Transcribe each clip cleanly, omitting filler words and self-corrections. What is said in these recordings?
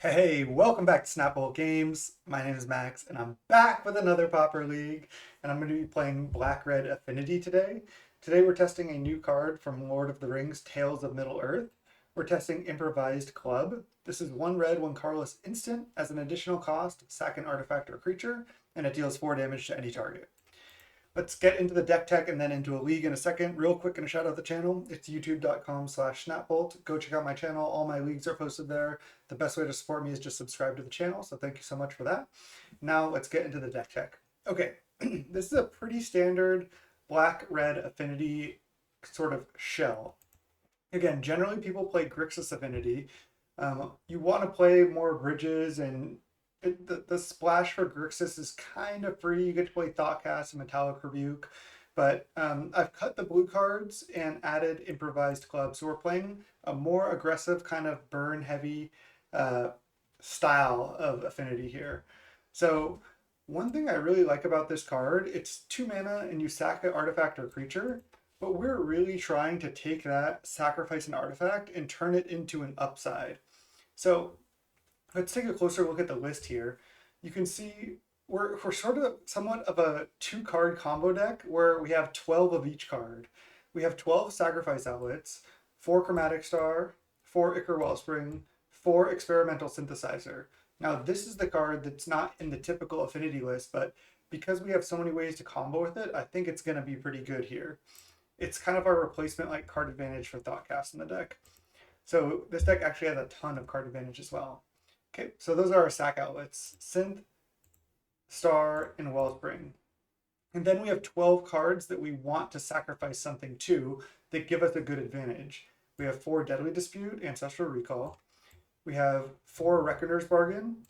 Hey, welcome back to Snapple Games. My name is Max, and I'm back with another Pauper League, and I'm going to be playing Black-Red Affinity today. Today we're testing a new card from Lord of the Rings, Tales of Middle-earth. We're testing Improvised Club. This is 1 red, 1 colorless instant. As an additional cost, sack an artifact or creature, and it deals 4 damage to any target. Let's get into the deck tech and then into a league in a second. Real quick, gonna shout out the channel. It's youtube.com/snapbolt. Go check out my channel. All my leagues are posted there. The best way to support me is just subscribe to the channel. So thank you so much for that. Now let's get into the deck tech. Okay, this is a pretty standard black-red affinity sort of shell. Again, generally people play Grixis Affinity. You want to play more bridges, and the splash for Grixis is kind of free. You get to play Thoughtcast and Metallic Rebuke, but I've cut the blue cards and added Improvised Club. So we're playing a more aggressive kind of burn heavy style of Affinity here. So one thing I really like about this card, it's 2 mana and you sack an artifact or creature, but we're really trying to take that, sacrifice an artifact, and turn it into an upside. So let's take a closer look at the list here. You can see we're sort of somewhat of a 2-card combo deck where we have 12 of each card. We have 12 Sacrifice Outlets, 4 Chromatic Star, 4 Ichor Wellspring, 4 Experimental Synthesizer. Now this is the card that's not in the typical affinity list, but because we have so many ways to combo with it, I think it's going to be pretty good here. It's kind of our replacement like card advantage for Thoughtcast in the deck. So this deck actually has a ton of card advantage as well. Okay, so those are our sack outlets: Synth, Star, and Wellspring. And then we have 12 cards that we want to sacrifice something to that give us a good advantage. We have 4 Deadly Dispute, Ancestral Recall. We have 4 Reckoner's Bargain,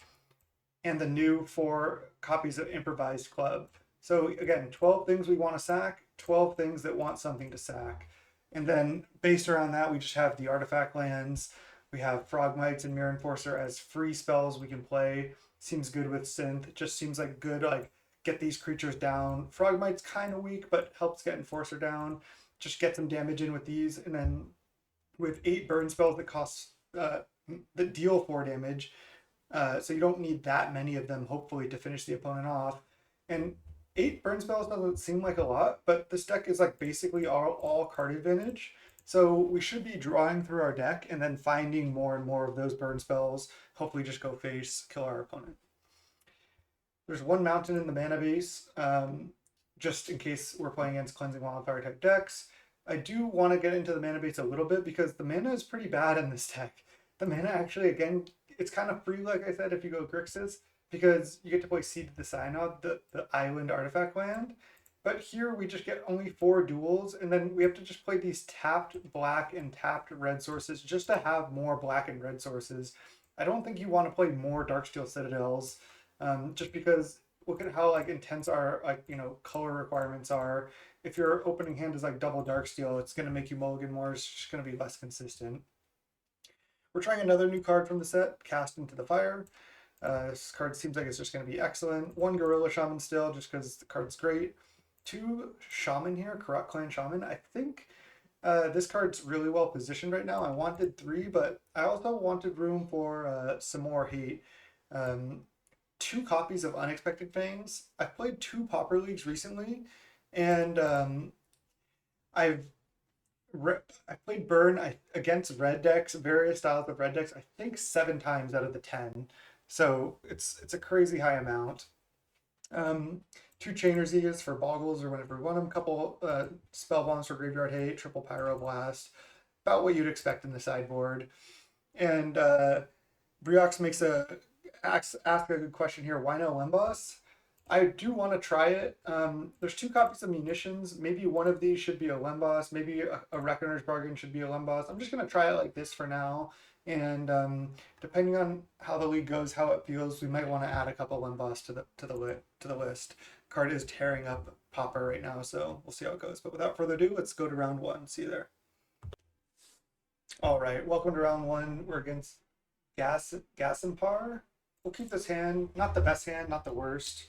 and the new 4 copies of Improvised Club. So again, 12 things we want to sack, 12 things that want something to sack. And then based around that, we just have the artifact lands. We have Frogmites and Mirror Enforcer as free spells we can play. Seems good with Synth. It just seems like good, like, get these creatures down. Frogmite's kind of weak, but helps get Enforcer down. Just get some damage in with these. And then with 8 burn spells that cost, that deal 4 damage, so you don't need that many of them, hopefully, to finish the opponent off. And 8 burn spells doesn't seem like a lot, but this deck is like basically all card advantage. So we should be drawing through our deck and then finding more and more of those burn spells. Hopefully just go face, kill our opponent. There's 1 mountain in the mana base, just in case we're playing against Cleansing Wildfire type decks. I do want to get into the mana base a little bit because the mana is pretty bad in this deck. The mana actually, again, it's kind of free, like I said, if you go Grixis, because you get to play Seed to the Synod, the island artifact land. But here we just get only 4 duels, and then we have to just play these tapped black and tapped red sources just to have more black and red sources. I don't think you want to play more Darksteel Citadels, just because look at how like intense our color requirements are. If your opening hand is like double Darksteel, it's going to make you mulligan more. It's just going to be less consistent. We're trying another new card from the set, Cast into the Fire. This card seems like it's just going to be excellent. 1 Gorilla Shaman still, just because the card's great. 2 Shaman here, Karat Clan Shaman. I think this card's really well positioned right now. I wanted 3, but I also wanted room for some more hate. 2 copies of Unexpected Fangs. I've played 2 Pauper Leagues recently, and I've I played Burn against red decks, various styles of red decks, I think 7 times out of the 10. So it's a crazy high amount. 2 Chainer's Egas for Boggles or whenever we want them. Couple Spell Bombs for Graveyard Hate, triple Pyroblast. About what you'd expect in the sideboard. And Briox asks a good question here. Why no Lemboss? I do want to try it. There's 2 copies of Munitions. Maybe one of these should be a Lemboss. Maybe a Reckoner's Bargain should be a Lemboss. I'm just going to try it like this for now. And depending on how the league goes, how it feels, we might want to add a couple Lemboss to the list. Card is tearing up Pauper right now, so we'll see how it goes. But without further ado, let's go to round 1. See you there. All right, welcome to round 1. We're against Gassimpar. We'll keep this hand, not the best hand, not the worst.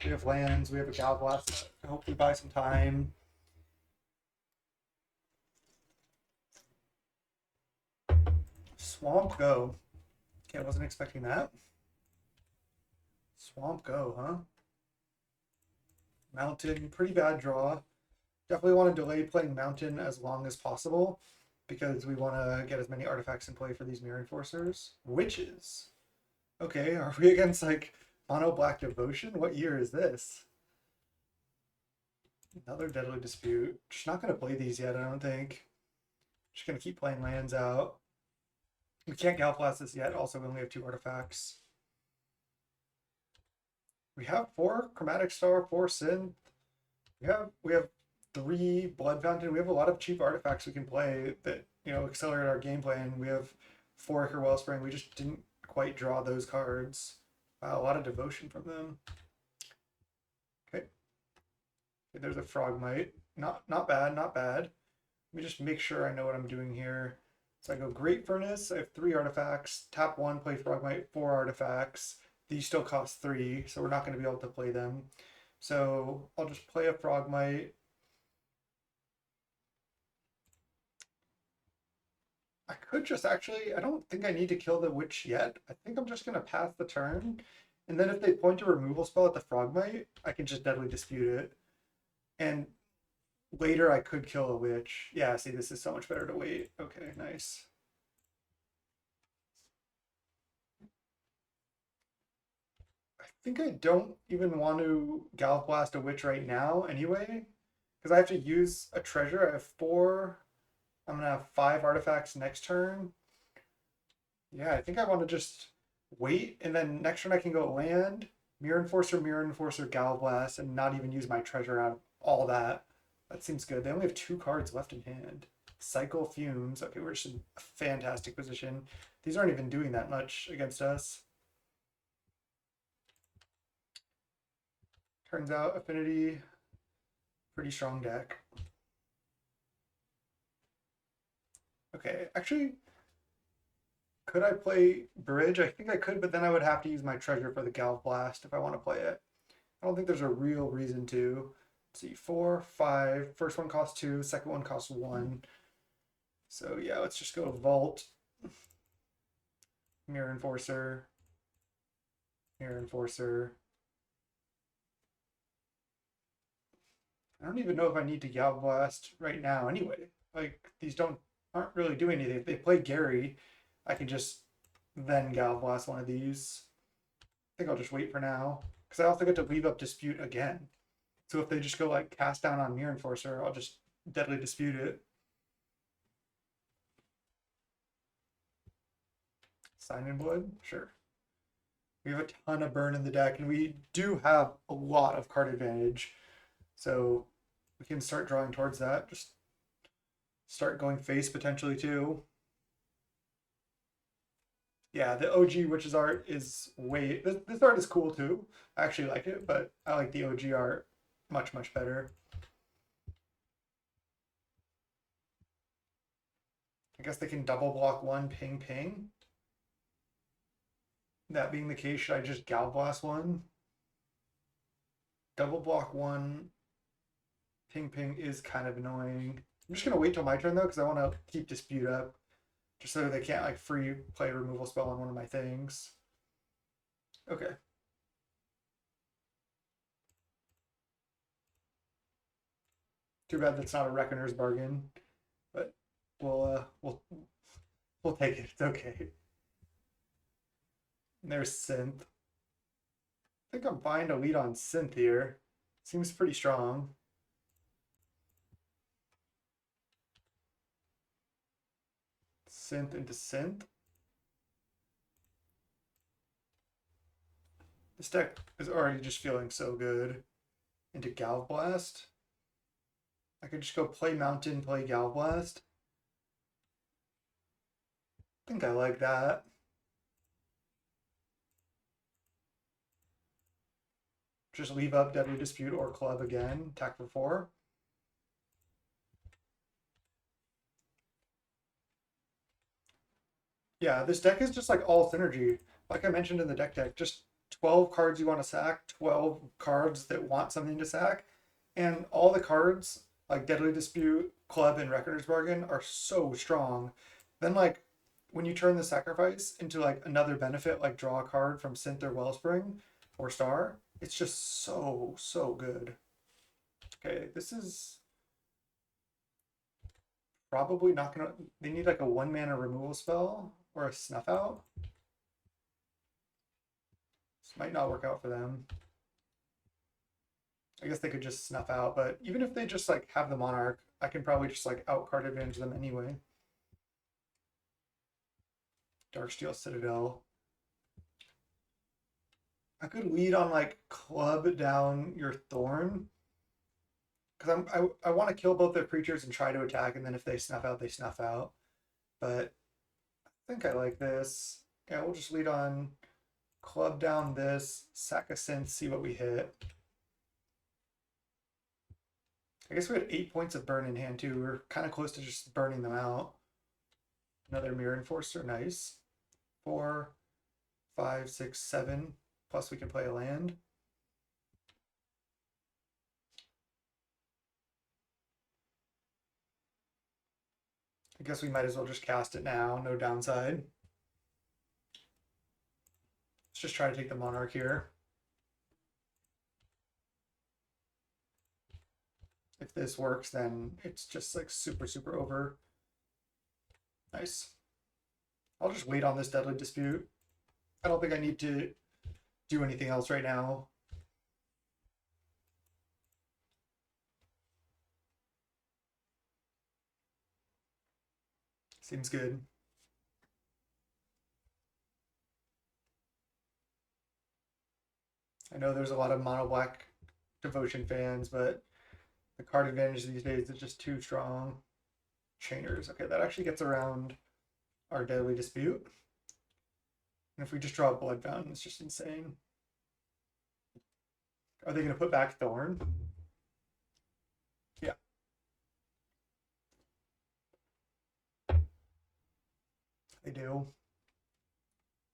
We have lands, we have a Galblast, hopefully buy some time. Swamp Go. Okay, I wasn't expecting that. Swamp Go, huh? Mountain, pretty bad draw. Definitely want to delay playing Mountain as long as possible because we want to get as many artifacts in play for these Mirror Enforcers. Witches. Okay, are we against like Mono Black Devotion? What year is this? Another Deadly Dispute. Just not going to play these yet, I don't think. Just going to keep playing lands out. We can't Galblast this yet. Also, we only have 2 artifacts. We have 4 Chromatic Star, 4 Synth. We have 3 Blood Fountain. We have a lot of cheap artifacts we can play that, you know, accelerate our gameplay. And we have 4 Ichor Wellspring. We just didn't quite draw those cards. Wow, a lot of devotion from them. Okay. There's a Frogmite. Not bad, not bad. Let me just make sure I know what I'm doing here. So I go Great Furnace. I have 3 artifacts. Tap 1, play Frogmite, 4 artifacts. These still cost 3, so we're not going to be able to play them. So I'll just play a Frogmite. I could just actually, I don't think I need to kill the Witch yet. I think I'm just going to pass the turn. And then if they point a removal spell at the Frogmite, I can just Deadly Dispute it. And later I could kill a Witch. Yeah, see, this is so much better to wait. Okay, nice. I think I don't even want to Galblast a Witch right now anyway, because I have to use a treasure. I have 4. I'm going to have 5 artifacts next turn. Yeah, I think I want to just wait, and then next turn I can go land, Mirror Enforcer, Galblast, and not even use my treasure out of all that. That seems good. They only have 2 cards left in hand. Cycle Fumes. Okay, we're just in a fantastic position. These aren't even doing that much against us. Turns out Affinity, pretty strong deck. Okay, actually, could I play Bridge? I think I could, but then I would have to use my treasure for the Galblast if I want to play it. I don't think there's a real reason to. Let's see, 4, 5. First one costs 2, second one costs 1. So yeah, let's just go Vault, Mirror Enforcer, Mirror Enforcer. I don't even know if I need to Galblast right now anyway. Like, these aren't really doing anything. If they play Gary, I can just then Galblast one of these. I think I'll just wait for now. Because I also get to leave up Dispute again. So if they just go like cast down on Mirror Enforcer, I'll just Deadly Dispute it. Sign in Blood? Sure. We have a ton of burn in the deck, and we do have a lot of card advantage. So we can start drawing towards that. Just start going face potentially too. Yeah, the OG Witches art is way... This art is cool too. I actually like it, but I like the OG art much, much better. I guess they can double block 1, ping, ping. That being the case, should I just Galblast 1? Double block 1, ping, ping is kind of annoying. I'm just going to wait till my turn though, because I want to keep Dispute up. Just so they can't like free play a removal spell on one of my things. Okay. Too bad that's not a Reckoner's Bargain, but we'll take it. It's okay. And there's Synth. I think I'm fine to lead on Synth here. Seems pretty strong. Synth into Synth. This deck is already just feeling so good. Into Galblast. I could just go play Mountain, play Galblast. I think I like that. Just leave up Deadly Dispute or Club again. Attack for 4. Yeah, this deck is just like all synergy. Like I mentioned in the deck, just 12 cards you want to sack, 12 cards that want something to sack, and all the cards like Deadly Dispute, Club, and Reckoner's Bargain are so strong. Then like when you turn the sacrifice into like another benefit, like draw a card from Synth or Wellspring or Star, it's just so good. Okay, this is probably not gonna. They need like a 1 mana removal spell or a snuff out. This might not work out for them. I guess they could just snuff out, but even if they just like have the Monarch, I can probably just like out card advantage them anyway. Darksteel Citadel. I could lead on like club down your Thorn. Because I want to kill both their creatures and try to attack, and then if they snuff out, they snuff out. But I think I like this. Yeah, we'll just lead on club down this, sack a synth, see what we hit. I guess we had 8 points of burn in hand too. We're kind of close to just burning them out. Another Mirror Enforcer, nice. 4, 5, 6, 7. Plus we can play a land. I guess we might as well just cast it now, no downside. Let's just try to take the Monarch here. If this works, then it's just like super over. Nice. I'll just wait on this Deadly Dispute. I don't think I need to do anything else right now. Seems good. I know there's a lot of mono black Devotion fans, but the card advantage these days is just too strong. Chainers. Okay, that actually gets around our Deadly Dispute. And if we just draw a Blood Fountain, it's just insane. Are they going to put back Thorn? Yeah. They do.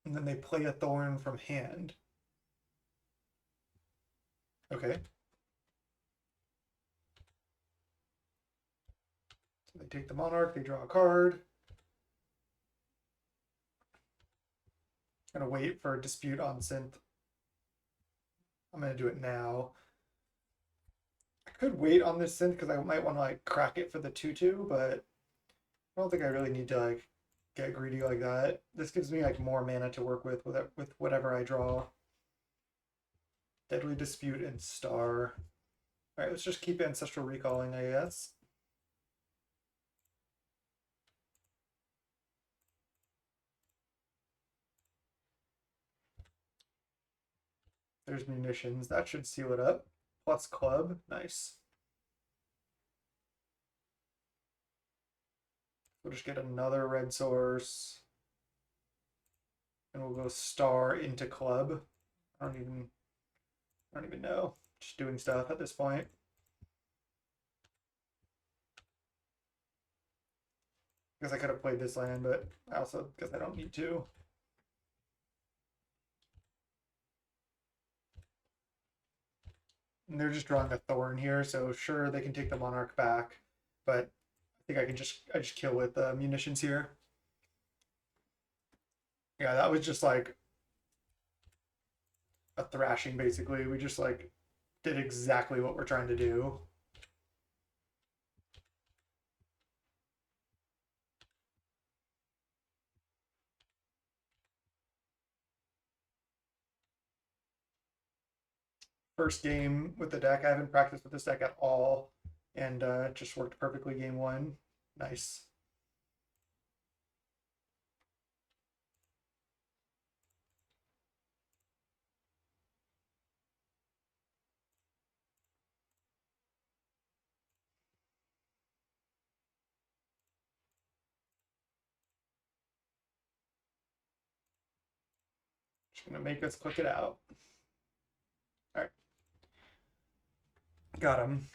And then they play a Thorn from hand. Okay. So they take the Monarch, they draw a card. Gonna wait for a Dispute on Synth. I'm gonna do it now. I could wait on this Synth because I might want to like crack it for the 2/2, but I don't think I really need to like get greedy like that. This gives me like more mana to work with whatever I draw. Deadly Dispute and Star. All right, let's just keep Ancestral Recalling, I guess. There's Munitions. That should seal it up. Plus Club. Nice. We'll just get another red source. And we'll go Star into Club. I don't even know. Just doing stuff at this point. Because I could have played this land, but I also guess I don't need to. And they're just drawing a Thorn here, so sure they can take the Monarch back, but I think I just kill with Munitions here. Yeah, that was just like a thrashing basically. We just like did exactly what we're trying to do. First game with the deck. I haven't practiced with this deck at all, and it just worked perfectly game one. Nice. Just gonna make us click it out. All right, got him.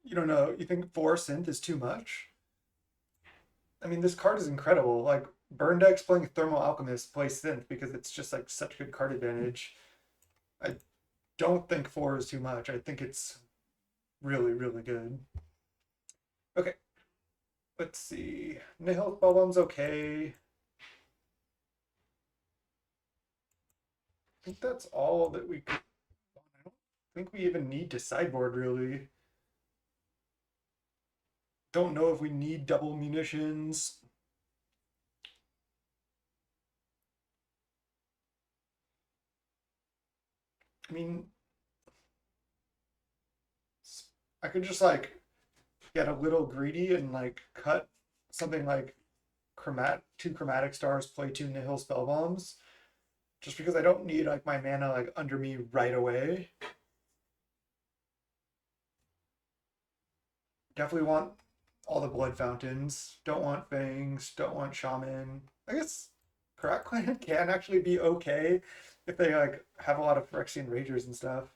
You don't know. You think 4 Synth is too much? I mean, this card is incredible. Like burn decks playing Thermal Alchemist play Synth because it's just like such good card advantage. I don't think 4 is too much. I think it's really good. Okay, Let's see. Nihil Spellbomb's okay. I think that's all that we could. I don't think we even need to sideboard, really. Don't know if we need double munitions. I mean, I could just like get a little greedy and like cut something like two chromatic stars, play two nihil spell bombs, just because I don't need like my mana like under me right away. Definitely want all the blood fountains. Don't want fangs. Don't want shaman. I guess Karat Clan can actually be okay if they like have a lot of Phyrexian Ragers and stuff.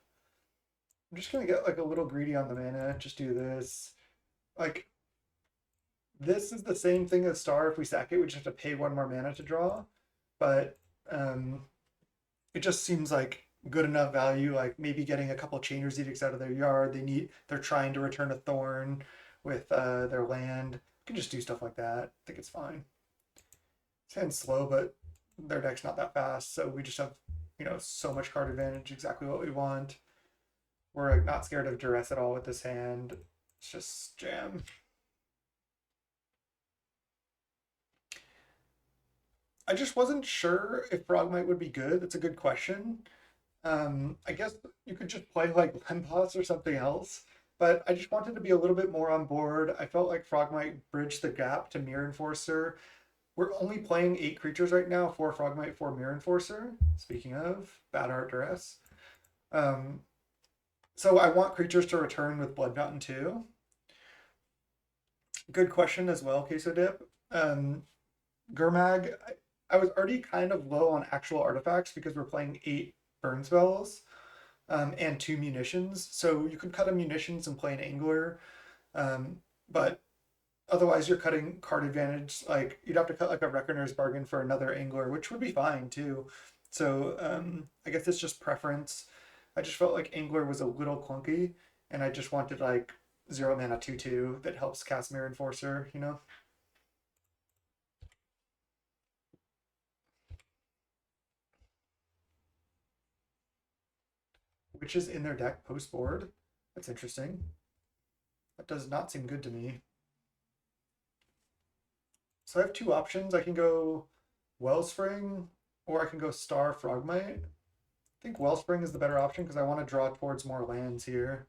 I'm just gonna get like a little greedy on the mana. Just do this. Like this is the same thing as Star. If we sack it, we just have to pay one more mana to draw. But um, it just seems like good enough value. Like maybe getting a couple Chainer's Edicts out of their yard. They're trying to return a Thorn with their land. You can just do stuff like that. I think it's fine. It's kind of slow, but their deck's not that fast, so we just have so much card advantage. Exactly what we want. We're like, not scared of duress at all with this hand. It's just jam. I just wasn't sure if Frogmite would be good. That's a good question. I guess you could just play like Lemposs or something else, but I just wanted to be a little bit more on board. I felt like Frogmite bridged the gap to Mirror Enforcer. We're only playing 8 creatures right now, 4 Frogmite, 4 Mirror Enforcer. Speaking of, Bad Art Duress. Um, so I want creatures to return with Blood Fountain too. Good question as well, Queso Dip. Gurmag, I was already kind of low on actual artifacts because we're playing 8 burn spells and 2 munitions. So you could cut a munitions and play an angler, but otherwise you're cutting card advantage. Like you'd have to cut like a Reckoner's Bargain for another angler, which would be fine too. So I guess it's just preference. I just felt like angler was a little clunky, and I just wanted like 0 mana 2/2 that helps cast Mirror Enforcer. Which is in their deck post board. That's interesting. That does not seem good to me. So I have 2 options. I can go Wellspring or I can go Star Frogmite. I think Wellspring is the better option because I want to draw towards more lands here.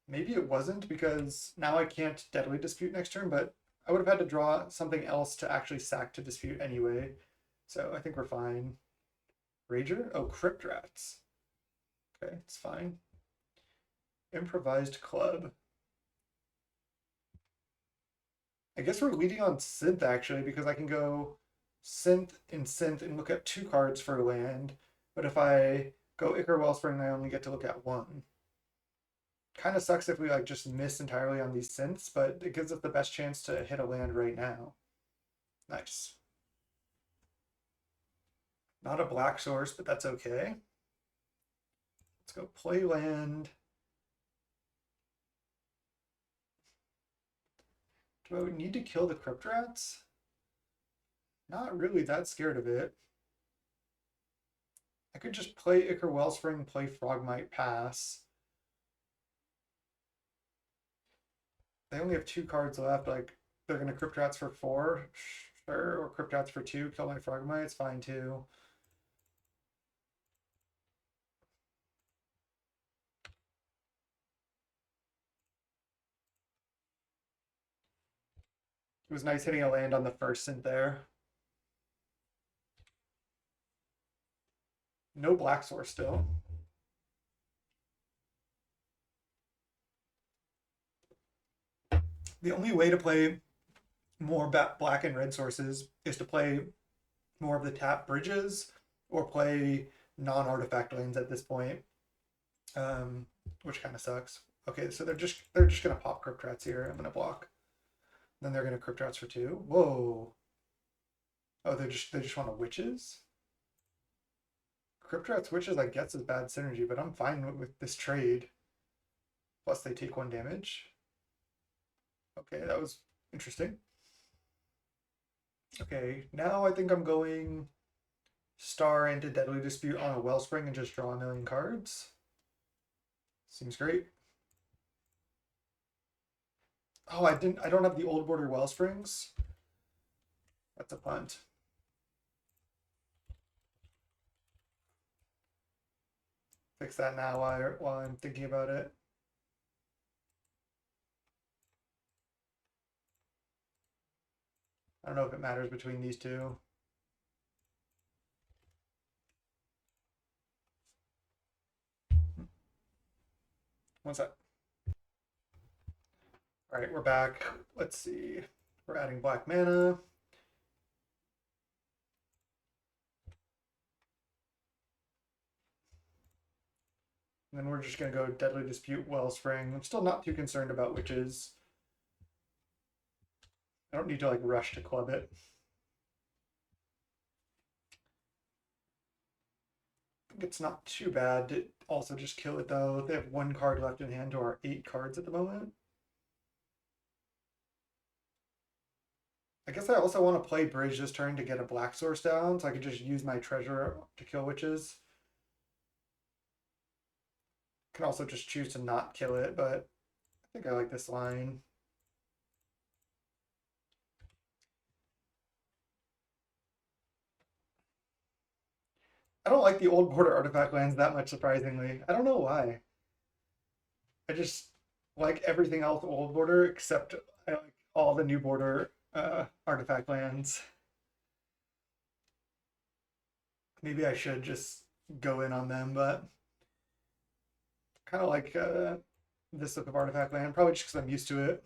Maybe it wasn't because now I can't Deadly Dispute next turn, but I would have had to draw something else to actually sack to dispute anyway. So I think we're fine. Rager? Oh, Crypt Rats. Okay, it's fine. Improvised Club. I guess we're leading on Synth actually because I can go Synth and look at 2 cards for land. But if I go Ichor Wellspring, I only get to look at 1. Kind of sucks if we like just miss entirely on these synths, but it gives us the best chance to hit a land right now. Nice. Not a black source, but that's okay. Let's go play land. Do I need to kill the Crypt Rats? Not really that scared of it. I could just play Ichor Wellspring, play Frogmite, pass. They only have 2 cards left. Like they're gonna Crypt Rats for 4, sure, or Crypt Rats for 2. Kill my Frogmite. It's fine too. It was nice hitting a land on the first synth there. No black source still. The only way to play more black and red sources is to play more of the tap bridges or play non-artifact lanes at this point, which kind of sucks. Okay, so they're just gonna pop Crypt Rats here. I'm gonna block. Then they're gonna Crypt Rats for 2. Whoa. Oh, they just want a witches. Crypt Rats witches I guess is bad synergy, but I'm fine with this trade. Plus they take 1 damage. Okay, that was interesting. Okay, now I think I'm going star into Deadly Dispute on a Wellspring and just draw a million cards. Seems great. Oh, I don't have the old border Wellsprings. That's a punt. Fix that now while I'm thinking about it. I don't know if it matters between these two. One sec. All right, we're back. Let's see. We're adding black mana. And then we're just going to go Deadly Dispute, Wellspring. I'm still not too concerned about witches. I don't need to like rush to club it. I think it's not too bad to also just kill it though. They have 1 card left in hand to our 8 cards at the moment. I guess I also want to play Bridge this turn to get a black source down, so I could just use my treasure to kill witches. Can also just choose to not kill it, but I think I like this line. I don't like the old border artifact lands that much, surprisingly. I don't know why. I just like everything else old border except I like all the new border artifact lands. Maybe I should just go in on them, but kind of like this look of artifact land, probably just because I'm used to it.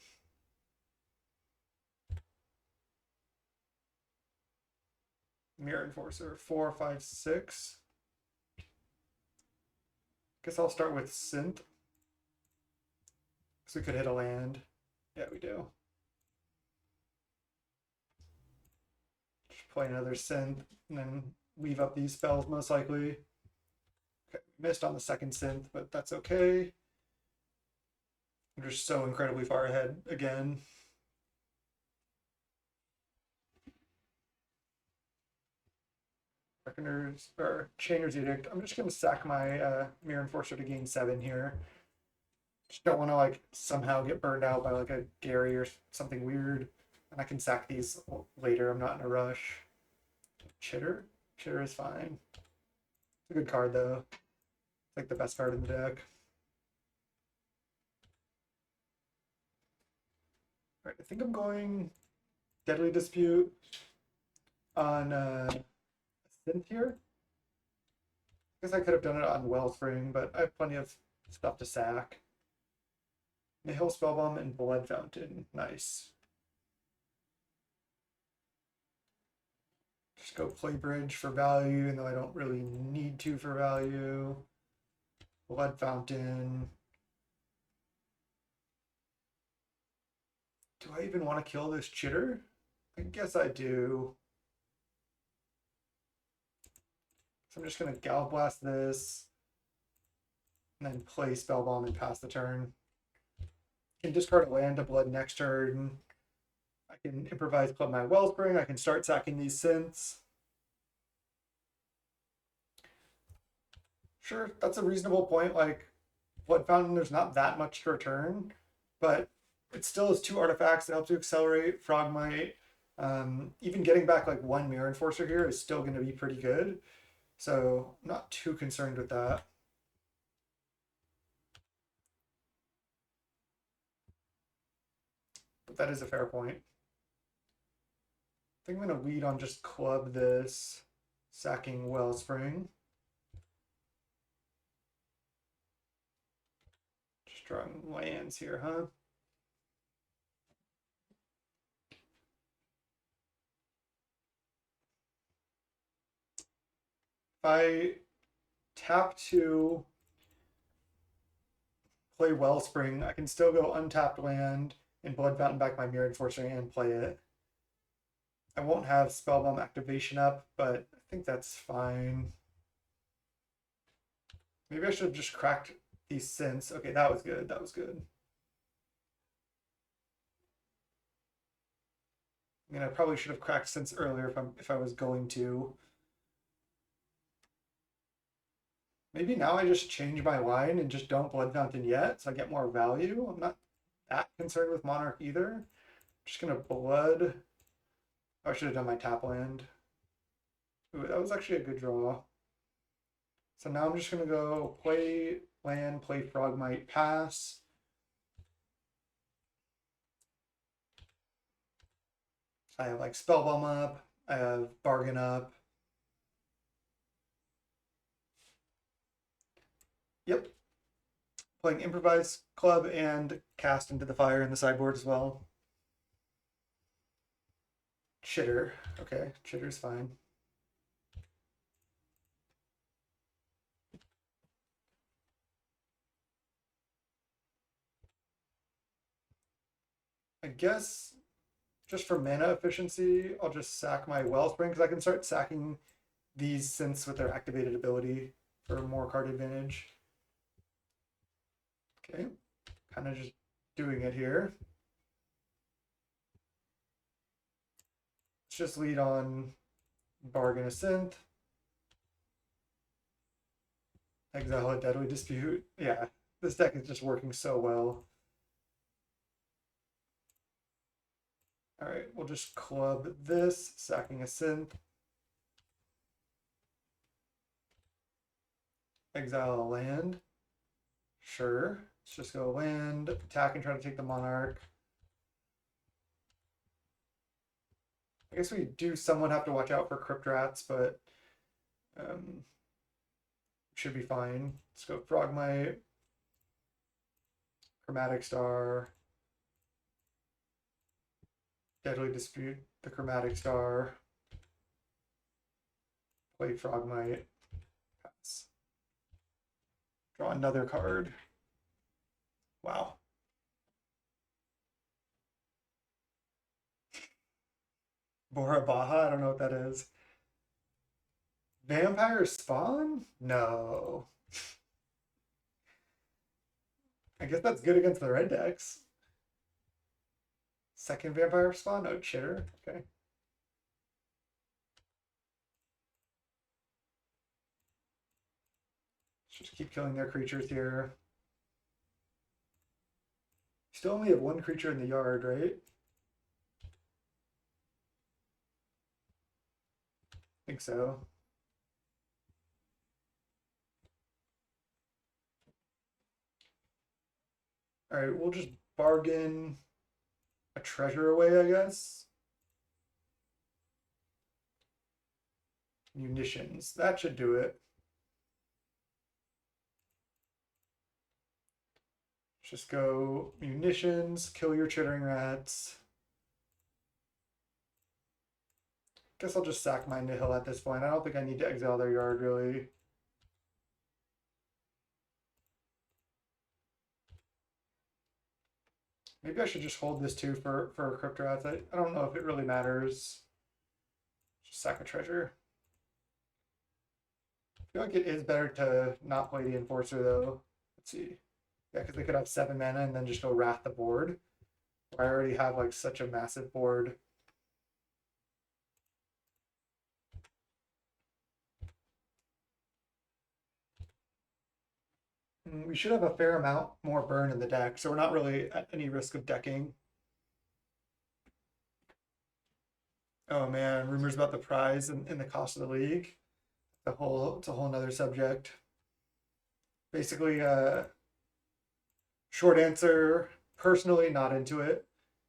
Mirror Enforcer, 4, 5, 6. Guess I'll start with Synth. Because we could hit a land. Yeah, we do. Just play another Synth and then weave up these spells most likely. Okay, missed on the second Synth, but that's okay. I'm just so incredibly far ahead again. Reckoners or Chainer's Edict. I'm just gonna sack my Mirror Enforcer to gain 7 here. Just don't want to like somehow get burned out by like a Gary or something weird. And I can sack these later. I'm not in a rush. Chitter? Chitter is fine. It's a good card though. It's like the best card in the deck. Alright, I think I'm going Deadly Dispute on Synth here. I guess I could have done it on Wellspring, but I have plenty of stuff to sack. Nihil Spellbomb and Blood Fountain. Nice. Just go play Bridge for value, even though I don't really need to for value. Blood Fountain. Do I even want to kill this Chitter? I guess I do. So I'm just going to Gal Blast this. And then play Spellbomb and pass the turn. I can discard a land to blood next turn. I can improvise club my Wellspring. I can start sacking these synths. Sure, that's a reasonable point. Like, Blood Fountain, there's not that much to return, but it still is 2 artifacts that help to accelerate. Frogmite. Even getting back like 1 Mirror Enforcer here is still going to be pretty good. So I'm not too concerned with that. But that is a fair point. I think I'm going to lead on just club this, sacking Wellspring. Just drawing lands here, huh? If I tap to play Wellspring, I can still go untapped land and Blood Fountain back my Mirror Enforcer and play it. I won't have Spellbomb activation up, but I think that's fine. Maybe I should have just cracked these synths. Okay, that was good. That was good. I mean, I probably should have cracked synths earlier if I was going to. Maybe now I just change my line and just don't Blood Fountain yet, so I get more value. I'm not that concerned with Monarch either. I'm just gonna Blood. Oh, I should have done my tap land. Ooh, that was actually a good draw. So now I'm just gonna go play land, play Frogmite, pass. I have like Spellbomb up, I have Bargain up. Yep. Playing Improvised Club and Cast into the Fire in the sideboard as well. Chitter. Okay, Chitter's fine. I guess just for mana efficiency, I'll just sack my Wellspring because I can start sacking these synths with their activated ability for more card advantage. Okay, kind of just doing it here. Let's just lead on Bargain a Synth. Exile a Deadly Dispute. Yeah, this deck is just working so well. All right, we'll just club this, sacking a synth. Exile a land. Sure. Let's just go land, attack, and try to take the Monarch. I guess we do somewhat have to watch out for Crypt Rats, but should be fine. Let's go Frogmite, Chromatic Star, Deadly Dispute, the Chromatic Star, play Frogmite, pass. Draw another card. Wow. Bora Baja, I don't know what that is. Vampire Spawn? No. I guess that's good against the red decks. Second Vampire Spawn? No, Chitter. Okay. Let's just keep killing their creatures here. Still only have one creature in the yard, right? I think so. All right, we'll just bargain a treasure away, I guess. Munitions. That should do it. Just go munitions, kill your chittering rats. Guess I'll just sack my Nihil at this point. I don't think I need to exile their yard, really. Maybe I should just hold this too for Crypt Rats. I don't know if it really matters. Just sack a treasure. I feel like it is better to not play the Enforcer, though. Let's see. Yeah, because they could have 7 mana and then just go Wrath the board. I already have like such a massive board. We should have a fair amount more burn in the deck, so we're not really at any risk of decking. Oh man, rumors about the prize and the cost of the league. It's a whole nother subject. Basically, short answer, personally not into it,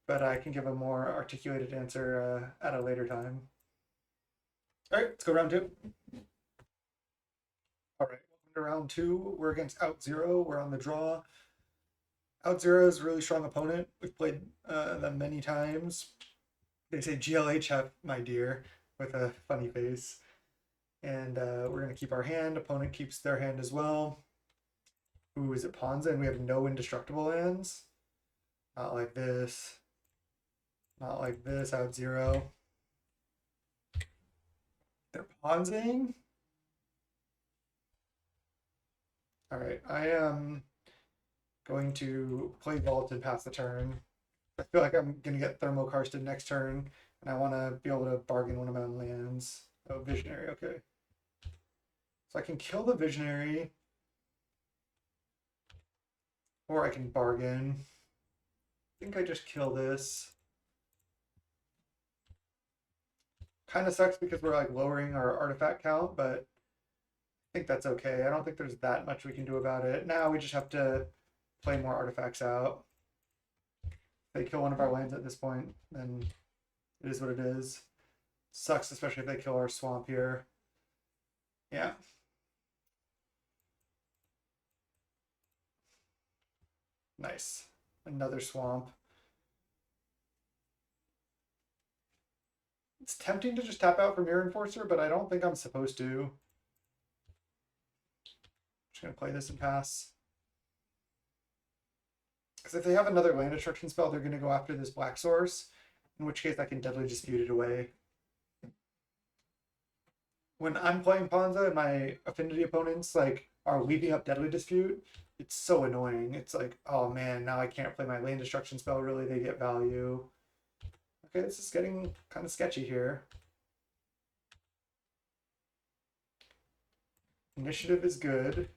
but I can give a more articulated answer at a later time. All right, let's go round 2. All right, welcome to round 2. We're against OutZero. We're on the draw. OutZero is a really strong opponent. We've played them many times. They say GLHF, my dear, with a funny face. And we're going to keep our hand. Opponent keeps their hand as well. Ooh, is it Ponza? And we have no indestructible lands. Not like this. Not like this, OutZero. They're Ponzing? All right, I am Going to play Vault and pass the turn. I feel like I'm going to get Thermal Karsted next turn, and I want to be able to bargain one of my own lands. Oh, Visionary, okay. So I can kill the Visionary, or I can bargain. I think I just kill this. Kind of sucks because we're like lowering our artifact count, but I think that's okay. I don't think there's that much we can do about it. Now we just have to play more artifacts out. If they kill one of our lands at this point, then it is what it is. Sucks, especially if they kill our swamp here. Yeah. Nice. Another swamp. It's tempting to just tap out for Mirror Enforcer, but I don't think I'm supposed to. Just gonna play this and pass. Because if they have another land destruction spell, they're gonna go after this black source, in which case I can Deadly Dispute it away. When I'm playing Ponza and my Affinity opponents like are leaving up Deadly Dispute, it's so annoying. It's like, oh man, now I can't play my land destruction spell, really, they get value. Okay, this is getting kind of sketchy here. Initiative is good.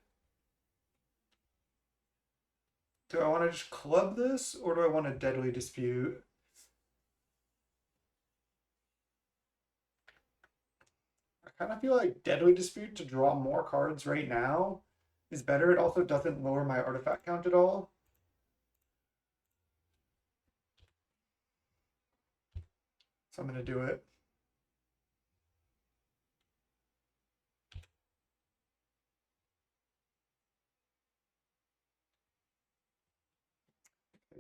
Do I want to just club this, or do I want to Deadly Dispute? I kind of feel like Deadly Dispute to draw more cards right now is better. It also doesn't lower my artifact count at all. So I'm going to do it.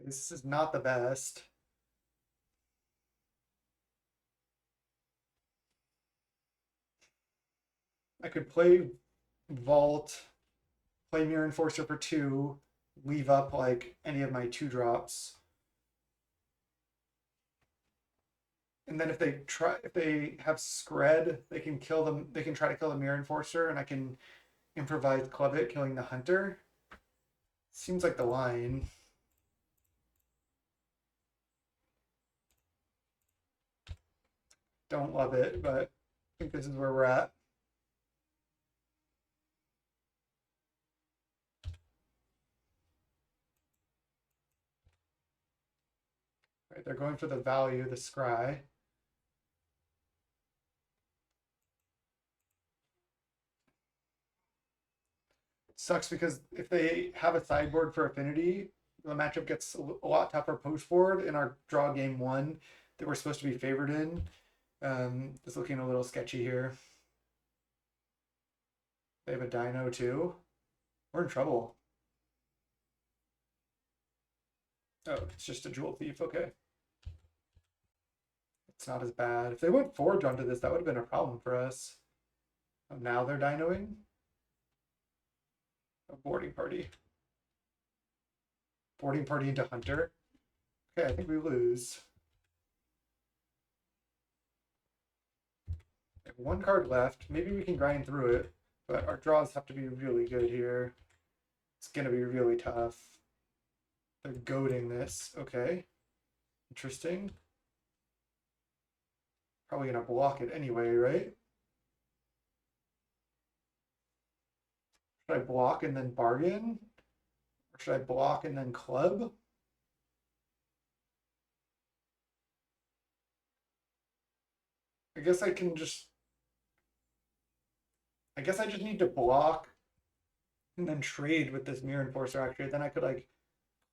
This is not the best. I could play Vault, play Mirror Enforcer for 2, leave up like any of my 2-drops. And then if they have Scred, they can kill them. They can try to kill the Mirror Enforcer, and I can improvise club it, killing the Hunter. Seems like the line. Don't love it, but I think this is where we're at. Right, they're going for the value, the scry. Sucks because if they have a sideboard for Affinity, the matchup gets a lot tougher post board. In our draw game 1 that we're supposed to be favored in, it's looking a little sketchy here. They have a Dino too. We're in trouble. Oh, it's just a Jewel Thief. Okay. It's not as bad. If they went 4 onto this, that would have been a problem for us. Oh, now they're Dinoing. A boarding party. Boarding party into Hunter. Okay, I think we lose. We have 1 card left. Maybe we can grind through it, but our draws have to be really good here. It's gonna be really tough. They're goading this. Okay. Interesting. Probably gonna block it anyway, right? Should I block and then bargain? Or should I block and then club? I guess I can just... I guess I just need to block and then trade with this Mirror Enforcer actually. Then I could like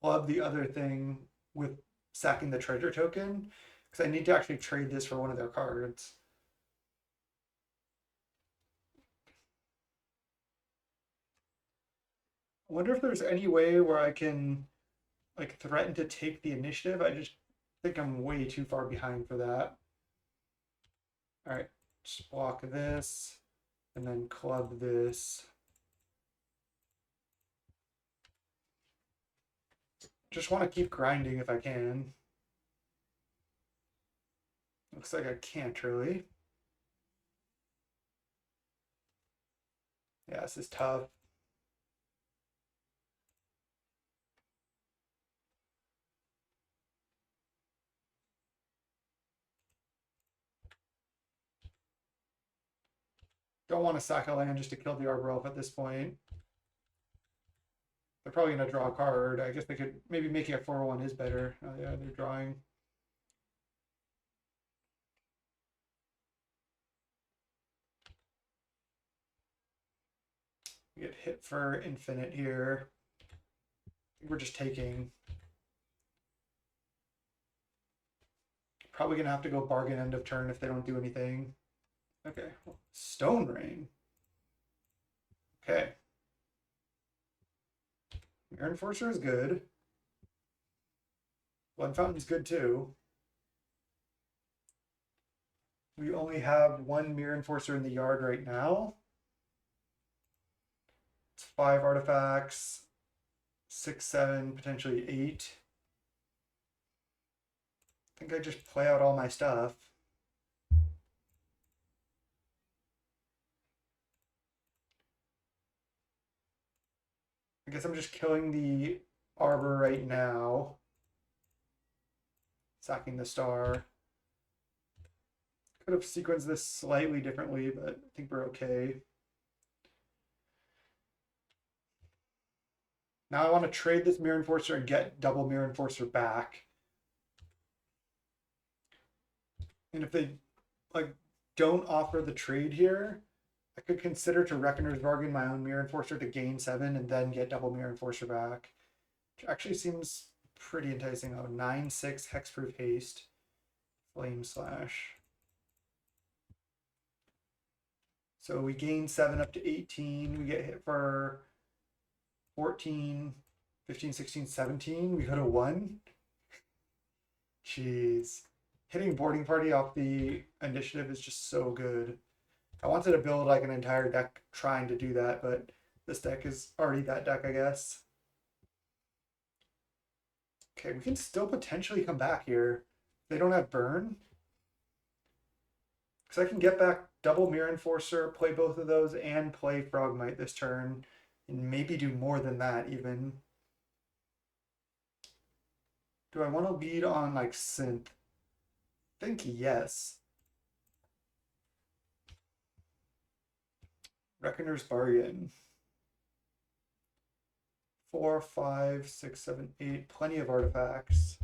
club the other thing with sacking the treasure token. Because I need to actually trade this for one of their cards. I wonder if there's any way where I can like threaten to take the initiative. I just think I'm way too far behind for that. All right, just block this and then club this. Just want to keep grinding if I can. Looks like I can't really. Yeah, this is tough. Don't want to sack a land just to kill the Arbor Elf at this point. They're probably going to draw a card. I guess they could, maybe making a 4/1 is better. Oh yeah, they're drawing. We get hit for infinite here. I think we're just taking. Probably going to have to go bargain end of turn if they don't do anything. Okay, Stone Rain. Okay. Mirror Enforcer is good. Blood Fountain's good too. We only have one Mirror Enforcer in the yard right now. It's 5 artifacts, 6, 7, potentially 8. I think I just play out all my stuff. I guess I'm just killing the Arbor right now. Sacking the star. Could have sequenced this slightly differently, but I think we're okay. Now I want to trade this Mirror Enforcer and get double Mirror Enforcer back. And if they like don't offer the trade here, I could consider to Reckoner's Bargain my own Mirror Enforcer to gain 7 and then get double Mirror Enforcer back. Which actually seems pretty enticing. Oh, 9/6 Hexproof Haste. Flame Slash. So we gain 7 up to 18. We get hit for 14, 15, 16, 17. We could have won. Jeez. Hitting Boarding Party off the initiative is just so good. I wanted to build like an entire deck trying to do that, but this deck is already that deck, I guess. Okay, we can still potentially come back here. They don't have burn. Because I can get back double Mirror Enforcer, play both of those, and play Frogmite this turn. And maybe do more than that even. Do I want to lead on like Synth? I think yes. Reckoner's Bargain. 4, 5, 6, 7, 8. Plenty of artifacts.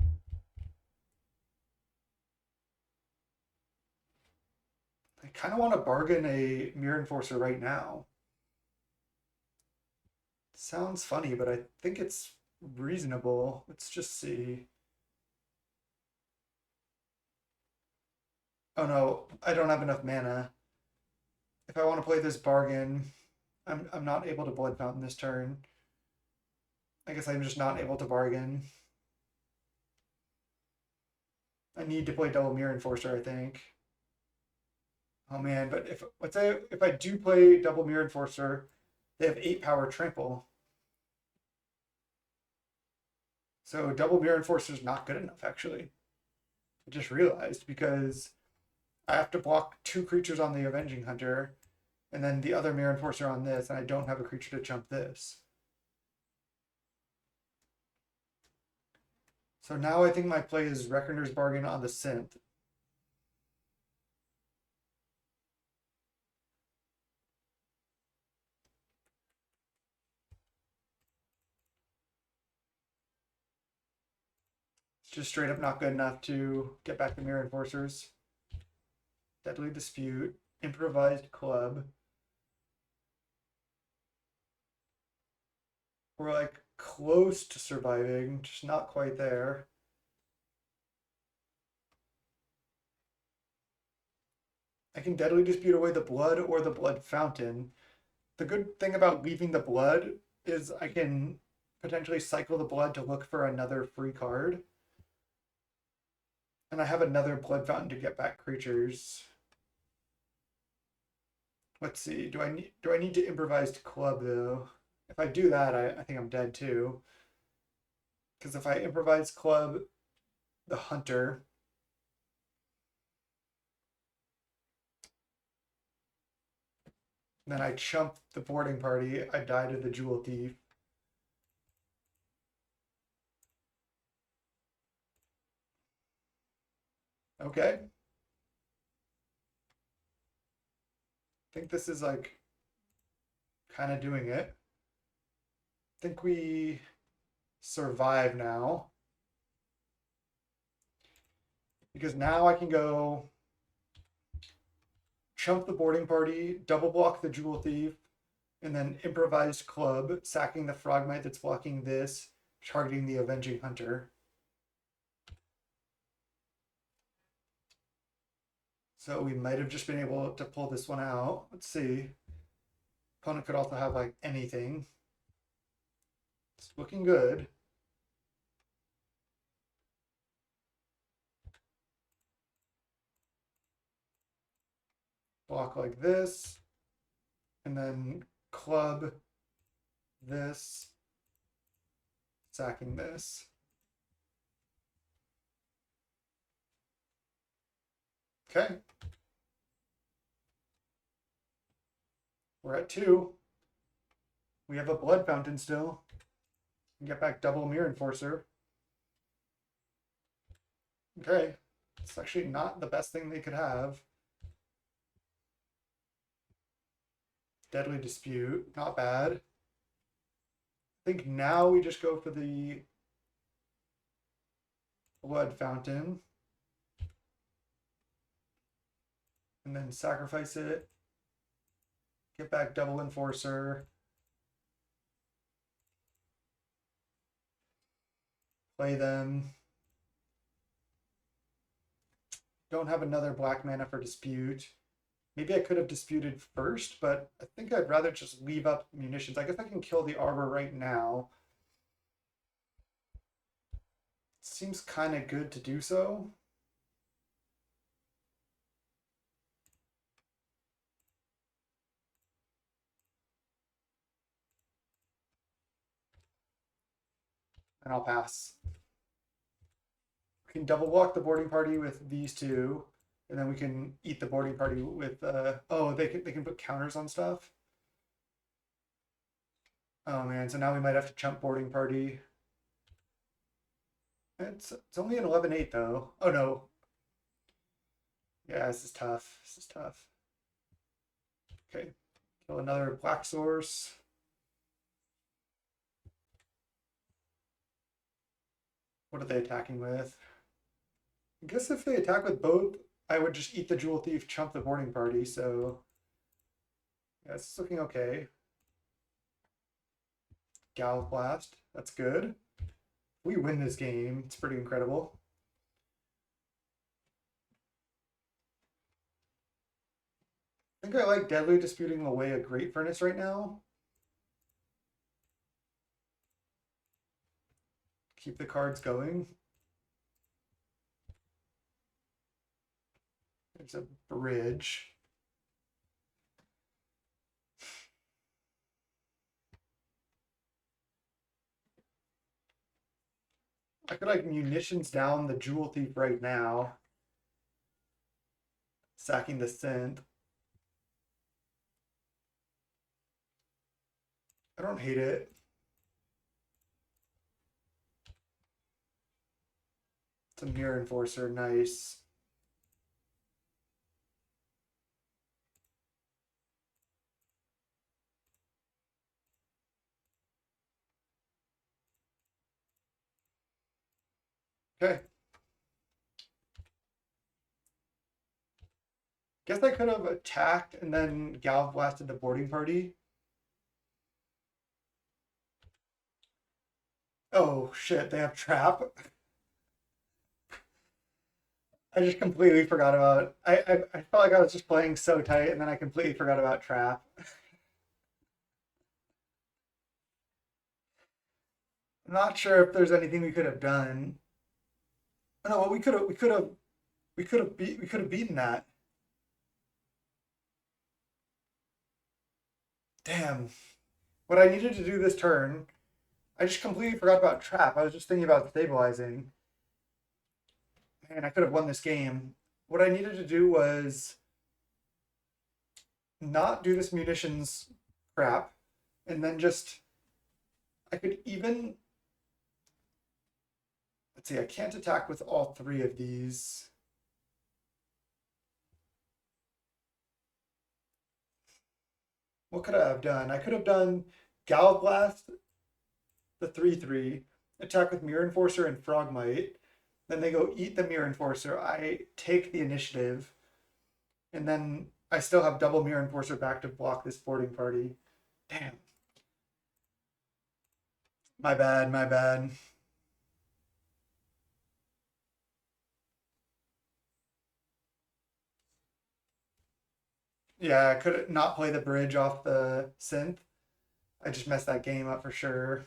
I kind of want to bargain a Mirror Enforcer right now. Sounds funny, but I think it's reasonable. Let's just see. Oh no, I don't have enough mana. If I want to play this bargain, I'm not able to Blood Fountain this turn. I guess I'm just not able to bargain. I need to play double Mirror Enforcer, I think. Oh man, but if let's say if I do play double Mirror Enforcer, they have 8 power trample. So double Mirror Enforcer is not good enough, actually. I just realized because I have to block 2 creatures on the Avenging Hunter, and then the other Mirror Enforcer on this, and I don't have a creature to jump this. So now I think my play is Reckoner's Bargain on the Synth. It's just straight up not good enough to get back the Mirror Enforcers. Deadly Dispute, Improvised Club. We're like close to surviving, just not quite there. I can Deadly Dispute away the blood or the Blood Fountain. The good thing about leaving the blood is I can potentially cycle the blood to look for another free card. And I have another Blood Fountain to get back creatures. Let's see. Do I need to Improvised Club though? If I do that, I think I'm dead too. Because if I Improvise Club the Hunter, then I chump the Boarding Party, I die to the Jewel Thief. Okay. I think this is like kind of doing it. I think we survive now. Because now I can go chump the boarding party, double block the jewel thief, and then improvised club, sacking the frogmite that's blocking this, targeting the avenging hunter. So we might have just been able to pull this one out. Let's see. Opponent could also have like anything. It's looking good. Block like this, and then club this, sacking this. Okay. We're at 2. We have a blood fountain still. Get back double mirror enforcer. Okay. It's actually not the best thing they could have. Deadly dispute, not bad. I think now we just go for the blood fountain. And then sacrifice it. Get back double enforcer. Play them. Don't have another black mana for dispute. Maybe I could have disputed first, but I think I'd rather just leave up munitions. I guess I can kill the arbor right now. Seems kind of good to do so. And I'll pass. We can double block the boarding party with these two, and then we can eat the boarding party with oh, they can put counters on stuff. Oh man, so now we might have to chump boarding party. It's only an 11-8 though. Oh no. Yeah, this is tough. This is tough. Okay. Kill another black source. What are they attacking with? I guess if they attack with both, I would just eat the jewel thief, chump the boarding party, so yeah, it's looking okay. Galv Blast, that's good. We win this game, it's pretty incredible. I think I like deadly disputing away a great furnace right now. Keep the cards going. There's a bridge. I could like munitions down the jewel thief right now. Sacking the synth. I don't hate it. It's a mirror enforcer, nice. Okay. Guess I could have attacked and then Galv blasted the boarding party. Oh shit, they have trap. I just completely forgot about. I felt like I was just playing so tight, and then I completely forgot about trap. I'm not sure if there's anything we could have done. Oh, no, well, we could have beaten that. Damn. What I needed to do this turn, I just completely forgot about trap. I was just thinking about stabilizing. Man, I could have won this game. What I needed to do was not do this munitions crap, and then just I could even let's see, I can't attack with all 3 of these. What could I have done? I could have done Gallblast, the 3/3, attack with Mirror Enforcer and Frogmite. Then they go eat the Mirror Enforcer. I take the initiative, and then I still have double Mirror Enforcer back to block this boarding party. Damn. My bad, my bad. Yeah, I could not play the bridge off the synth. I just messed that game up for sure.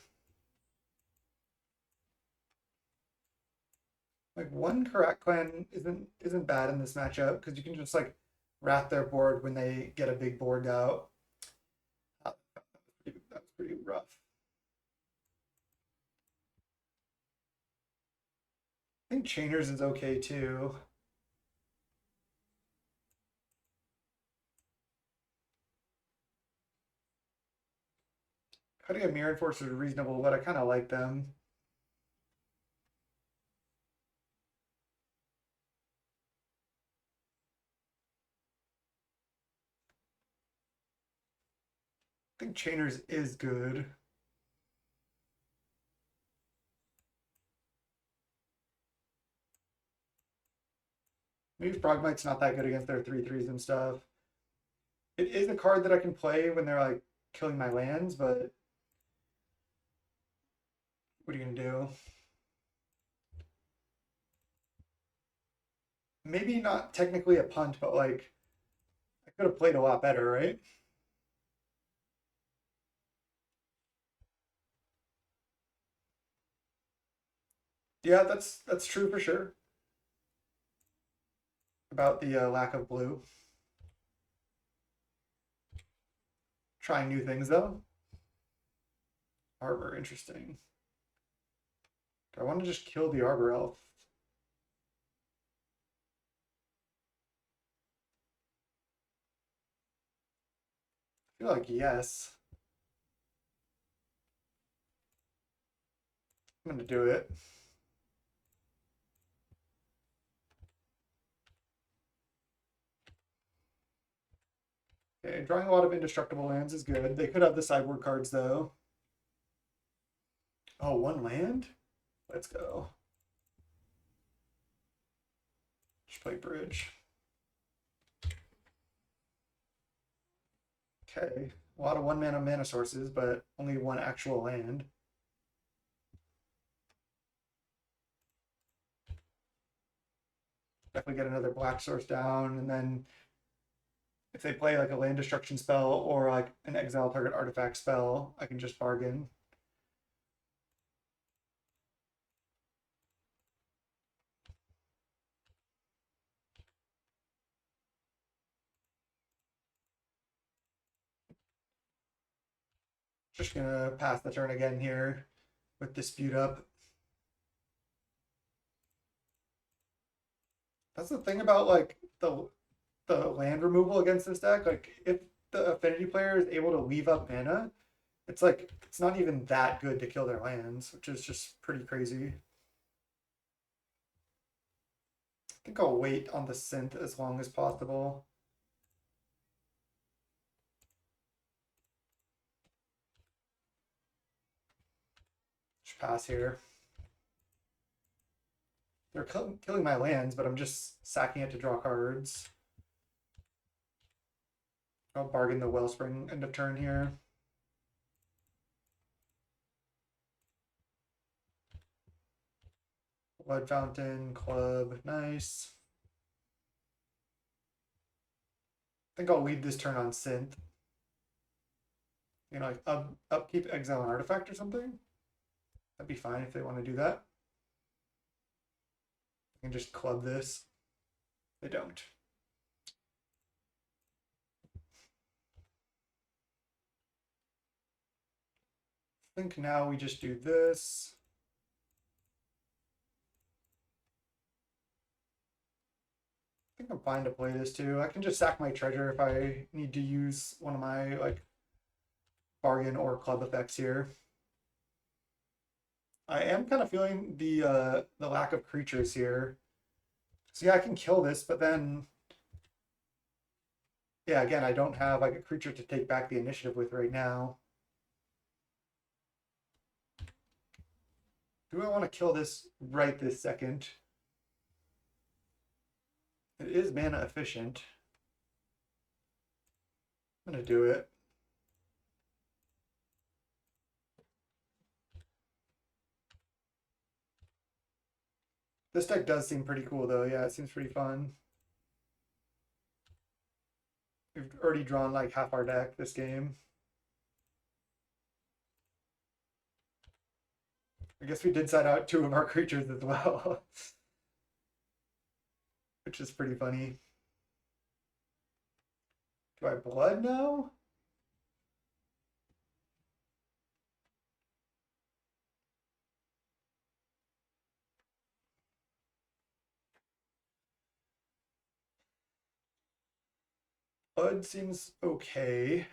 Like one correct clan isn't bad in this matchup because you can just like rat their board when they get a big board out. That was pretty rough. I think Chainers is okay too. Cutting a Mirror Enforcer is reasonable, but I kind of like them. I think Chainers is good. Maybe Frogmite's not that good against their 3/3s and stuff. It is a card that I can play when they're like killing my lands, but what are you gonna do? Maybe not technically a punt, but like I could have played a lot better, right? Yeah, that's true for sure about the lack of blue. Trying new things though. Arbor, interesting. Do I want to just kill the Arbor Elf? I feel like yes. I'm gonna do it. Okay, drawing a lot of indestructible lands is good. They could have the sideboard cards though. Oh, one land? Let's go. Just play bridge. Okay. A lot of one mana sources, but only one actual land. Definitely get another black source down, and then if they play like a land destruction spell or like an exile target artifact spell, I can just bargain. Just gonna pass the turn again here with Dispute up. That's the thing about like the land removal against this deck. Like if the affinity player is able to leave up mana, it's like it's not even that good to kill their lands, which is just pretty crazy. I think I'll wait on the synth as long as possible. Just pass here. They're killing my lands, but I'm just sacking it to draw cards. I'll bargain the Wellspring end of turn here. Blood Fountain, Club, nice. I think I'll lead this turn on Synth. You know, like upkeep, exile, an artifact or something. That'd be fine if they want to do that. I can just club this. They don't. I think now we just do this. I think I'm fine to play this too. I can just sack my treasure if I need to use one of my like bargain or club effects here. I am kind of feeling the lack of creatures here. So yeah, I can kill this, but then Yeah, again, I don't have like a creature to take back the initiative with right now. Do I want to kill this right this second? It is mana efficient. I'm gonna do it. This deck does seem pretty cool though. Yeah, it seems pretty fun. We've already drawn like half our deck this game. I guess we did side out 2 of our creatures as well, which is pretty funny. Do I blood now? Blood seems okay.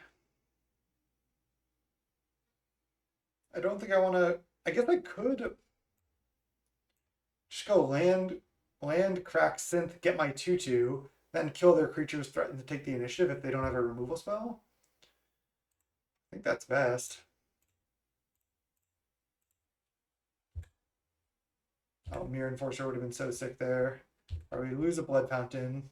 I don't think I want to. I guess I could just go land, crack, synth, get my 2/2, then kill their creatures, threaten to take the initiative if they don't have a removal spell. I think that's best. Oh, Mirror Enforcer would have been so sick there. Or we lose a Blood Fountain,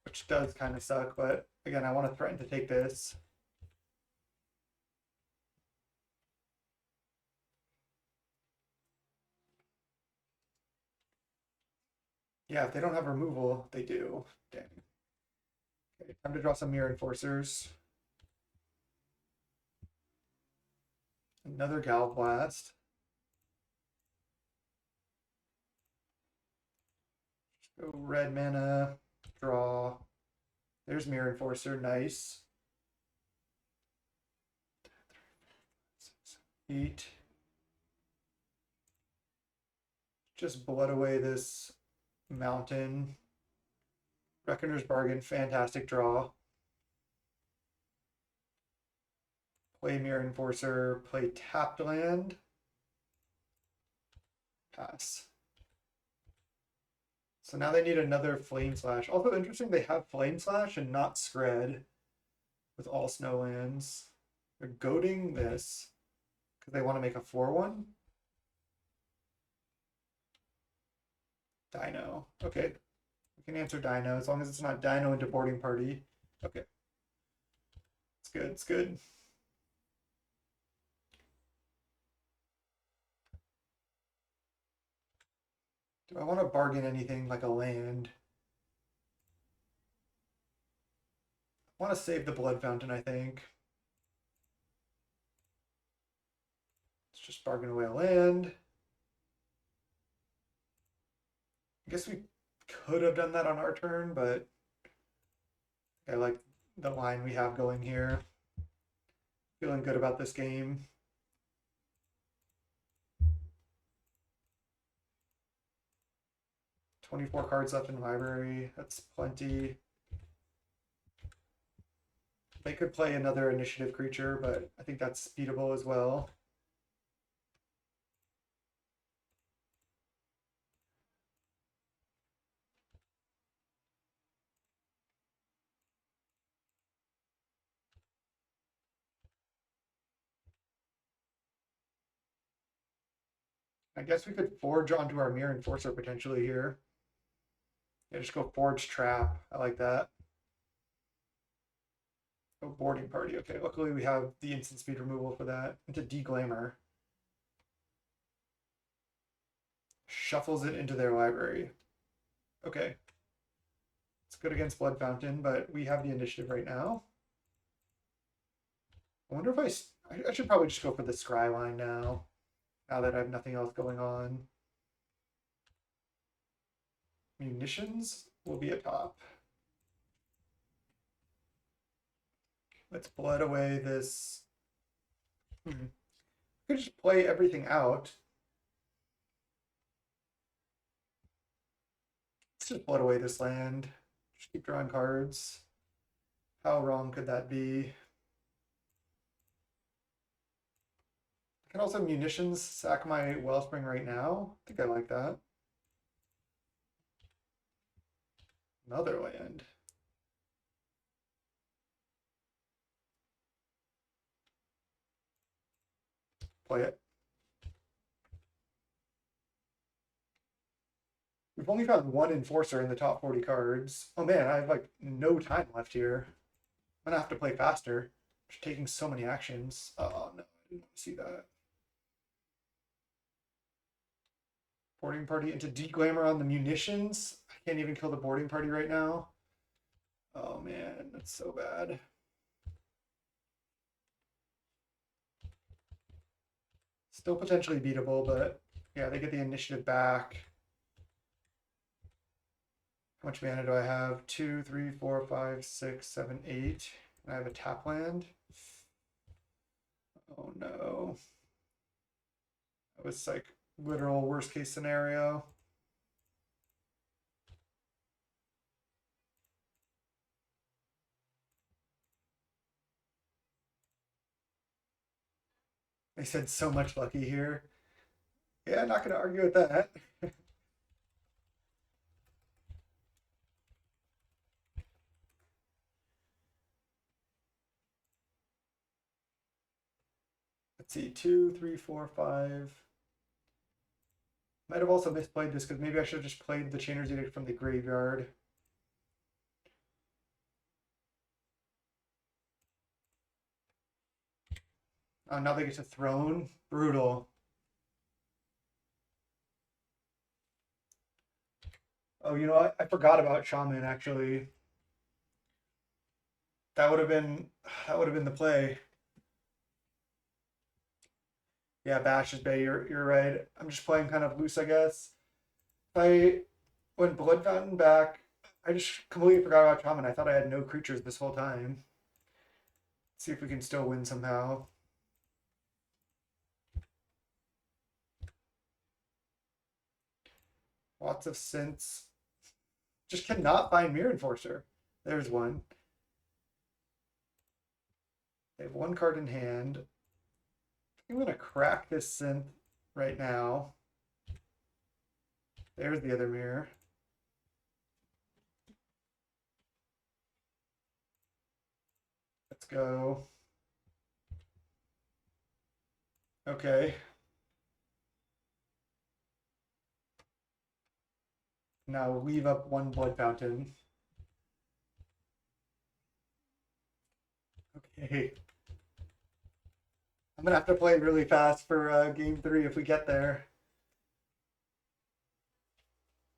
which does kind of suck, but again, I want to threaten to take this. Yeah, if they don't have removal, they do. Dang. Okay, time to draw some Mirror Enforcers. Another Galblast. Go red mana, draw. There's Mirror Enforcer, nice. 8. Just blood away this mountain. Reckoner's Bargain, fantastic draw. Play Mirror Enforcer, play tapped land. Pass. So now they need another Flame Slash. Also interesting, they have Flame Slash and not Scred with all snow lands. They're goading this because they want to make a 4/1. Dino. Okay. We can answer Dino as long as it's not Dino into boarding party. Okay. It's good. It's good. Do I want to bargain anything like a land? I want to save the Blood Fountain, I think. Let's just bargain away a land. I guess we could have done that on our turn, but I like the line we have going here. Feeling good about this game. "24 cards left in library. That's plenty. They could play another initiative creature, but I think that's beatable as well. I guess we could forge onto our Mirror Enforcer potentially here. Yeah, just go Forge Trap. I like that. Oh, boarding party. Okay, luckily we have the instant speed removal for that. Into Deglamour. Shuffles it into their library. Okay. It's good against Blood Fountain, but we have the initiative right now. I wonder if I should probably just go for the Scry line now that I have nothing else going on. Munitions will be a top. Let's blood away this. We could just play everything out. Let's just blood away this land. Just keep drawing cards. How wrong could that be? I can also munitions sack my Wellspring right now. I think I like that. Another land. Play it. We've only found one Enforcer in the top 40 cards. Oh man, I have like no time left here. I'm gonna have to play faster. Just taking so many actions. Oh no, I didn't see that. Boarding party into Deglamour on the munitions. I can't even kill the boarding party right now. Oh man, that's so bad. Still potentially beatable, but yeah, they get the initiative back. How much mana do I have? 2, 3, 4, 5, 6, 7, 8. I have a tap land. Oh no. That was like literal worst case scenario. They said so much lucky here. Yeah, not going to argue with that. Let's see, 2, 3, 4, 5. Might have also misplayed this because maybe I should have just played the Chainer's Edict from the graveyard. Oh, now they get to Throne. Brutal. Oh, you know what? I forgot about Shaman actually. That would have been the play. Yeah, Bash is Bay. You're right. I'm just playing kind of loose, I guess. If I went Blood Fountain back, I just completely forgot about Shaman. I thought I had no creatures this whole time. Let's see if we can still win somehow. Lots of synths. Just cannot find Mirror Enforcer. There's one. They have one card in hand. I'm gonna crack this synth right now. There's the other mirror. Let's go. Okay. Now leave up one Blood Fountain. Okay. I'm gonna have to play really fast for game 3 if we get there.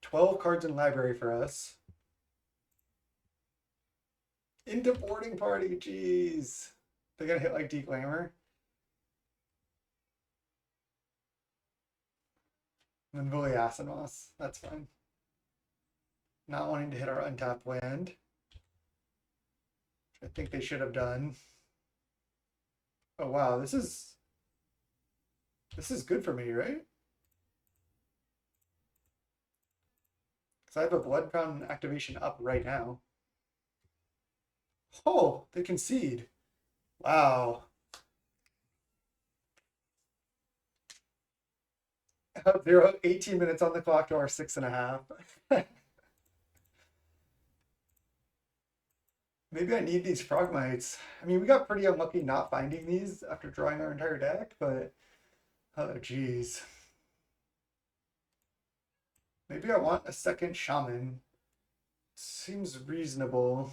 12 cards in library for us. Into boarding party, jeez. They're gonna hit like Declaimer. And then Bully Asimos. That's fine. Not wanting to hit our untapped land. I think they should have done. Oh wow, this is good for me, right? Because I have a Blood Fountain activation up right now. Oh, they concede. Wow. 18 minutes on the clock to our 6.5. Maybe I need these Frogmites. I mean, we got pretty unlucky not finding these after drawing our entire deck, but oh geez. Maybe I want a second Shaman. Seems reasonable.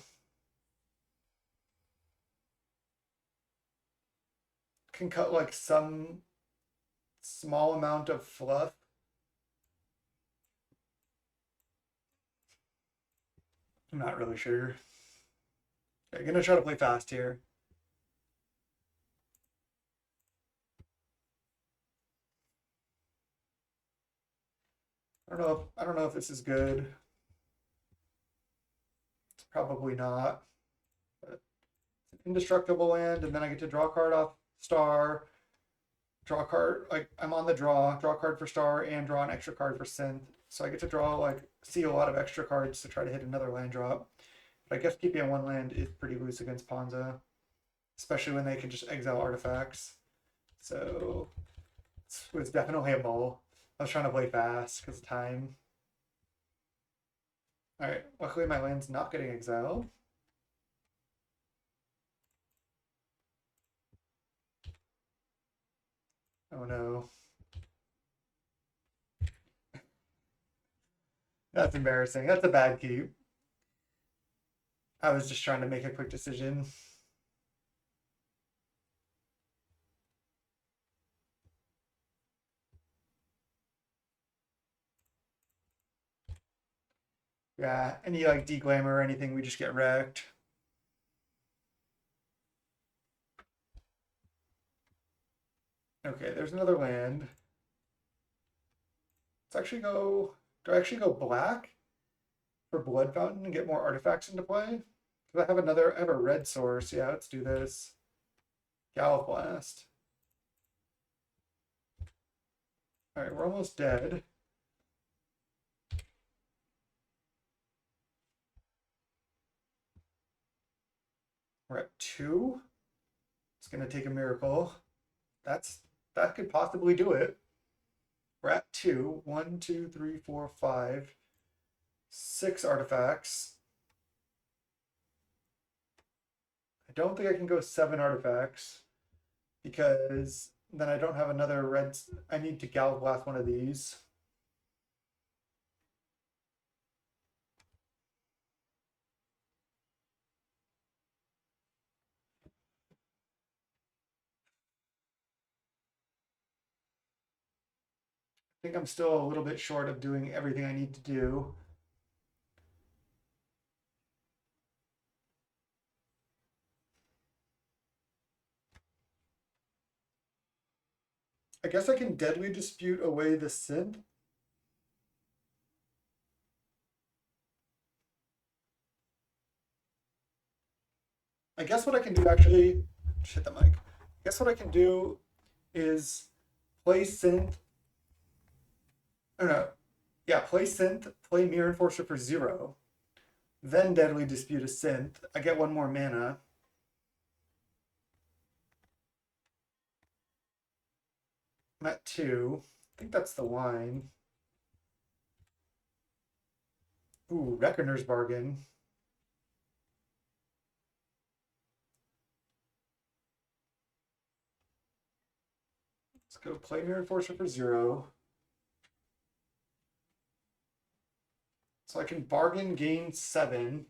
Can cut like some small amount of fluff. I'm not really sure. Okay, gonna try to play fast here. I don't know if this is good. It's probably not. But it's an indestructible land, and then I get to draw a card off Star. Draw a card, like I'm on the draw a card for Star and draw an extra card for Synth. So I get to draw like see a lot of extra cards to try to hit another land drop. But I guess keeping on one land is pretty loose against Ponza. Especially when they can just exile artifacts. So it was definitely a ball. I was trying to play fast because of time. Alright, luckily my land's not getting exiled. Oh no. That's embarrassing. That's a bad keep. I was just trying to make a quick decision. Yeah, any like deglamour or anything, we just get wrecked. Okay, there's another land. Let's actually go. Do I actually go black for Blood Fountain and get more artifacts into play? Because I have a red source. Yeah, let's do this. Gallop Blast. All right, we're almost dead. We're at 2. It's gonna take a miracle. That could possibly do it. We're at 2. 1, 2, 3, 4, 5, 6 artifacts. I don't think I can go 7 artifacts because then I don't have another red. I need to Gallop Blast one of these. I think I'm still a little bit short of doing everything I need to do. I guess I can Deadly Dispute away the synth. I guess what I can do actually, hit the mic. I guess what I can do is play synth. Or no, yeah, play synth, play Mirror Enforcer for 0, then Deadly Dispute a synth. I get 1 more mana. I'm at 2. I think that's the line. Ooh, Reckoner's Bargain. Let's go play Mirror Enforcer for 0. So I can bargain, gain 7.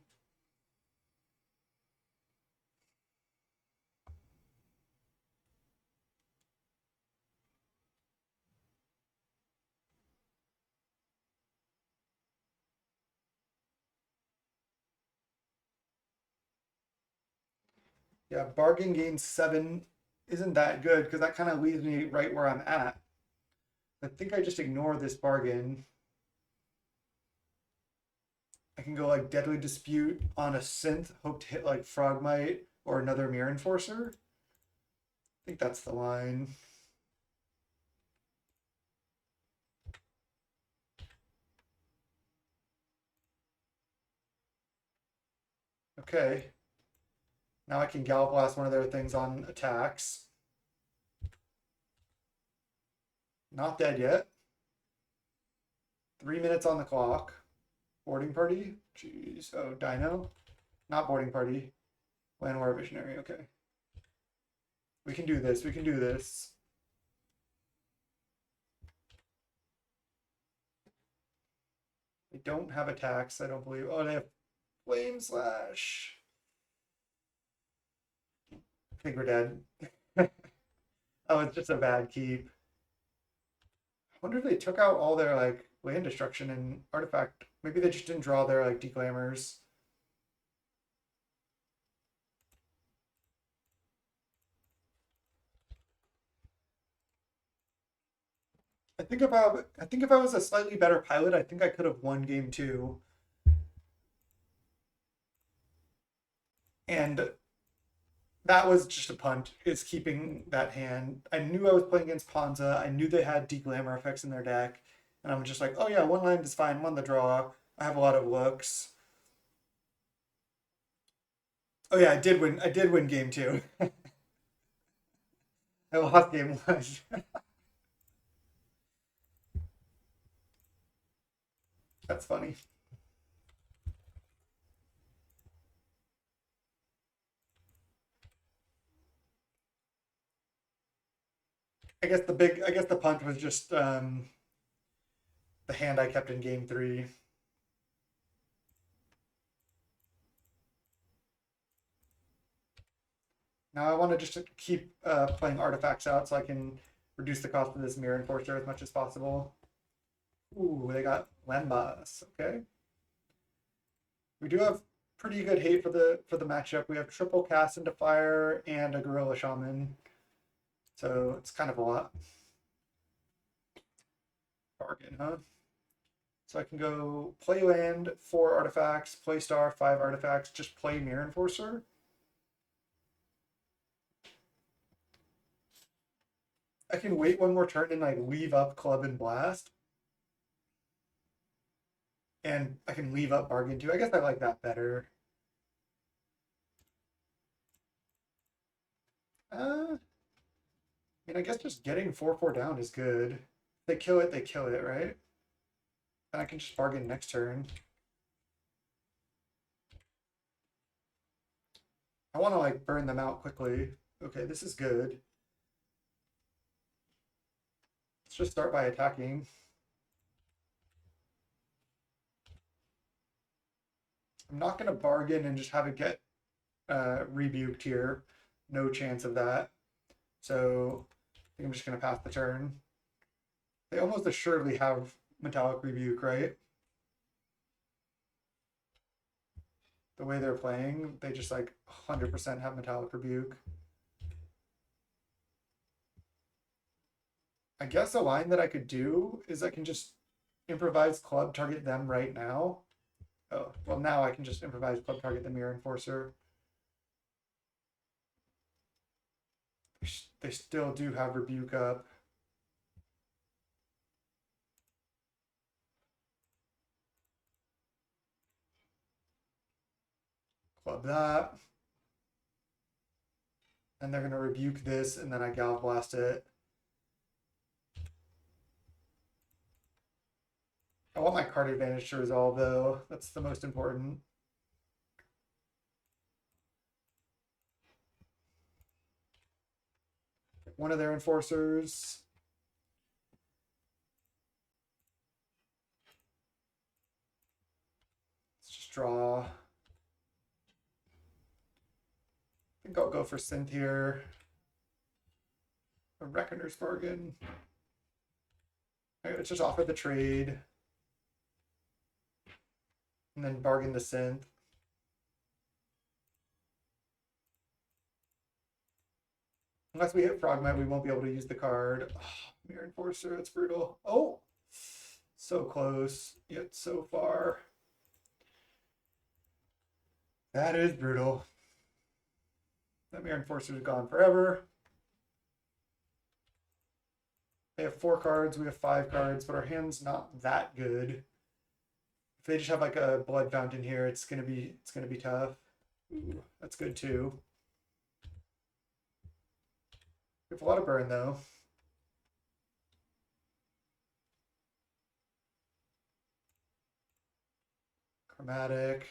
Yeah, bargain, gain 7 isn't that good because that kind of leaves me right where I'm at. I think I just ignore this bargain. I can go like Deadly Dispute on a synth, hope to hit like Frogmite or another Mirror Enforcer. I think that's the line. Okay. Now I can Gallop Blast one of their things on attacks. Not dead yet. 3 minutes on the clock. Boarding party? Jeez. Oh, Dino? Not boarding party. Landware Visionary. Okay. We can do this. We can do this. They don't have attacks, I don't believe. Oh, they have Flame Slash. I think we're dead. Oh, it's just a bad keep. I wonder if they took out all their like land destruction and artifact. Maybe they just didn't draw their like declaimers. I think if I was a slightly better pilot, I think I could have won game 2. And that was just a punt. It's keeping that hand. I knew I was playing against Panza. I knew they had Declaimor effects in their deck. And I'm just like, oh yeah, 1 land is fine. 1 the draw. I have a lot of looks. Oh yeah, I did win. I did win game 2. I lost game 1. That's funny. I guess the punt was just the hand I kept in game 3. Now I want to just keep playing artifacts out so I can reduce the cost of this Mirror Enforcer as much as possible. Ooh, they got Lembas. Okay. We do have pretty good hate for the matchup. We have triple cast into fire and a Gorilla Shaman. So it's kind of a lot. Bargain, huh? So I can go play land, 4 artifacts, play star, 5 artifacts, just play Mirror Enforcer. I can wait one more turn and like leave up Club and Blast. And I can leave up Bargain too. I guess I like that better. I mean, I guess just getting 4/4 down is good. They kill it, right? And I can just bargain next turn. I want to like burn them out quickly. Okay, this is good. Let's just start by attacking. I'm not going to bargain and just have it get rebuked here. No chance of that. So I think I'm just going to pass the turn. They almost assuredly have Metallic Rebuke, right? The way they're playing, they just like 100% have Metallic Rebuke. I guess a line that I could do is I can just improvise club, target them right now. Oh, well, now I can just improvise club, target the Mirror Enforcer. They still do have Rebuke up. Club that. And they're going to Rebuke this, and then I Gal Blast it. I want my card advantage to resolve, though. That's the most important. One of their enforcers. Let's just draw. I think I'll go for Synth here. A Reckoner's Bargain. Right, let's just offer the trade. And then bargain the Synth. Unless we hit Frogmite, we won't be able to use the card. Oh, Mirror Enforcer, that's brutal. Oh, so close, yet so far. That is brutal. That Mirror Enforcer is gone forever. They have 4 cards, we have 5 cards, but our hand's not that good. If they just have like a Blood Fountain here, it's gonna be tough. Ooh, that's good too. We have a lot of burn though. Chromatic.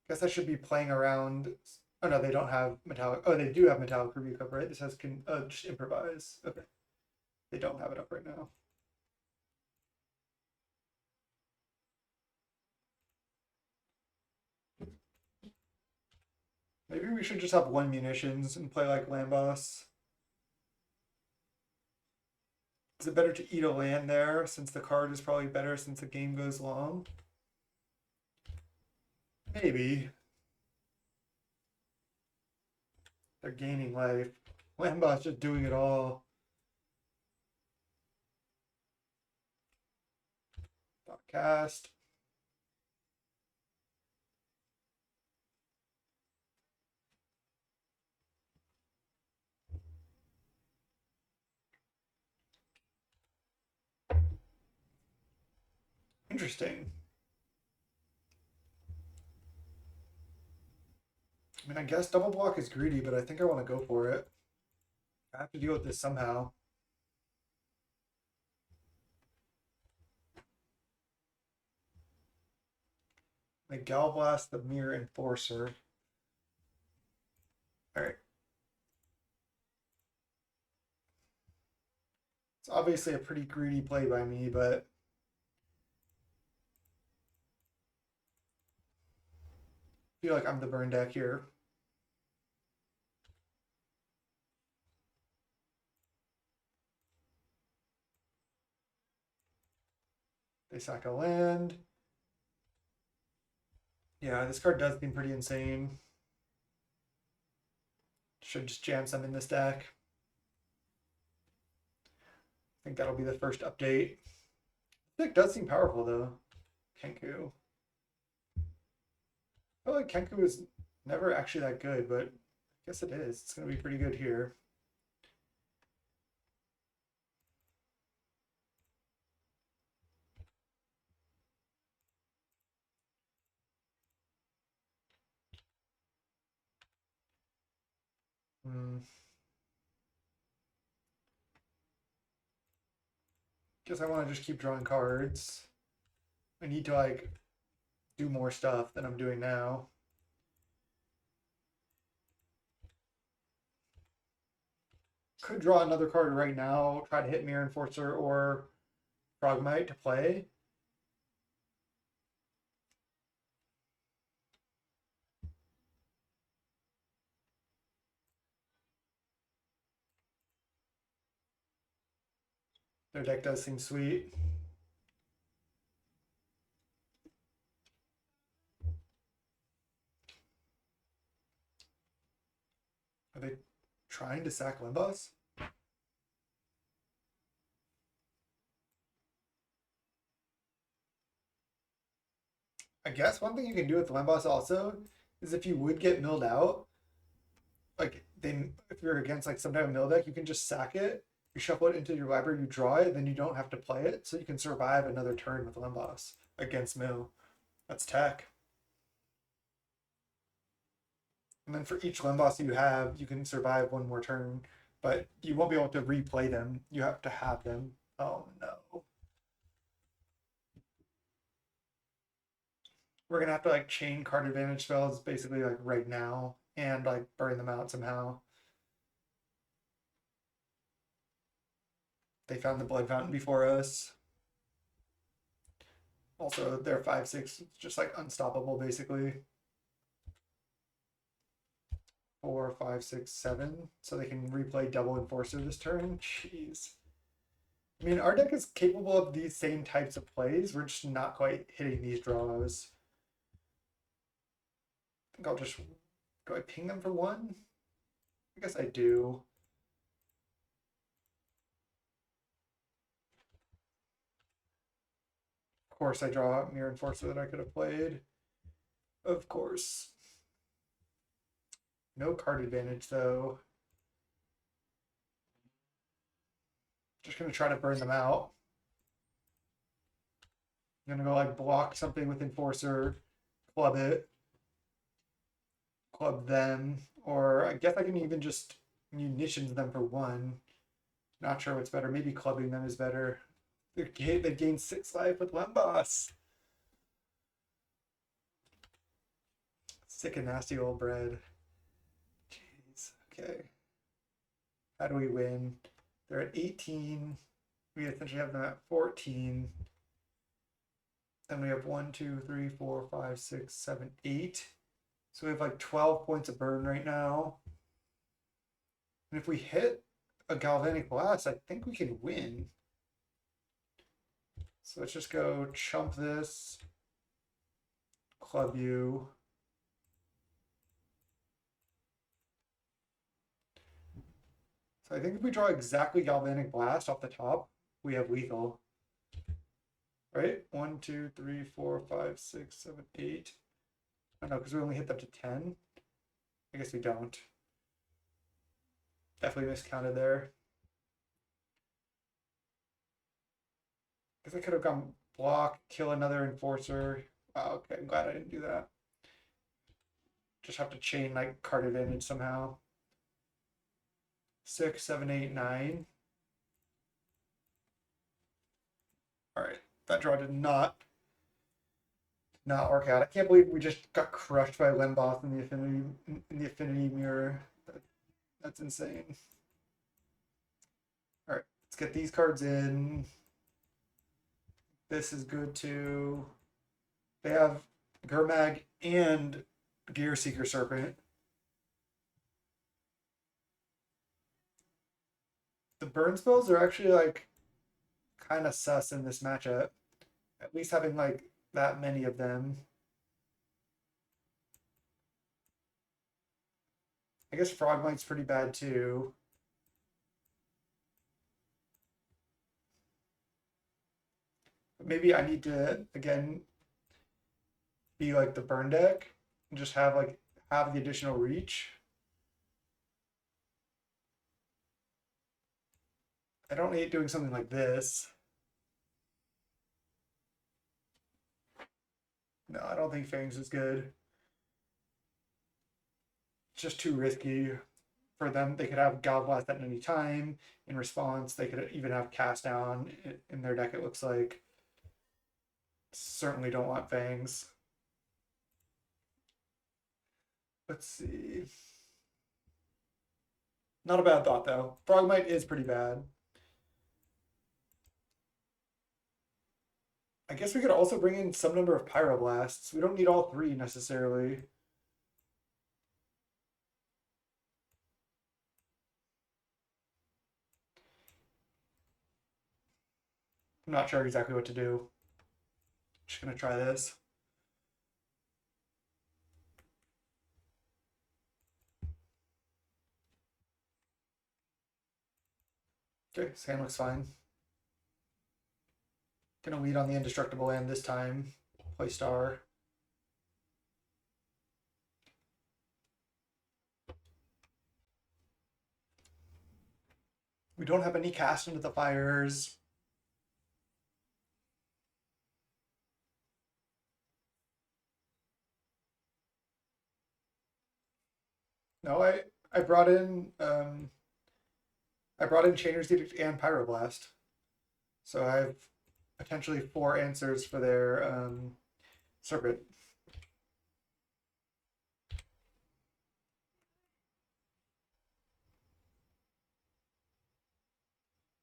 Guess I should be playing around. Oh no, they don't have metallic. Oh, they do have metallic rebuke up, right? This has can just improvise. Okay, they don't have it up right now. Maybe we should just have 1 munitions and play like Lambos. Is it better to eat a land there since the card is probably better since the game goes long? Maybe. They're gaining life. Lambos just doing it all. Dot cast. Interesting. I mean, I guess double block is greedy, but I think I want to go for it. I have to deal with this somehow. I Gal Blast the Mirror Enforcer. All right. It's obviously a pretty greedy play by me, but I feel like I'm the burn deck here. They sack a land. Yeah, this card does seem pretty insane. Should just jam some in this deck. I think that'll be the first update. The deck does seem powerful though. Kenku. I feel like Kenku is never actually that good, but I guess it is. It's going to be pretty good here. Guess I want to just keep drawing cards. I need to like do more stuff than I'm doing now. Could draw another card right now, try to hit Mirror Enforcer or Frogmite to play. Their deck does seem sweet. Are they trying to sack Limbus? I guess one thing you can do with Limbus also is if you would get milled out, like then if you're against like some type of mill deck, you can just sack it, you shuffle it into your library, you draw it, then you don't have to play it, so you can survive another turn with Limbus against mill. That's tech. And then for each Limboss you have, you can survive one more turn, but you won't be able to replay them. You have to have them. Oh no. We're gonna have to like chain card advantage spells basically like right now and like burn them out somehow. They found the blood fountain before us. Also, their 5/6 just like unstoppable basically. 4, 5, 6, 7. So they can replay double enforcer this turn. Jeez. I mean, our deck is capable of these same types of plays. We're just not quite hitting these draws. I think I'll just. Do I ping them for one? I guess I do. Of course, I draw out Mirror Enforcer that I could have played. Of course. No card advantage, though. Just going to try to burn them out. I'm going to go like block something with Enforcer, club it, club them, or I guess I can even just munitions them for one. Not sure what's better. Maybe clubbing them is better. They gain 6 life with one boss. Sick and nasty old bread. Jeez. Okay. How do we win? They're at 18. We essentially have them at 14. Then we have 1, 2, 3, 4, 5, 6, 7, 8. So we have like 12 points of burn right now. And if we hit a Galvanic Blast, I think we can win. So let's just go chump this, club you. So I think if we draw exactly Galvanic Blast off the top, we have lethal. Right? 1, 2, 3, 4, 5, 6, 7, 8. I don't know, because we only hit up to 10. I guess we don't. Definitely miscounted there. Because I could have gone block, kill another enforcer. Oh, okay, I'm glad I didn't do that. Just have to chain like card advantage somehow. 6, 7, 8, 9. All right, that draw did not work out. I can't believe we just got crushed by Limboth in the Affinity mirror. That's insane. All right, let's get these cards in. This is good too. They have Gurmag and Gear Seeker Serpent. The burn spells are actually like kind of sus in this matchup. At least having like that many of them. I guess Frogmite's pretty bad too. But maybe I need to again be like the burn deck and just have the additional reach. I don't hate doing something like this. No, I don't think Fangs is good. It's just too risky for them. They could have God Blast at any time. In response, they could even have Cast Down in their deck, it looks like. Certainly don't want Fangs. Let's see. Not a bad thought, though. Frogmite is pretty bad. I guess we could also bring in some number of Pyroblasts. We don't need all three necessarily. I'm not sure exactly what to do. Just gonna try this. Okay, this hand looks fine. Gonna lead on the indestructible land this time. Play star. We don't have any cast into the fires. No, I brought in Chainer's Edict and Pyroblast. So I have potentially 4 answers for their Serpent.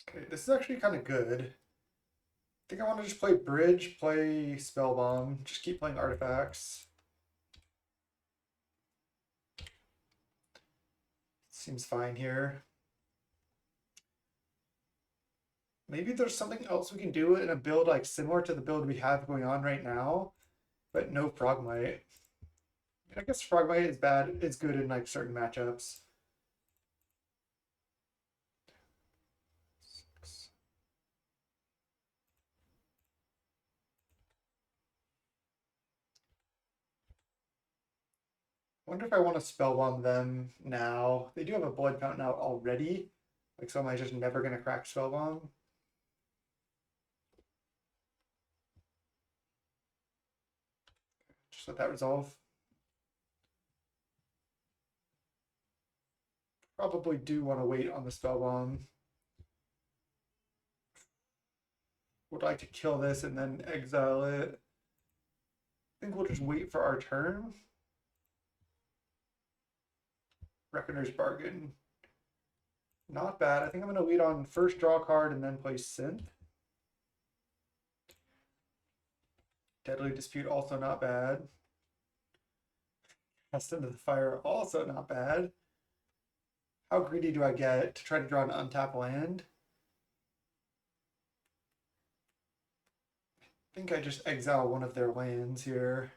Okay, this is actually kind of good. I think I want to just play Bridge, play Spellbomb, just keep playing artifacts. Seems fine here. Maybe there's something else we can do in a build like similar to the build we have going on right now, but no Frogmite. I guess Frogmite is bad. It's good in like certain matchups. I wonder if I want to Spellbomb them now. They do have a Blood Fountain out already. Like, so am I just never going to crack Spellbomb? Just let that resolve. Probably do want to wait on the Spellbomb. Would like to kill this and then exile it. I think we'll just wait for our turn. Reckoner's Bargain. Not bad. I think I'm going to lead on first draw card and then play Synth. Deadly Dispute also not bad. Cast into the Fire also not bad. How greedy do I get to try to draw an untapped land? I think I just exile one of their lands here.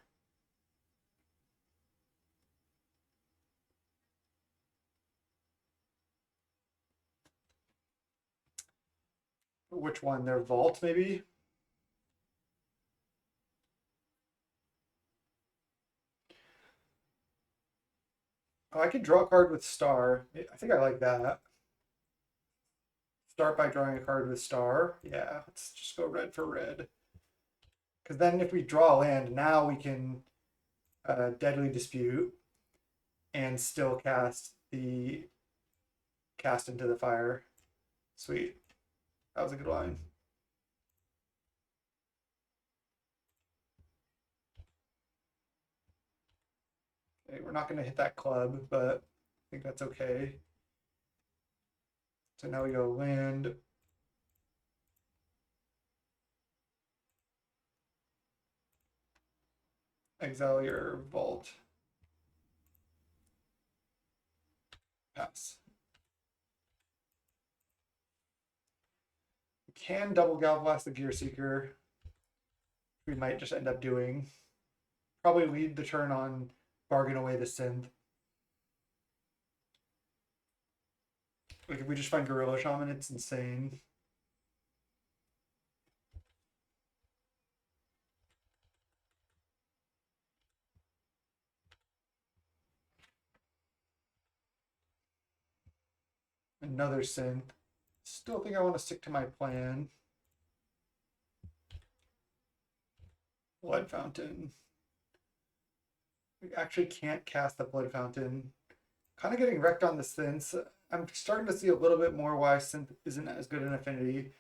Which one? Their Vault, maybe? Oh, I could draw a card with Star. I think I like that. Start by drawing a card with Star. Yeah, let's just go red for red. Because then if we draw a land, now we can Deadly Dispute and still cast into the fire. Sweet. That was a good line. Okay, we're not going to hit that club, but I think that's okay. So now we go land, Exile your vault. Pass. We can double Galvast the Gear Seeker. We might just end up doing. Probably lead the turn on Bargain Away the Synth. Like if we just find Gorilla Shaman, it's insane. Another synth. Still think I want to stick to my plan. Blood Fountain. We actually can't cast the Blood Fountain. Kind of getting wrecked on the synths. I'm starting to see a little bit more why synth isn't as good in Affinity.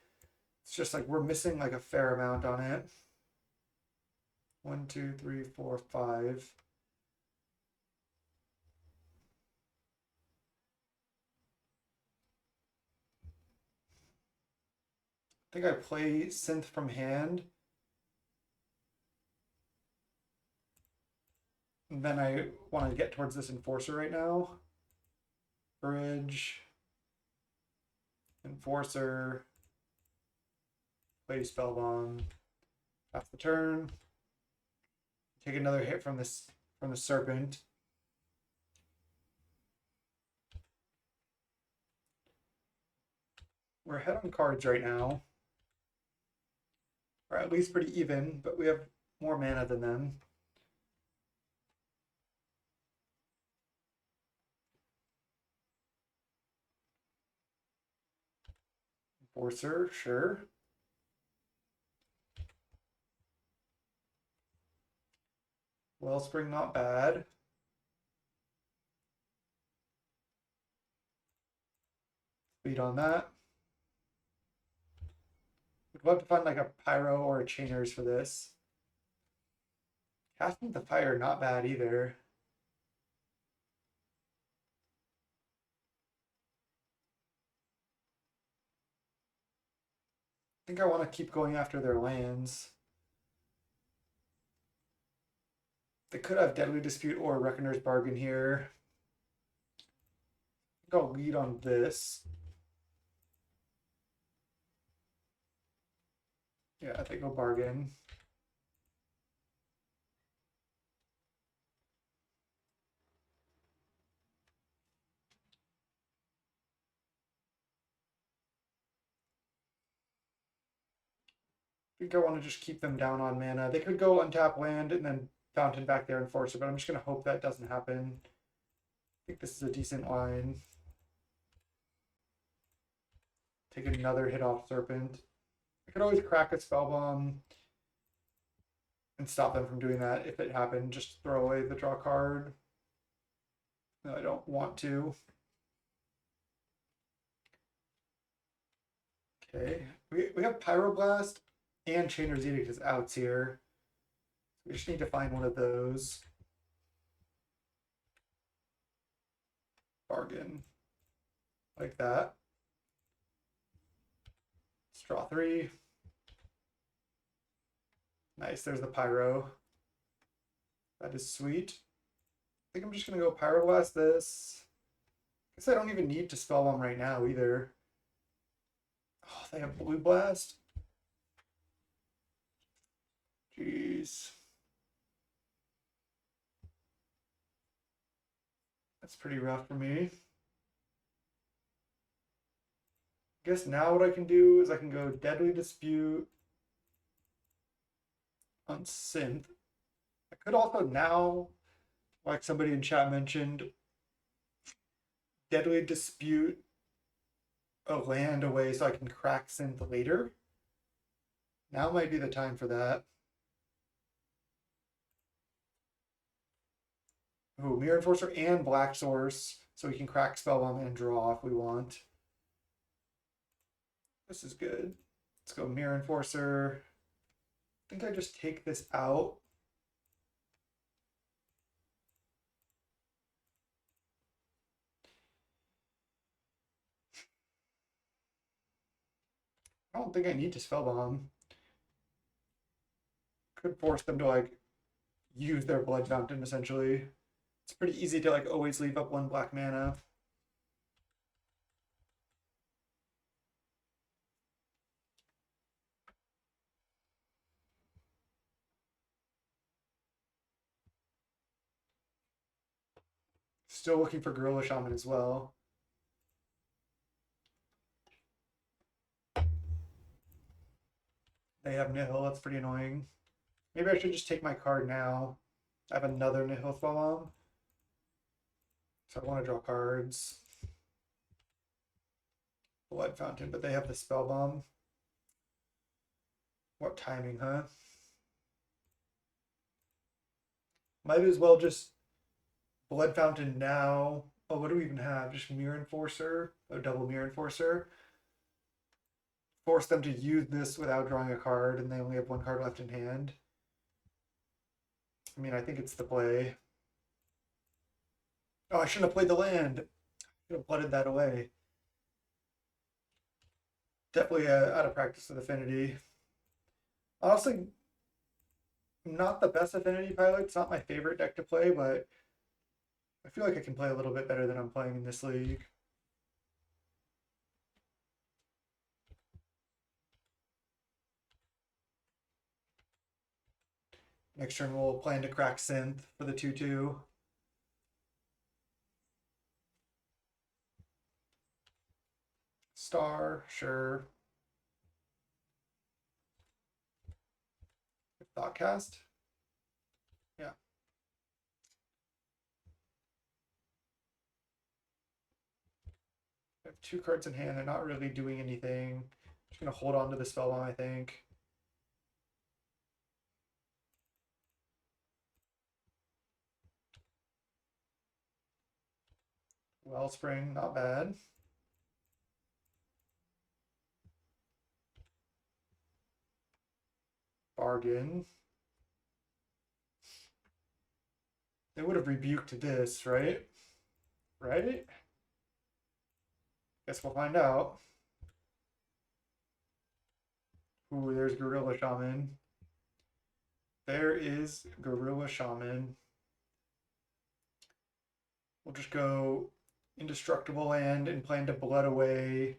It's just like we're missing like a fair amount on it. 1, 2, 3, 4, 5. I think I play synth from hand. And then I want to get towards this Enforcer right now. Bridge. Enforcer. Play Spellbomb. Pass the turn. Take another hit from the Serpent. We're ahead on cards right now. Or at least pretty even, but we have more mana than them. Enforcer, sure. Wellspring, not bad. Speed on that. We'd love to find like a Pyro or a Chainers for this. Casting the Fire, not bad either. I think I want to keep going after their lands. They could have Deadly Dispute or Reckoner's Bargain here. I think I'll lead on this. Yeah, I think I'll bargain. I think I want to just keep them down on mana. They could go untap land and then Fountain back there Enforcer, but I'm just going to hope that doesn't happen. I think this is a decent line. Take another hit off Serpent. I could always crack a Spellbomb and stop them from doing that if it happened. Just throw away the draw card. No, I don't want to. Okay, we have Pyroblast and Chainer's Edict as outs here. We just need to find one of those. Bargain. Like that. Let's draw 3. Nice, there's the Pyro. That is sweet. I think I'm just going to go Pyroblast this. I guess I don't even need to Spellbomb right now either. Oh, they have Blue Blast? Jeez. That's pretty rough for me. I guess now what I can do is I can go Deadly Dispute on Synth. I could also now, like somebody in chat mentioned, Deadly Dispute a land away so I can crack Synth later. Now might be the time for that. Ooh, Mirror Enforcer and Black Source, so we can crack Spellbomb and draw if we want. This is good. Let's go Mirror Enforcer. I think I just take this out. I don't think I need to Spellbomb. Could force them to like use their blood fountain essentially. It's pretty easy to like always leave up one black mana. Still looking for Gorilla Shaman as well. They have Nihil, that's pretty annoying. Maybe I should just take my card now. I have another Nihil Spellbomb. So I want to draw cards. Blood Fountain, but they have the Spellbomb. What timing, huh? Might as well just Blood Fountain now. Oh, what do we even have? Just Mirror Enforcer? A double Mirror Enforcer. Force them to use this without drawing a card, and they only have one card left in hand. I mean, I think it's the play. Oh, I shouldn't have played the land. I should have blooded that away. Definitely out of practice with Affinity. Honestly, not the best Affinity pilot. It's not my favorite deck to play, but I feel like I can play a little bit better than I'm playing in this league. Next turn we'll plan to crack Synth for the 2/2. Star, sure. Thoughtcast. Yeah. I have 2 cards in hand. They're not really doing anything. Just gonna hold on to the Spellbomb, I think. Wellspring, not bad. Bargain. They would have rebuked this, right? Right? Guess we'll find out. Ooh, there's Gorilla Shaman. There is Gorilla Shaman. We'll just go Indestructible Land and plan to blood away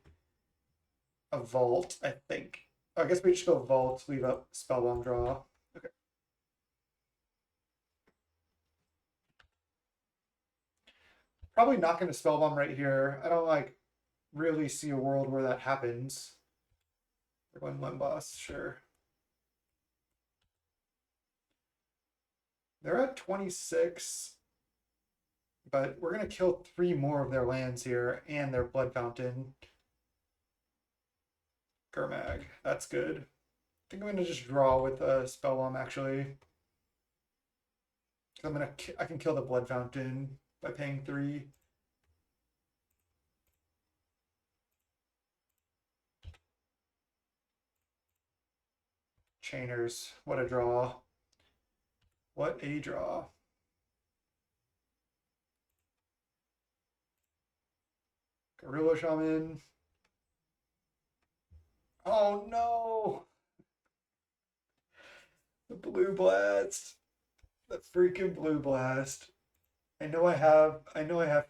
a Vault, I think. Oh, I guess we just go Vault, leave up Spellbomb draw. Okay. Probably not going to Spellbomb right here. I don't like really see a world where that happens. They're going one boss, sure. They're at 26, but we're going to kill 3 more of their lands here and their Blood Fountain. Gurmag, that's good. I think I'm going to just draw with a Spellbomb actually. I can kill the Blood Fountain by paying 3. Chainers, what a draw. What a draw. Gorilla Shaman. Oh no! The Blue Blast. The freaking Blue Blast. I know I have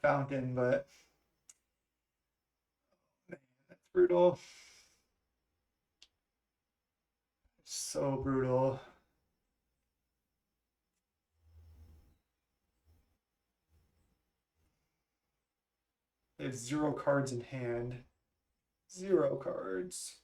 Fountain, but man, that's brutal. So brutal. They have 0 cards in hand. 0 cards.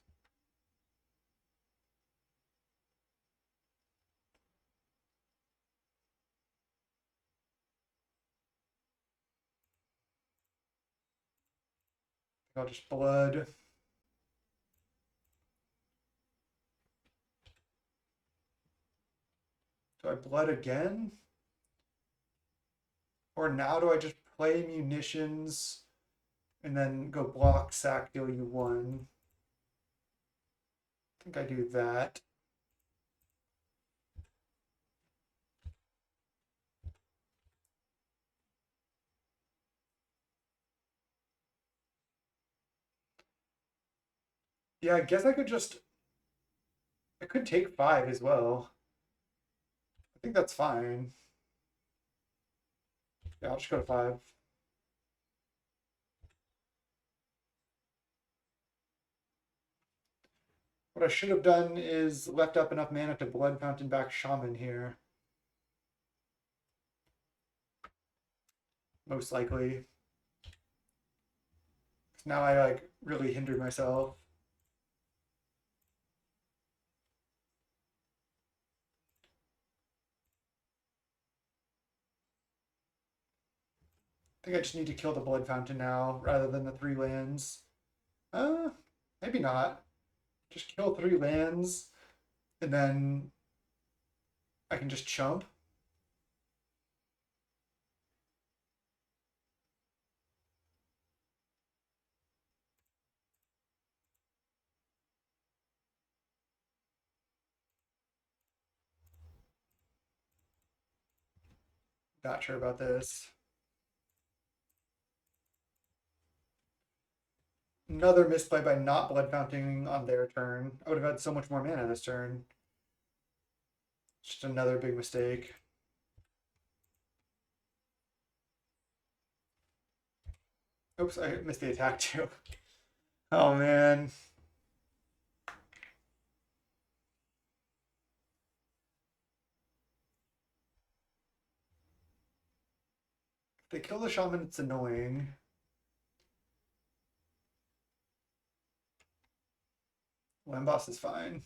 I'll just blood. Do I blood again? Or now do I just play munitions and then go block, sack, deal you 1? I think I do that. Yeah, I guess I could take 5 as well. think that's fine. Yeah, I'll just go to 5. What I should have done is left up enough mana to Blood Fountain back Shaman here. Most likely. Now I like really hindered myself. I think I just need to kill the Blood Fountain now rather than the 3 lands. Maybe not. Just kill 3 lands and then I can just chump. Not sure about this. Another misplay by not Blood Fountain on their turn. I would have had so much more mana this turn. Just another big mistake. Oops, I missed the attack too. Oh man. If they kill the shaman, it's annoying. Lambos is fine.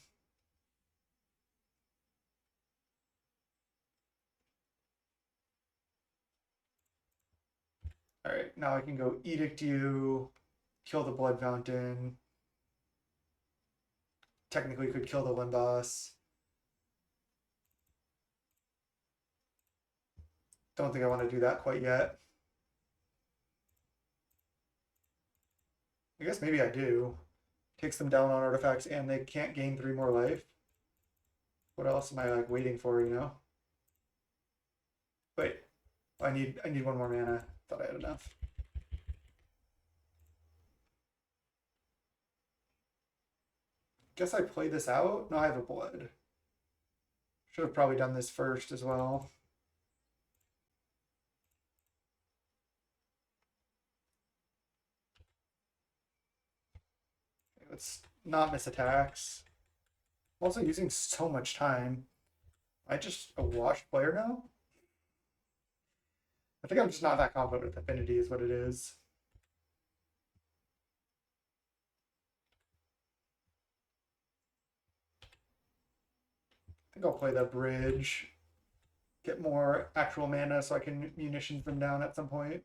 All right, now I can go Edict you, kill the Blood Fountain. Technically could kill the Lambos. Don't think I want to do that quite yet. I guess maybe I do. Takes them down on artifacts and they can't gain 3 more life. What else am I like waiting for, you know? Wait. I need 1 more mana. Thought I had enough. Guess I play this out? No, I have a blood. Should have probably done this first as well. Let's not miss attacks. I'm also using so much time. I just a washed player now? I think I'm just not that confident with Affinity is what it is. I think I'll play the bridge. Get more actual mana so I can munitions them down at some point.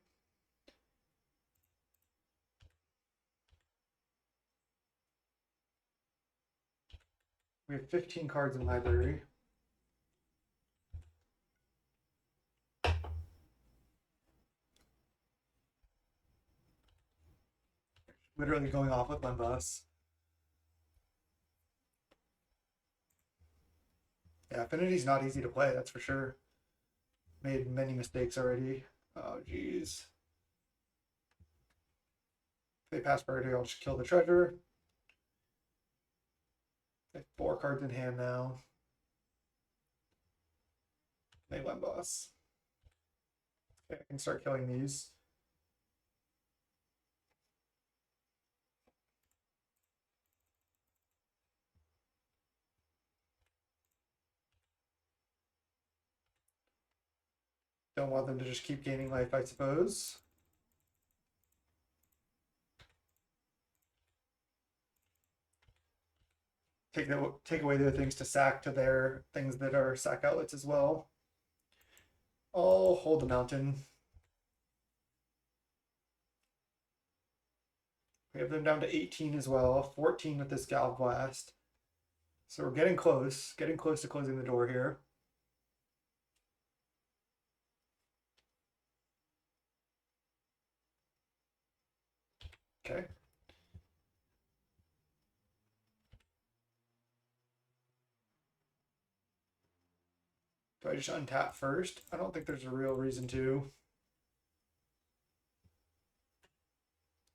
We have 15 cards in library. Literally going off with Lembas. Yeah, Affinity's not easy to play, that's for sure. Made many mistakes already. Oh, geez. If they pass priority, I'll just kill the treasure. They have 4 cards in hand now. They Lembas. Okay, I can start killing these. Don't want them to just keep gaining life, I suppose. Take away their things to sack to their things that are sack outlets as well. I'll hold the mountain. We have them down to 18 as well, 14 with this Galv Blast. So we're getting close to closing the door here. Okay. Do I just untap first? I don't think there's a real reason to.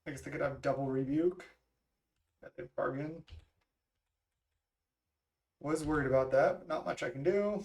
I guess they could have double rebuke. Bargain. Was worried about that, but not much I can do.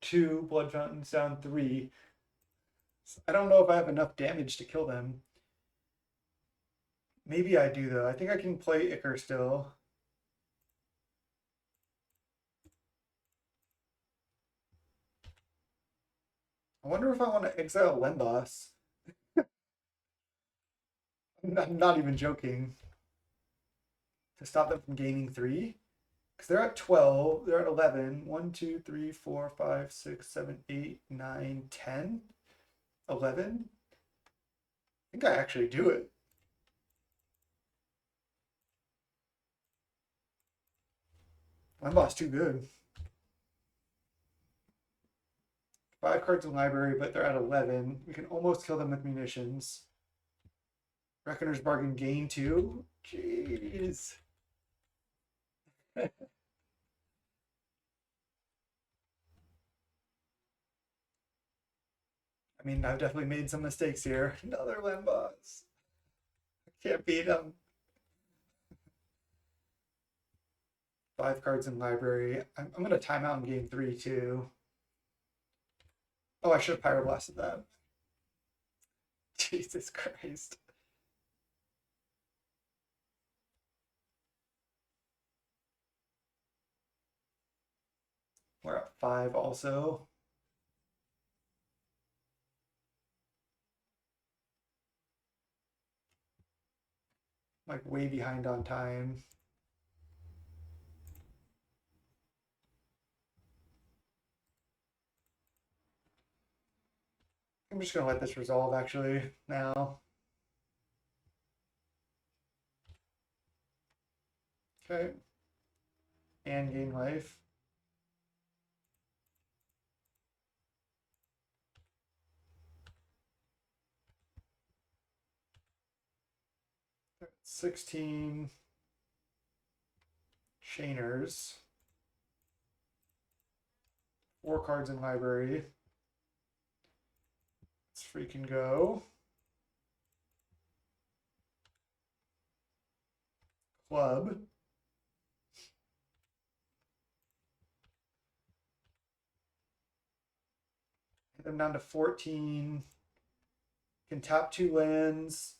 2, blood fountains down 3. I don't know if I have enough damage to kill them. Maybe I do though. I think I can play Icar still. I wonder if I want to exile Lembas. I'm not even joking. To stop them from gaining 3. Because they're at 12, they're at 11. 1, 2, 3, 4, 5, 6, 7, 8, 9, 10, 11. I think I actually do it. Lembas too good. 5 cards in library, but they're at 11. We can almost kill them with munitions. Reckoner's Bargain gain 2. Jeez. I mean, I've definitely made some mistakes here. Another Lembas. Can't beat them. 5 cards in library. I'm going to time out in game 3 too. Oh, I should have Pyroblasted that. Jesus Christ. We're at 5 also. Like way behind on time. I'm just gonna let this resolve actually now. Okay. And gain life. That's 16 Chainers. 4 cards in library. Let's freaking go. Club. Hit them down to 14. Can tap 2 lands.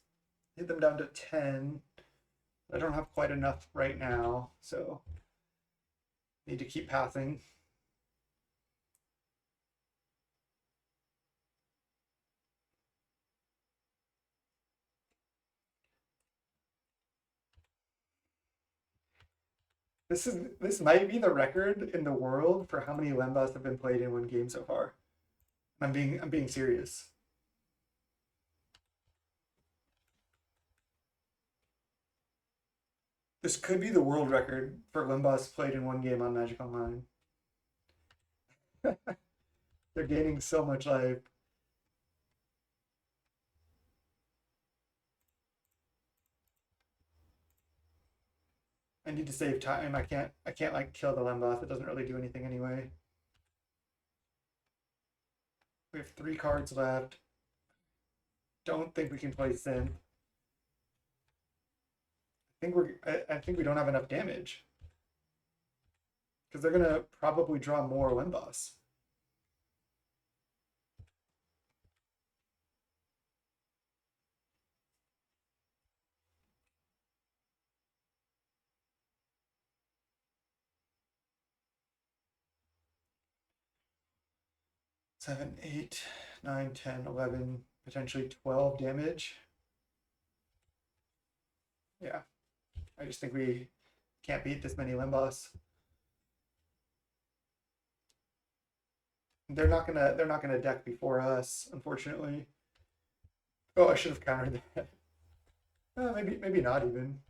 Hit them down to 10. I don't have quite enough right now, so need to keep passing. This might be the record in the world for how many Lembas have been played in one game so far. I'm being serious. This could be the world record for Lembas played in one game on Magic Online. They're gaining so much life. I need to save time. I can't like kill the Lembas. It doesn't really do anything anyway. We have 3 cards left. Don't think we can play Synth. I think we don't have enough damage. Because they're gonna probably draw more Lembas. Seven, 8, 9, 10, 11, potentially 12 damage. Yeah. I just think we can't beat this many Lembas. They're not gonna deck before us, unfortunately. Oh, I should have countered that. Maybe not even.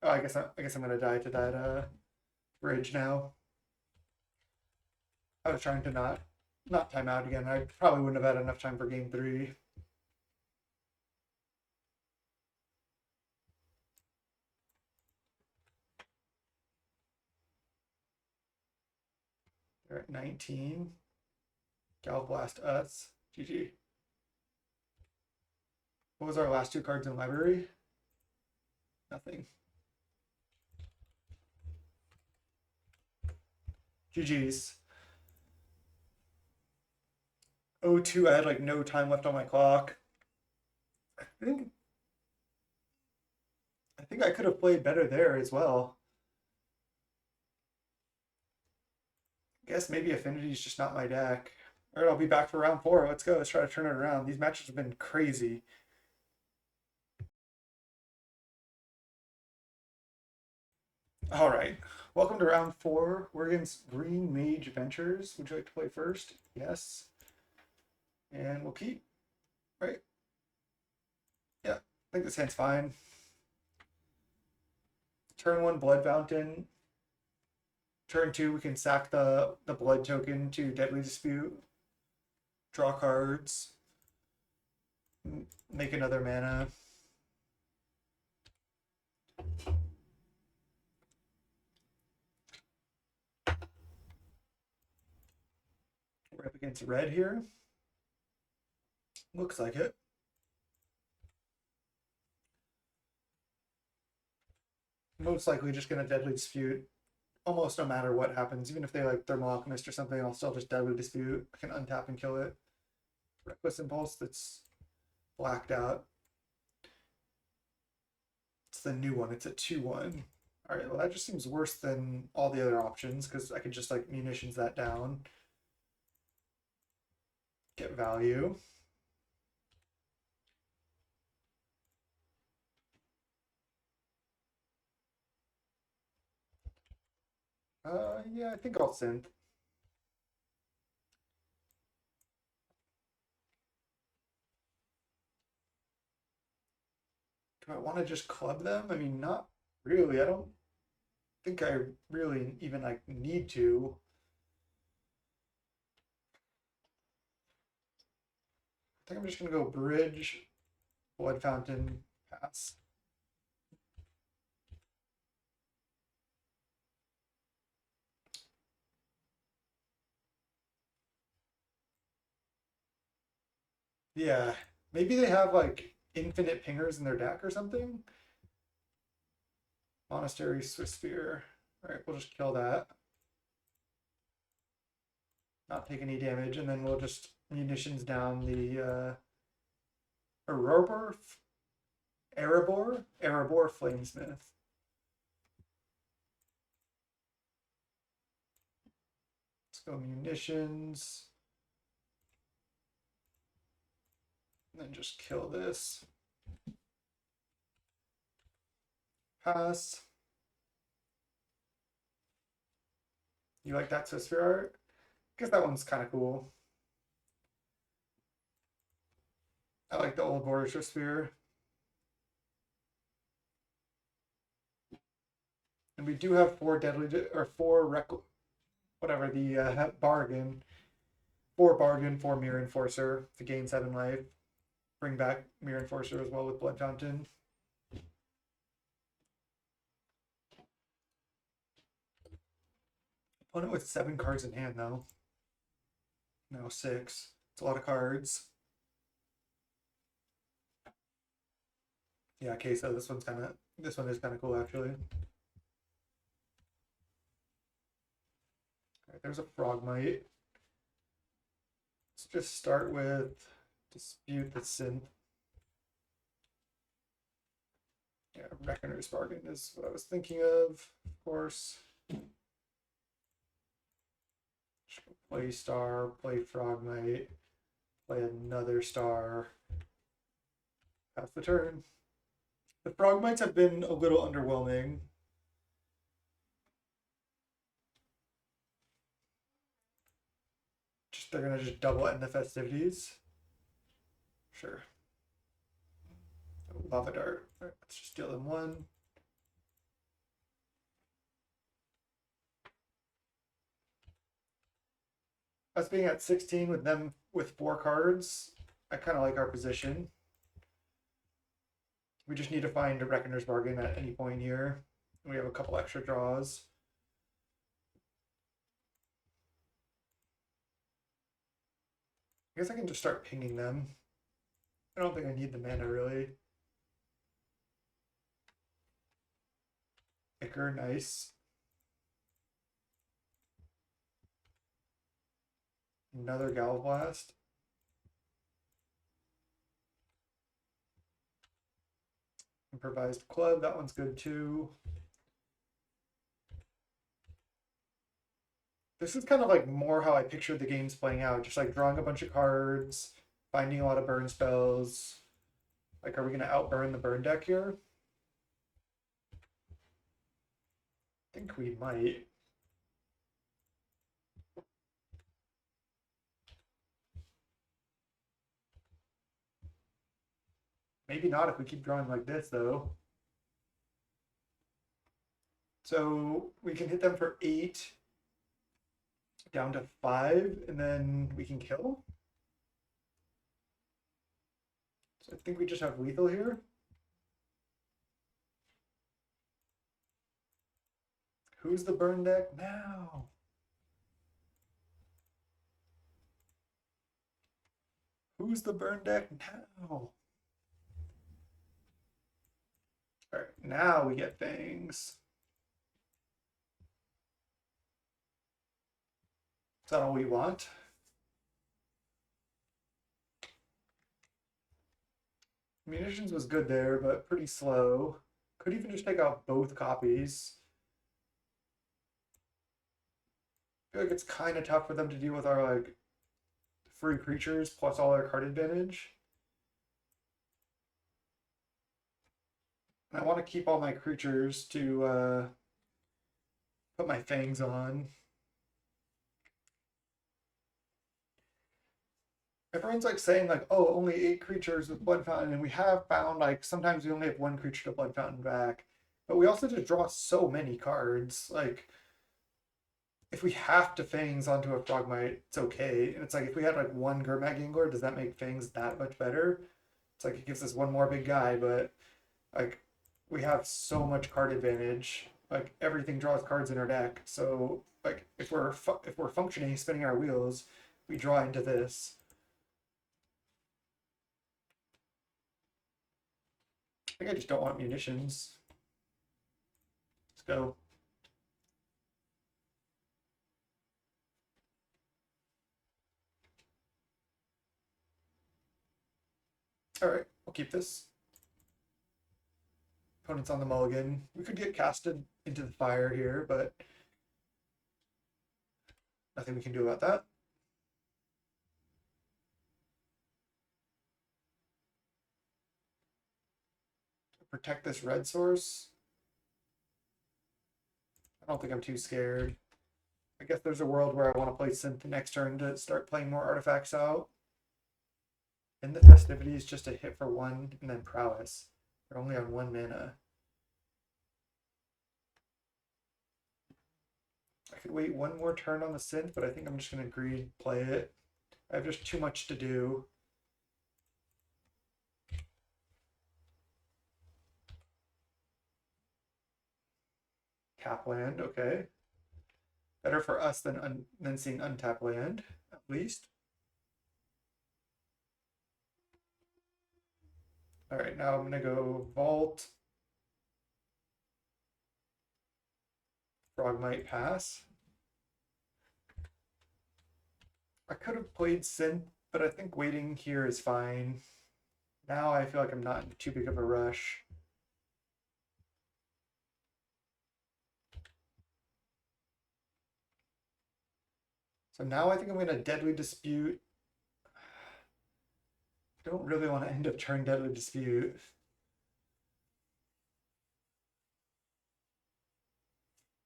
Oh, I guess I'm gonna die to that bridge now. I was trying to not time out again. I probably wouldn't have had enough time for game 3. They're at 19. Gal Blast us. GG. What was our last 2 cards in library? Nothing. GG's. 0-2, I had like no time left on my clock. I think I think I could have played better there as well. I guess maybe Affinity is just not my deck. All right, I'll be back for round four. Let's go. Let's try to turn it around. These matches have been crazy. All right. Welcome to round four. We're against Green Mage Ventures. Would you like to play first? Yes. And we'll keep. Right. Yeah. I think this hand's fine. Turn one, Blood Fountain. Turn two, we can sack the blood token to Deadly Dispute. Draw cards. Make another mana. We're up against red here. Looks like it. Most likely just gonna Deadly Dispute almost no matter what happens. Even if they like Thermal Alchemist or something, I'll still just Deadly Dispute. I can untap and kill it. Reckless Impulse that's blacked out. It's the new one. It's a 2/1. All right, well that just seems worse than all the other options because I could just like munitions that down. Get value. Yeah, I think I'll synth. Do I want to just club them? I mean, not really. I don't think I really even like need to. I think I'm just gonna go bridge, blood fountain, pass. Yeah, maybe they have like infinite pingers in their deck or something. Monastery, Swiss Sphere. All right, we'll just kill that. Not take any damage, and then we'll just munitions down the Erebor, Erebor Flamesmith. Let's go munitions. And then just kill this. Pass. You like that Swiss Sphere art? I guess that one's kind of cool. I like the old border Swiss Sphere. And we do have four deadly or four whatever the bargain. Four bargain, four Mirror Enforcer to gain 7 life. Bring back Mirror Enforcer as well with Blood Fountain. Opponent with 7 cards in hand though. No, 6. It's a lot of cards. Yeah, okay, so this one is kind of cool actually. All right, there's a Frogmite. Let's just start with Dispute the Synth. Yeah, Reckoner's Bargain is what I was thinking of course. Play star, play Frogmite, play another star. Pass the turn. The Frogmites have been a little underwhelming. They're gonna just double end the festivities. Sure. Lava Dart. All right, let's just deal them 1. Us being at 16 with them with 4 cards, I kind of like our position. We just need to find a Reckoner's Bargain at any point here. We have a couple extra draws. I guess I can just start pinging them. I don't think I need the mana really. Icker, nice. Another Galblast. improvised club. That one's good too. This is kind of like more how I pictured the games playing out, just like drawing a bunch of cards, finding a lot of burn spells. Like, are we going to outburn the burn deck here? I think we might. Maybe not if we keep drawing like this, though. So we can hit them for 8, down to 5, and then we can kill. So I think we just have lethal here. Who's the burn deck now? Who's the burn deck now? All right, now we get things. Is that all we want? Munitions was good there, but pretty slow. Could even just take out both copies. I feel like it's kind of tough for them to deal with our like free creatures plus all our card advantage. And I want to keep all my creatures to put my fangs on. Everyone's like saying like, oh, only 8 creatures with Blood Fountain, and we have found like sometimes we only have 1 creature to Blood Fountain back, but we also just draw so many cards. Like, if we have to Fangs onto a Frogmite, it's okay. And it's like if we had like 1 Gurmag Angler, does that make Fangs that much better? It's like it gives us 1 more big guy, but like we have so much card advantage. Like everything draws cards in our deck, so like if we're functioning, spinning our wheels, we draw into this. I think I just don't want munitions. Let's go. All right, I'll keep this. Opponent's on the mulligan. We could get casted into the fire here, but nothing we can do about that. Protect this red source. I don't think I'm too scared. I guess there's a world where I want to play Synth the next turn to start playing more artifacts out. And the Festivity is just a hit for 1 and then Prowess. They're only on 1 mana. I could wait 1 more turn on the Synth, but I think I'm just going to agree to play it. I have just too much to do. Tap land, okay. Better for us than seeing untap land, at least. All right, now I'm gonna go Vault. Frog might pass. I could have played Synth, but I think waiting here is fine. Now I feel like I'm not in too big of a rush. So now I think I'm going to Deadly Dispute. I don't really want to end up turning Deadly Dispute.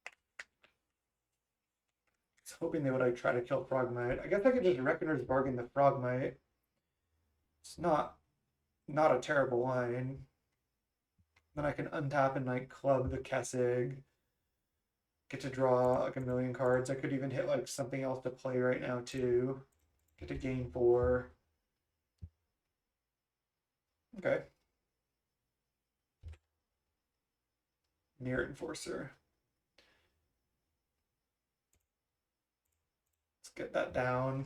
I was hoping they would like try to kill Frogmite. I guess I could just Reckoner's Bargain the Frogmite. It's not a terrible line. Then I can untap and like club the Kessig. Get to draw like a million cards. I could even hit like something else to play right now too. Get to gain 4. Okay. Mirror Enforcer. Let's get that down.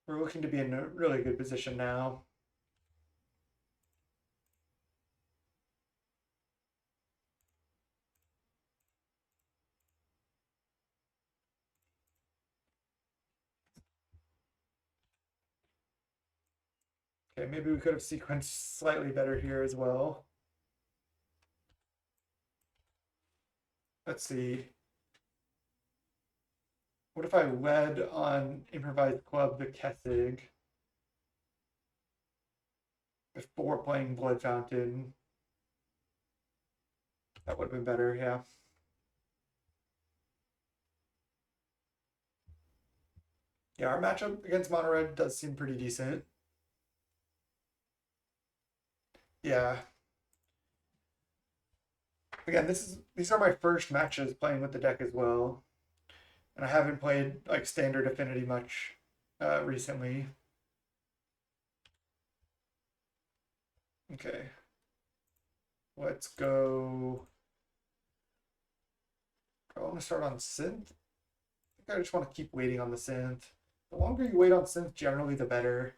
We're looking to be in a really good position now. Okay, maybe we could have sequenced slightly better here as well. Let's see. What if I led on improvised club the Kessig before playing Blood Fountain? That would have been better, yeah. Yeah, our matchup against Mono Red does seem pretty decent. Yeah. Again, these are my first matches playing with the deck as well. And I haven't played like standard Affinity much recently. Okay. Let's go. I want to start on synth. I think I just want to keep waiting on the synth. The longer you wait on synth, generally the better.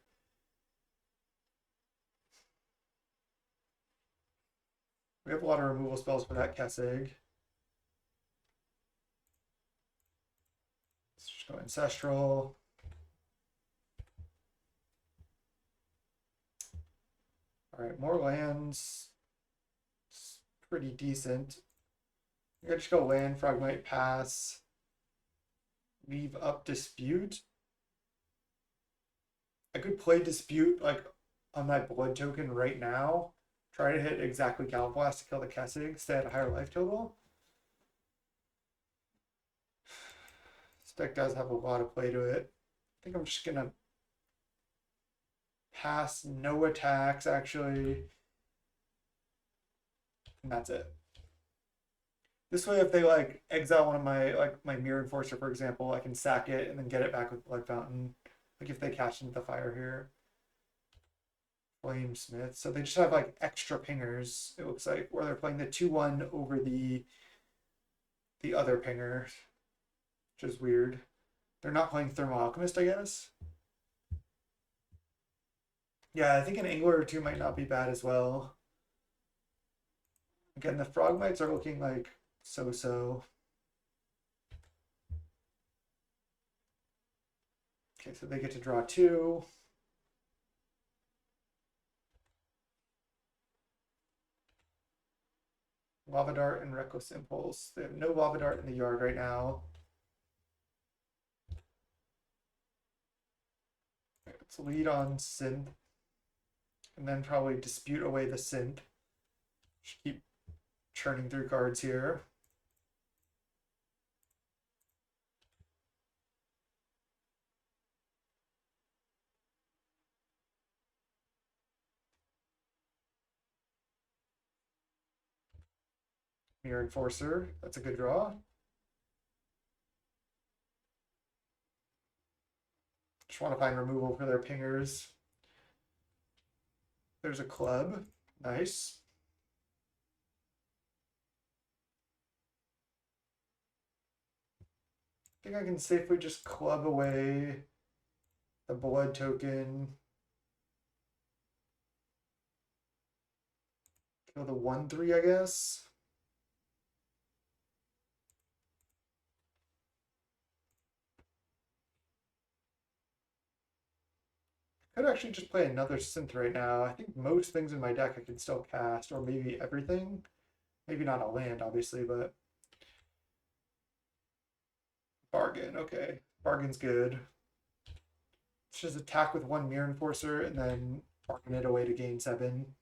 We have a lot of removal spells for that Kessig. Let's just go Ancestral. All right, more lands. It's pretty decent. I just go land, Frogmite, pass. Leave up Dispute. I could play Dispute like on my blood token right now. Try to hit exactly Galblast to kill the Kessig, stay at a higher life total. This deck does have a lot of play to it. I think I'm just gonna pass, no attacks actually. And that's it. This way, if they like exile one of my Mirror Enforcer, for example, I can sack it and then get it back with Blood Fountain. Like if they catch into the fire here. Flamesmith. So they just have like extra pingers, it looks like, where they're playing the 2/1 over the other pinger, which is weird. They're not playing Thermal Alchemist, I guess. Yeah, I think an Angler or two might not be bad as well. Again, the Frogmites are looking like so-so. Okay, so they get to draw 2. Lava Dart and Reckless Impulse. They have no Lava Dart in the yard right now. Okay, let's lead on Synth. And then probably dispute away the Synth. Just keep churning through cards here. Mirror Enforcer, that's a good draw. Just want to find removal for their pingers. There's a club. Nice. I think I can safely just club away the blood token. Kill the 1/3, I guess. Could actually just play another synth right now. I think most things in my deck I can still cast, or maybe everything. Maybe not a land, obviously, but bargain. Okay, bargain's good. Let's just attack with 1 Mirror Enforcer and then bargain it away to gain 7.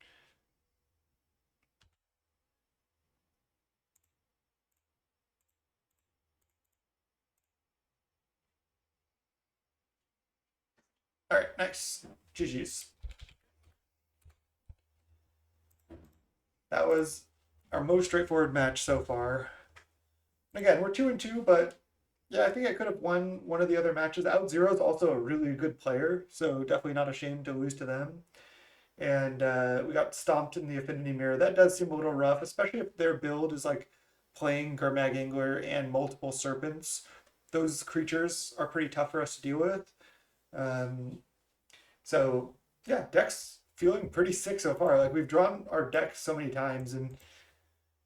All right, nice. GG's. That was our most straightforward match so far. Again, we're 2-2, but yeah, I think I could have won one of the other matches. Out Zero is also a really good player, so definitely not ashamed to lose to them. And we got stomped in the Affinity Mirror. That does seem a little rough, especially if their build is like playing Gurmag Angler and multiple Serpents. Those creatures are pretty tough for us to deal with. So yeah, deck's feeling pretty sick so far. Like we've drawn our deck so many times, and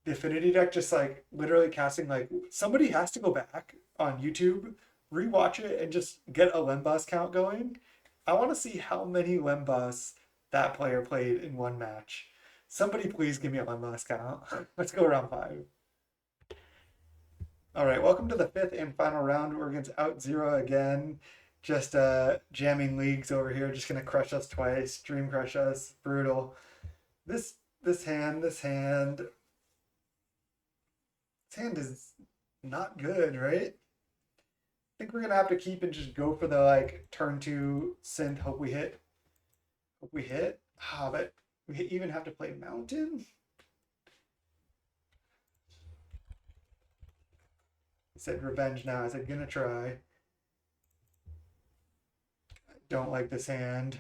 the Affinity deck just like literally casting, like somebody has to go back on YouTube, rewatch it, and just get a Lembas count going. I want to see how many Lembas that player played in one match. Somebody please give me a landmass count. Let's go round 5. All right, welcome to the 5th and final round. We're against Out Zero again. Just jamming leagues over here, just gonna crush us twice, dream crush us, brutal. This hand is not good, right? I think we're gonna have to keep and just go for the like turn 2 synth. Hope we hit. Hope we hit. Ah, but we even have to play mountain. I said revenge now. I said gonna try. I don't like this hand.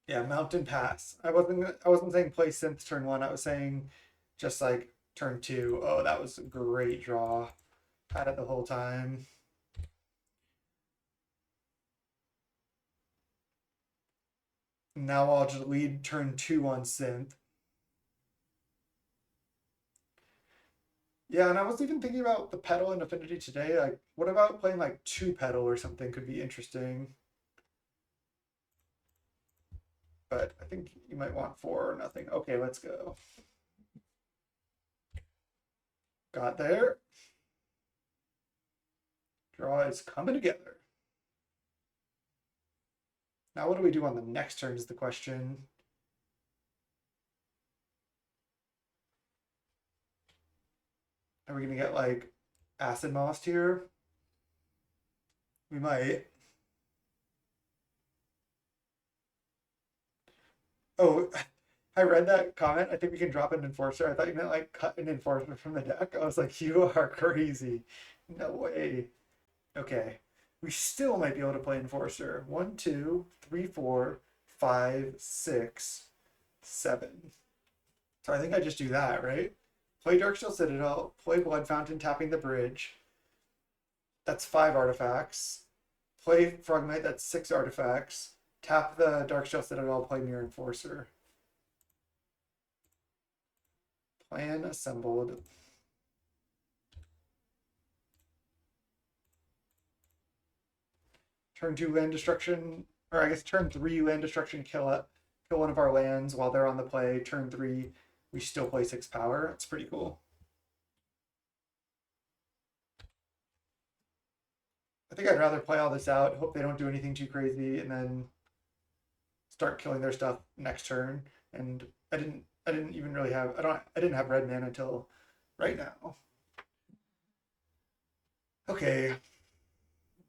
Yeah, mountain pass. I wasn't saying play synth turn 1. I was saying just like turn 2. Oh, that was a great draw. Had it the whole time. Now I'll just lead turn 2 on synth. Yeah, and I was even thinking about the pedal in Affinity today. Like, what about playing like 2 pedal or something could be interesting. But I think you might want 4 or nothing. Okay, let's go. Got there. Draw is coming together. Now what do we do on the next turn is the question. Are we gonna get like acid moss here? We might. Oh, I read that comment. I think we can drop an enforcer. I thought you meant like cut an enforcer from the deck. I was like, you are crazy. No way. Okay. We still might be able to play enforcer. 1, 2, 3, 4, 5, 6, 7. So I think I just do that, right? Play Darksteel Citadel, play Blood Fountain, tapping the bridge. That's 5 artifacts. Play Frogmite, that's 6 artifacts. Tap the Darksteel Citadel, play Mirror Enforcer. Plan assembled. Turn 2 land destruction, or I guess turn 3 land destruction, kill one of our lands while they're on the play. Turn 3, we still play 6 power. That's pretty cool. I think I'd rather play all this out, hope they don't do anything too crazy, and then start killing their stuff next turn. And I didn't even really have I didn't have red mana until right now. Okay.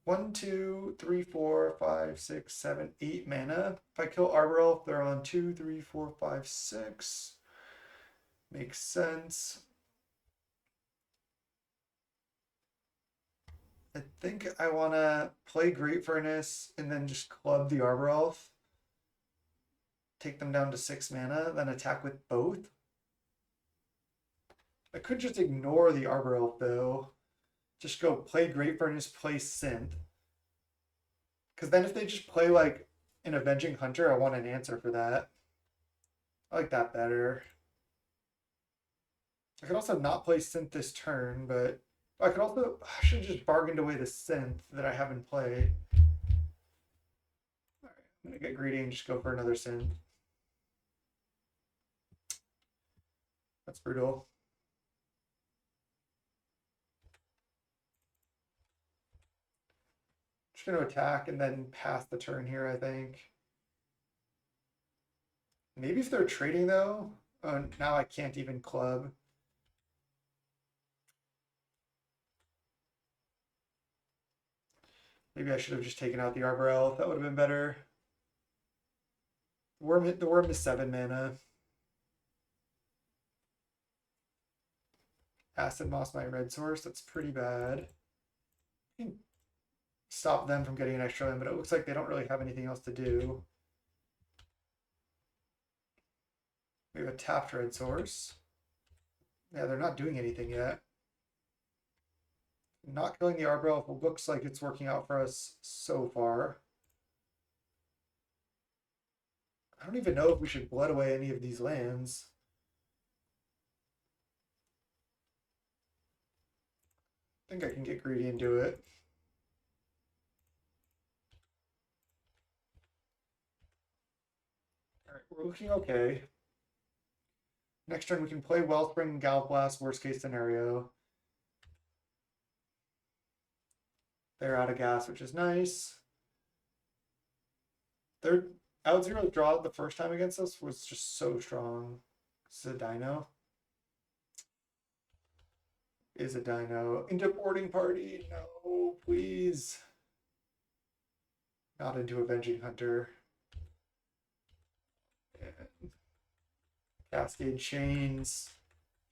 1, 2, 3, 4, 5, 6, 7, 8 mana. If I kill Arbor Elf, they're on 2, 3, 4, 5, 6. Makes sense. I think I want to play Great Furnace and then just club the Arbor Elf. Take them down to 6 mana, then attack with both. I could just ignore the Arbor Elf though. Just go play Great Furnace, play Synth. Because then if they just play like an Avenging Hunter, I want an answer for that. I like that better. I could also not play Synth this turn, but I should have just bargained away the Synth that I have in play. All right, I'm gonna get greedy and just go for another Synth. That's brutal. Just gonna attack and then pass the turn here, I think. Maybe if they're trading though, now I can't even club. Maybe I should have just taken out the Arbor Elf. That would have been better. The worm is 7 mana. Acid Moss my red source. That's pretty bad. Stop them from getting an extra land, but it looks like they don't really have anything else to do. We have a tapped red source. Yeah, they're not doing anything yet. Not killing the Arbor Elf looks like it's working out for us so far. I don't even know if we should blood away any of these lands. I think I can get greedy and do it. looking okay. Next turn we can play Wellspring and Galblast, worst case scenario. They're out of gas, which is nice. Their out zero draw the first time against us was just so strong. It's a dino. Is a dino. Into boarding party. No, please. Not into Avenging Hunter. And Cascade Chains.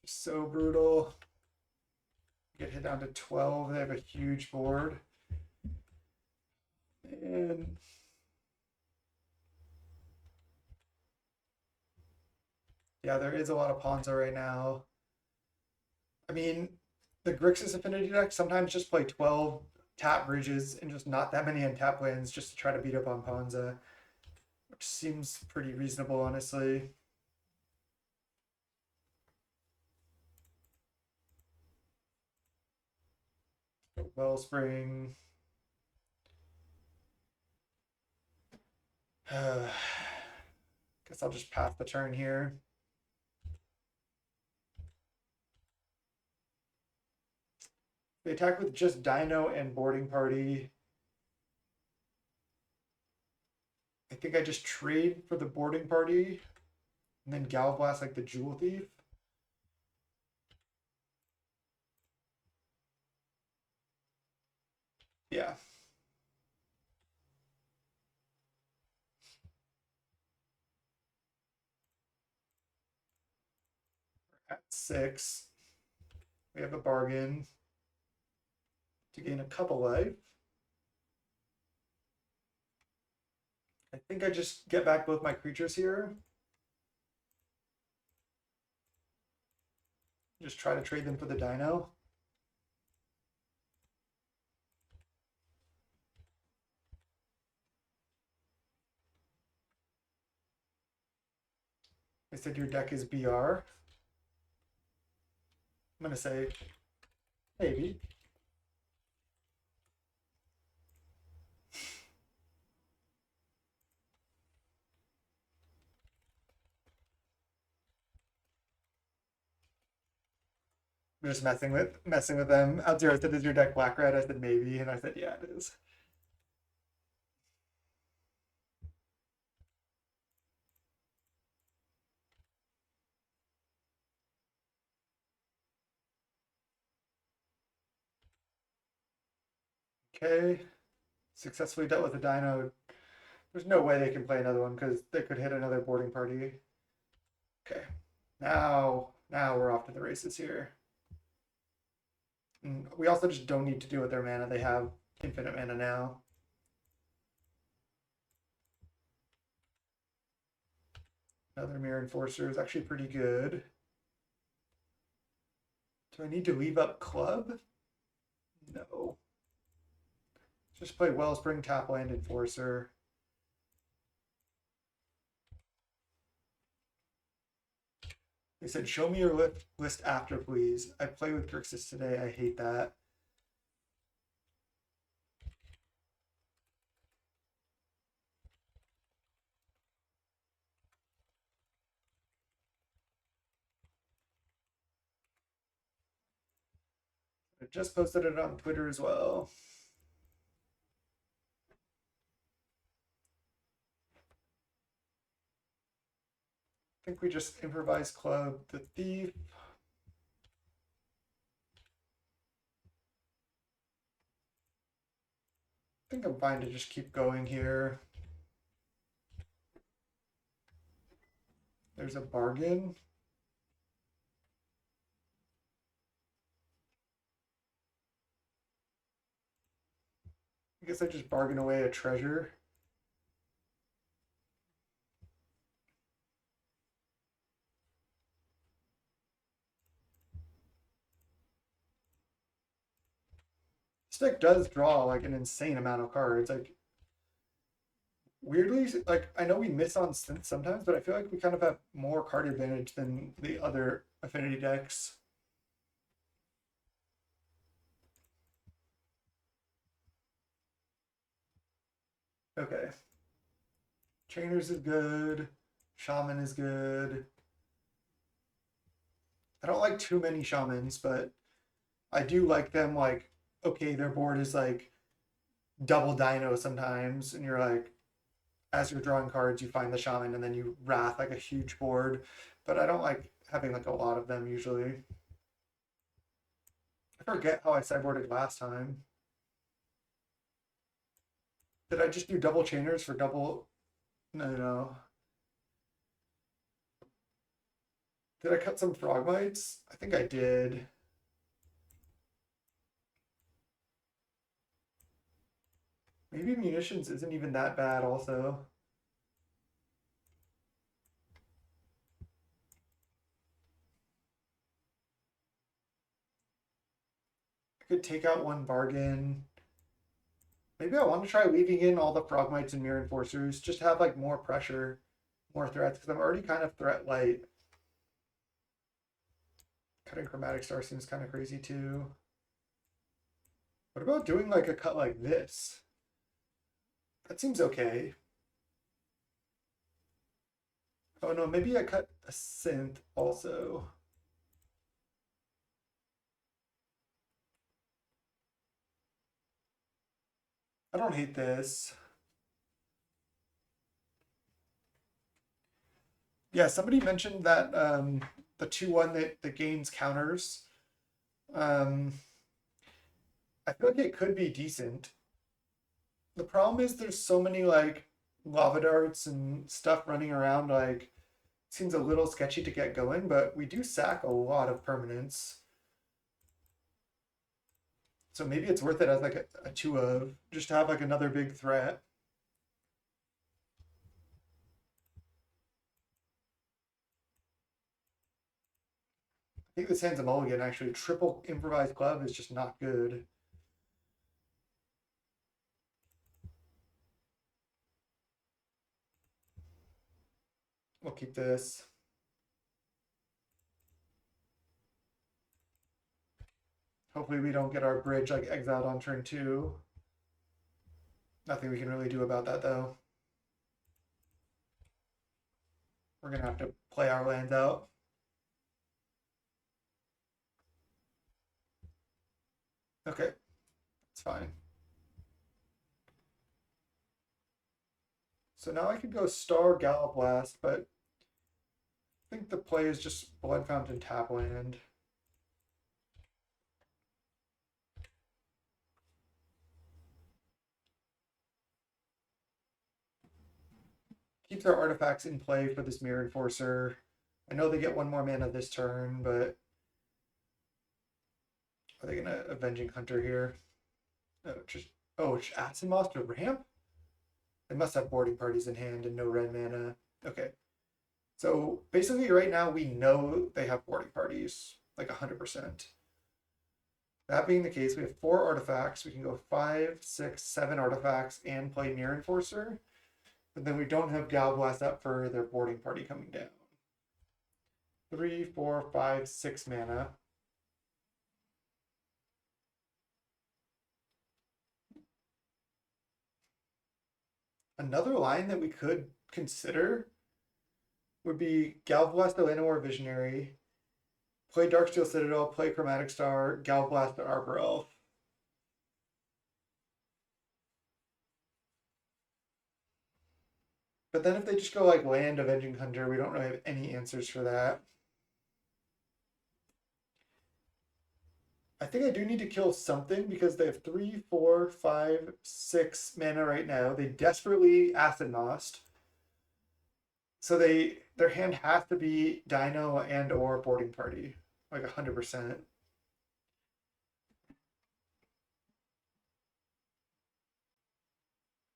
Just so brutal. Get hit down to 12. They have a huge board. And yeah, there is a lot of Ponzo right now. I mean, the Grixis Affinity deck sometimes just play 12 tap bridges and just not that many untap lands just to try to beat up on Ponza, which seems pretty reasonable, honestly. Wellspring. Guess I'll just pass the turn here. They attack with just Dino and Boarding Party. I think I just trade for the Boarding Party and then Galblast like the Jewel Thief. Yeah. At 6. We have a bargain to gain a couple life. I think I just get back both my creatures here. Just try to trade them for the Dino. I said your deck is BR. I'm gonna say maybe. I'm just messing with them. Out zero said, "Is your deck black red?" I said maybe, and I said yeah, it is. Okay, successfully dealt with a Dino. There's no way they can play another one because they could hit another boarding party. Okay, now we're off to the races here. And we also just don't need to deal with their mana. They have infinite mana now. Another Mirror Enforcer is actually pretty good. Do I need to leave up Club? No. Just play Wellspring, tap land, Enforcer. They said, show me your list after, please. I play with Grixis today. I hate that. I just posted it on Twitter as well. I think we just improvise Club the Thief. I think I'm fine to just keep going here. There's a bargain. I guess I just bargain away a treasure. This deck does draw like an insane amount of cards. Like weirdly, like I know we miss on synth sometimes, but I feel like we kind of have more card advantage than the other affinity decks. Okay. Trainers is good. Shaman is good. I don't like too many shamans, but I do like them. Like, okay, their board is like double dino sometimes, and you're like, as you're drawing cards, you find the shaman, and then you wrath like a huge board. But I don't like having like a lot of them usually. I forget how I sideboarded last time. Did I just do double chainers for double? No, no. Did I cut some frogmites? I think I did. Maybe munitions isn't even that bad also. I could take out one bargain. Maybe I want to try leaving in all the frogmites and mirror enforcers, just have like more pressure, more threats, because I'm already kind of threat light. Cutting chromatic star seems kind of crazy too. What about doing like a cut like this? That seems okay. Oh no, maybe I cut a synth also. I don't hate this. Yeah, somebody mentioned that the 2-1 that gains counters. Um, I feel like it could be decent. The problem is there's so many like lava darts and stuff running around, like seems a little sketchy to get going, but we do sack a lot of permanents. So maybe it's worth it as like a 2 of, just to have like another big threat. I think this hand's a mulligan actually. Triple improvised glove is just not good. We'll keep this. Hopefully we don't get our bridge like exiled on turn 2. Nothing we can really do about that though. We're gonna have to play our lands out. Okay, it's fine. So now I could go Star Gallop but I think the play is just Blood Fountain tap land. Keeps our artifacts in play for this Mirror Enforcer. I know they get one more mana this turn, but are they gonna Avenging Hunter here? No, just Acid Moss to ramp? They must have boarding parties in hand and no red mana. Okay. So basically right now we know they have boarding parties, like 100%. That being the case, we have 4 artifacts. We can go 5, 6, 7 artifacts and play Mirror Enforcer. But then we don't have Galblast up for their boarding party coming down. 3, 4, 5, 6 mana. Another line that we could consider would be Galblast Llanowar Visionary, play Darksteel Citadel, play Chromatic Star, Galblast Arbor Elf. But then if they just go like land Avenging Hunter, we don't really have any answers for that. I think I do need to kill something because they have 3, 4, 5, 6 mana right now. They desperately Acid Mossed. So their hand has to be Dino and or Boarding Party, like 100%.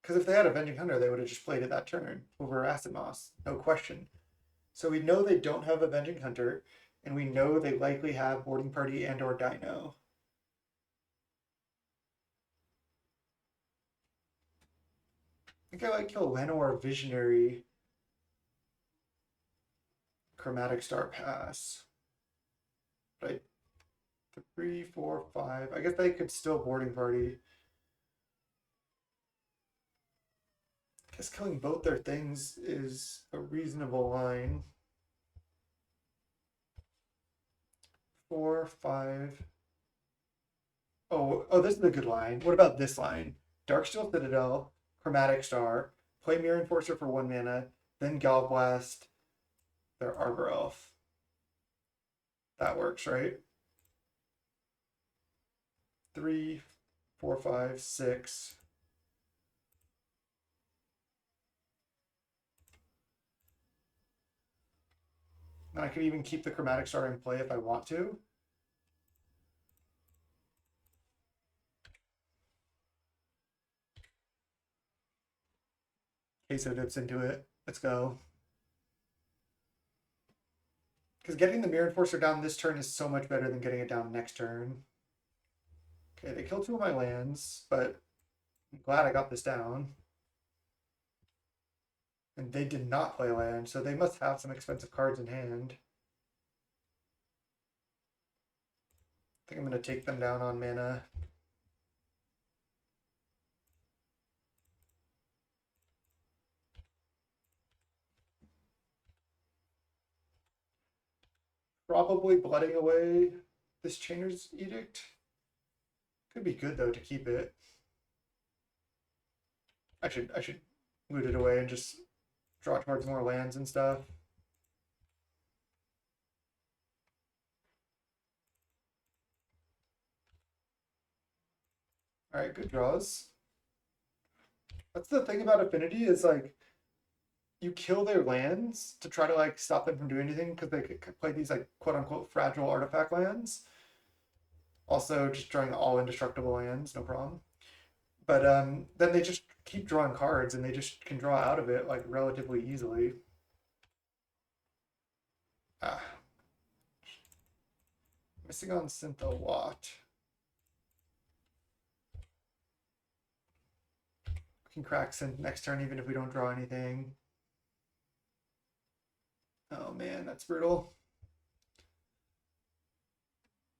Because if they had Avenging Hunter, they would have just played it that turn over Acid Moss, no question. So we know they don't have Avenging Hunter, and we know they likely have Boarding Party and or Dino. I think I like kill Llanowar Visionary, Chromatic Star Pass. But 3, 4, 5. I guess they could still Boarding Party. guess killing both their things is a reasonable line. 4, 5. Oh, this is a good line. What about this line? Darksteel Citadel, Chromatic Star, play Mirror Enforcer for 1 mana, then Galblast, their Arbor Elf. That works, right? 3, 4, 5, 6. And I could even keep the Chromatic Star in play if I want to. Queso dips into it. Let's go. Because getting the Mirror Enforcer down this turn is so much better than getting it down next turn. Okay, they killed 2 of my lands, but I'm glad I got this down. And they did not play land, so they must have some expensive cards in hand. I think I'm going to take them down on mana. Probably blooding away this Chainer's Edict. Could be good though to keep it. I should loot it away and just draw towards more lands and stuff. All right, good draws. That's the thing about Affinity is like you kill their lands to try to like stop them from doing anything because they could play these like quote unquote fragile artifact lands. Also, just drawing all indestructible lands, no problem. But then they just keep drawing cards and they just can draw out of it like relatively easily. Ah, missing on synth a lot. We can crack synth next turn even if we don't draw anything. Oh man, that's brutal.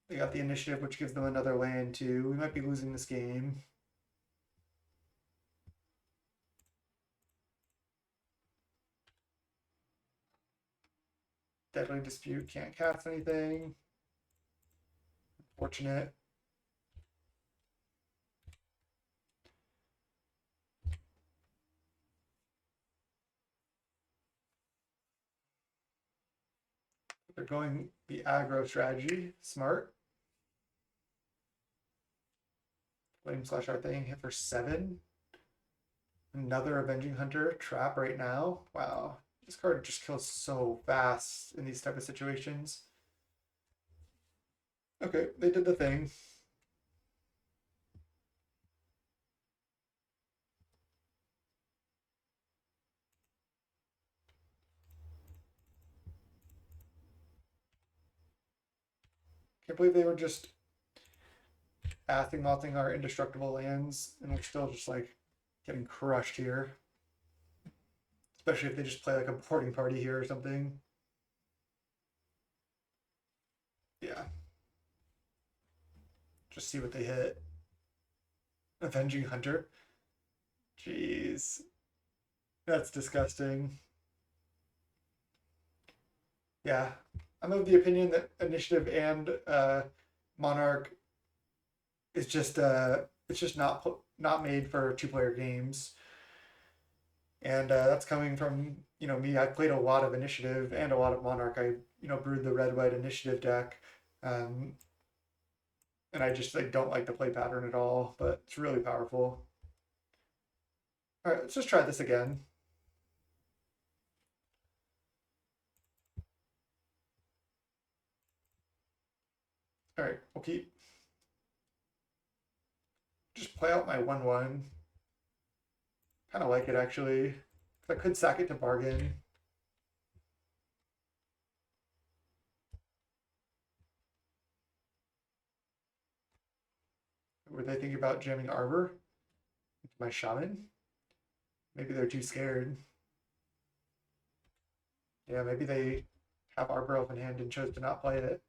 They got the initiative, which gives them another land too. We might be losing this game. Deadly Dispute, can't cast anything. Unfortunate. They're going the aggro strategy. Smart. Flame Slash our thing hit for 7. Another Avenging Hunter trap right now. Wow. This card just kills so fast in these type of situations. Okay, they did the thing. Can't believe they were just mothing our indestructible lands and we're still just like getting crushed here. Especially if they just play like a boarding party here or something. Yeah. Just see what they hit. Avenging Hunter. Jeez. That's disgusting. Yeah. I'm of the opinion that Initiative and Monarch is just it's just not made for 2-player games. And that's coming from me. I played a lot of Initiative and a lot of Monarch. I brewed the red white Initiative deck, and I just like don't like the play pattern at all. But it's really powerful. All right, let's just try this again. All right, we'll keep just play out my 1/1. Kind of like it actually. I could sack it to bargain. Were they thinking about jamming Arbor into my Shaman? Maybe they're too scared. Yeah, maybe they have Arbor Elf in hand and chose to not play it.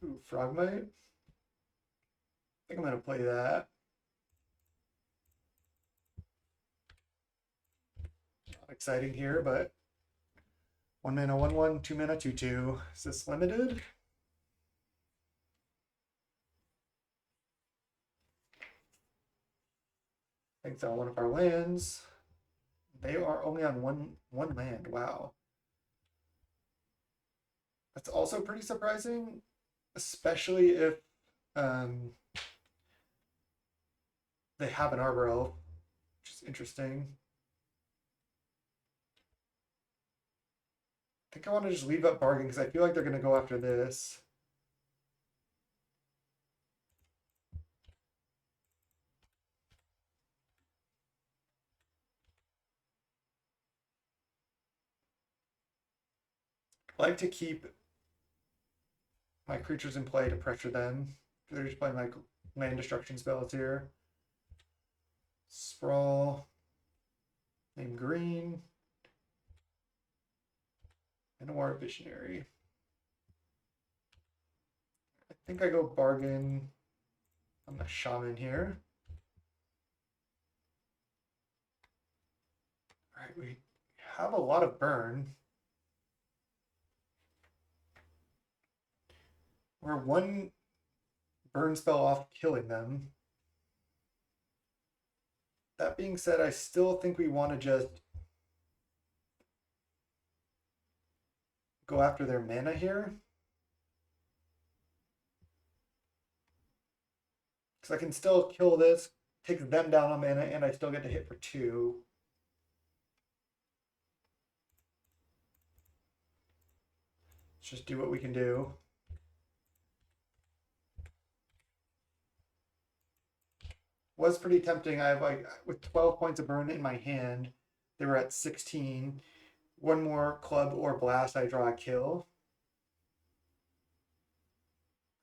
Ooh, Frogmite. I think I'm gonna play that. exciting here, but 1 mana 1/1, 2 mana 2/2. Is this limited? Takes out one of our lands. They are only on one land. Wow. That's also pretty surprising, especially if they have an Arbor Elf, which is interesting. I think I want to just leave up Bargain because I feel like they're going to go after this. I like to keep my creatures in play to pressure them. They're just playing like land destruction spells here. Sprawl. Name green. And War Visionary. I think I go Bargain on the Shaman here. Alright, we have a lot of burn. We're one burn spell off killing them. That being said, I still think we want to just go after their mana here. Because I can still kill this, take them down on mana, and I still get to hit for 2. Let's just do what we can do. Was pretty tempting. I have like, with 12 points of burn in my hand, they were at 16. One more club or blast, I draw a kill.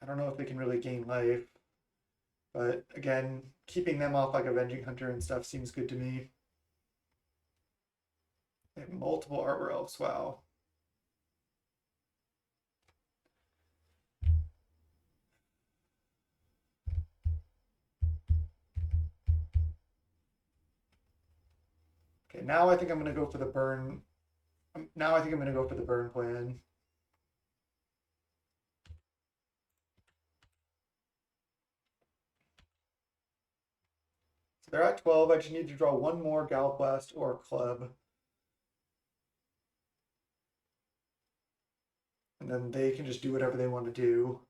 I don't know if they can really gain life. But again, keeping them off like Avenging Hunter and stuff seems good to me. They have multiple Arbor Elves, wow. Okay, now I think I'm going to go for the burn. Now I think I'm going to go for the burn plan. So they're at 12. I just need to draw one more Gallop Blast or Club. And then they can just do whatever they want to do.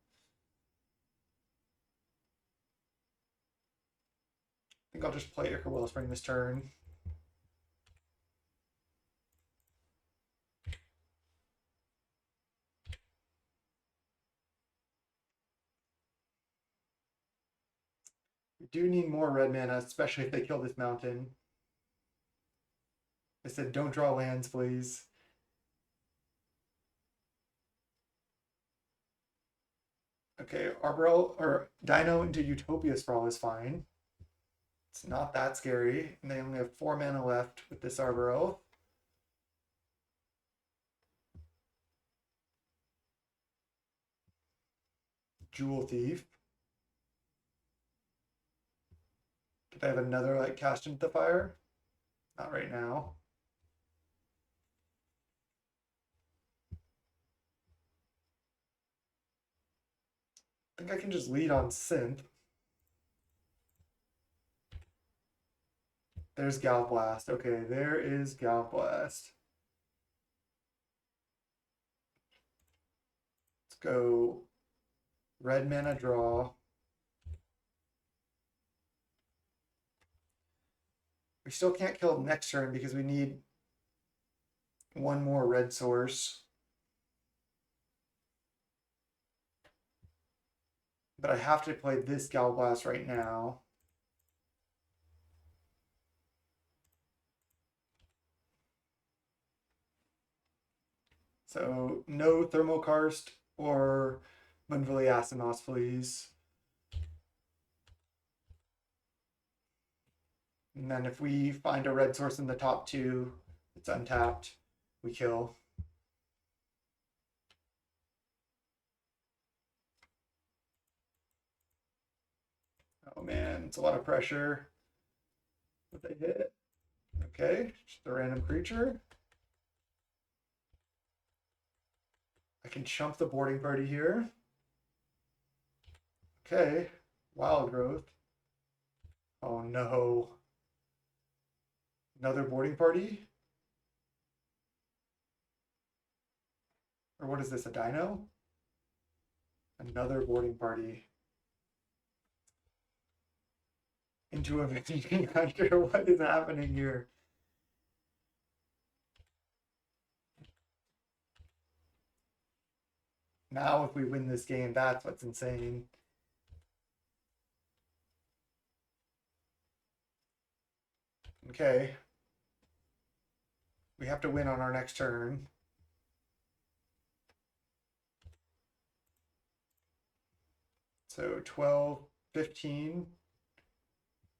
I think I'll just play Ichor Wellspring this turn. We do need more red mana, especially if they kill this mountain. I said don't draw lands, please. Okay, Arbor or Dino into Utopia Sprawl is fine. It's not that scary. And they only have 4 mana left with this Arbor Elf. Jewel Thief. Could I have another like cast into the fire? Not right now. I think I can just lead on Synth. There's Gallop Blast. Okay, there is Gallop Blast. Let's go red mana draw. We still can't kill next turn because we need one more red source. But I have to play this Gallop Blast right now. So no Thermokarst or Munvili Asimos, please. And then if we find a red source in the top 2, it's untapped, we kill. Oh man, it's a lot of pressure. But they hit. Okay, just a random creature. I can chump the boarding party here. Okay, wild growth. Oh no. Another boarding party? Or what is this, a dino? Another boarding party. Into a machine hunter. What is happening here? Now if we win this game, that's what's insane. Okay. We have to win on our next turn. So 12, 15.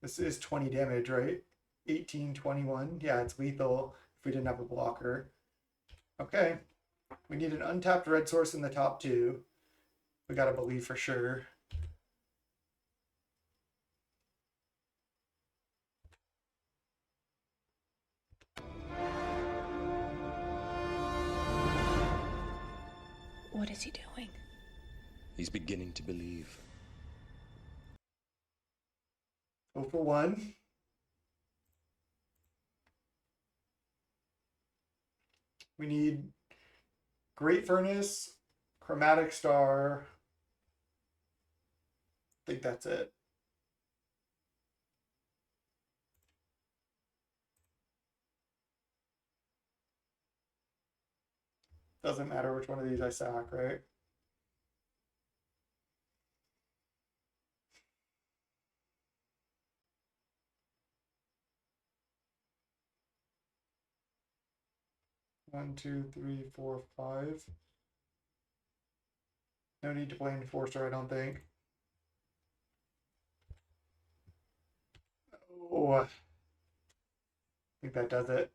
This is 20 damage, right? 18, 21. Yeah, it's lethal if we didn't have a blocker. Okay. We need an untapped red source in the top two. We gotta believe for sure. What is he doing? He's beginning to believe. 0 for 1. We need Great Furnace, Chromatic Star. I think that's it. Doesn't matter which one of these I sack, right? One, two, three, four, five. No need to play Enforcer, I don't think. Oh, I think that does it.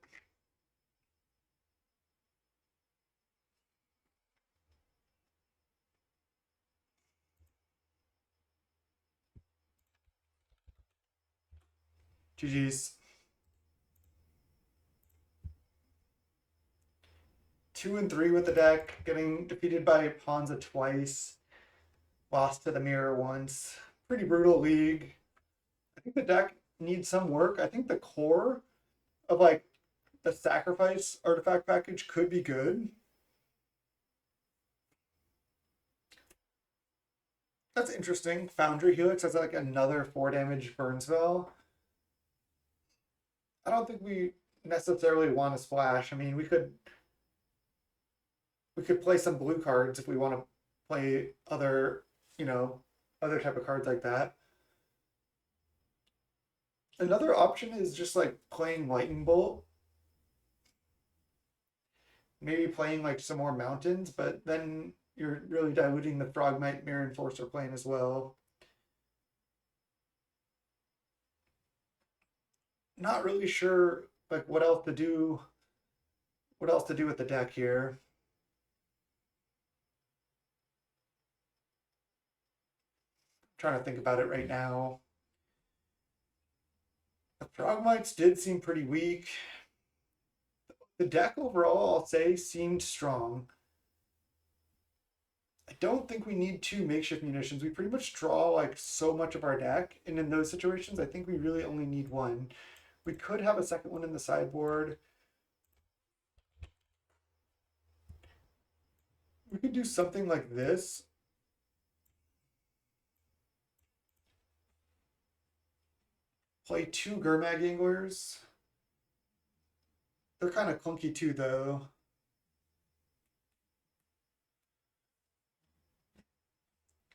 GG's. 2 and 3 with the deck, getting defeated by Ponza twice, lost to the mirror once. Pretty brutal league. I think the deck needs some work. I think the core of like the sacrifice artifact package could be good. That's interesting. Foundry Helix has like another 4 damage burn spell. I don't think we necessarily want to splash. I mean, we could play some blue cards if we want to play other, other type of cards like that. Another option is just like playing Lightning Bolt. Maybe playing like some more mountains, but then you're really diluting the Frogmite Mirror Enforcer plane as well. Not really sure like what else to do with the deck here. I'm trying to think about it right now. The Frogmites did seem pretty weak. The deck overall, I'll say, seemed strong. I don't think we need 2 makeshift munitions. We pretty much draw like so much of our deck, and in those situations, I think we really only need 1. We could have a second one in the sideboard. We could do something like this. Play 2 Gurmag Anglers. They're kind of clunky too, though.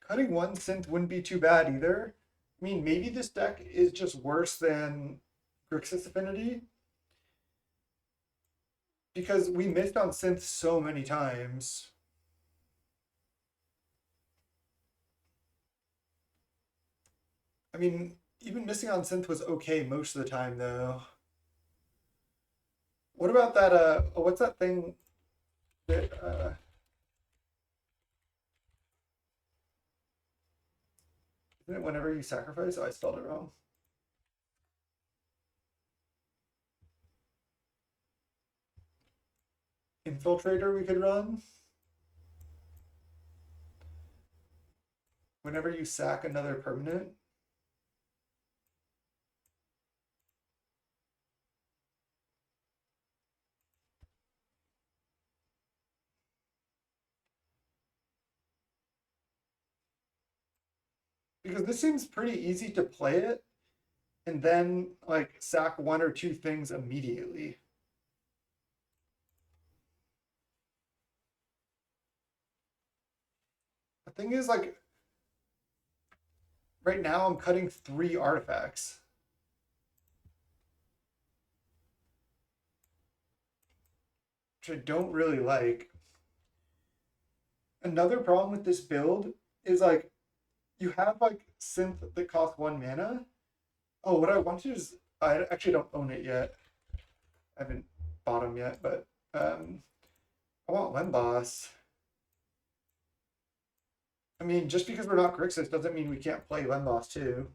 Cutting 1 synth wouldn't be too bad either. I mean, maybe this deck is just worse than Grixis Affinity, because we missed on synth so many times. I mean, even missing on synth was okay most of the time, though. What about that, what's that thing that, isn't it whenever you sacrifice? Oh, I spelled it wrong. infiltrator we could run. Whenever you sack another permanent. Because this seems pretty easy to play it and then like sack one or two things immediately. The thing is, like, right now I'm cutting 3 artifacts. Which I don't really like. Another problem with this build is like you have like synth that costs 1 mana. Oh, what I want to do is I actually don't own it yet. I haven't bought them yet, but I want Lemboss. I mean, just because we're not Grixis doesn't mean we can't play Lemboss too.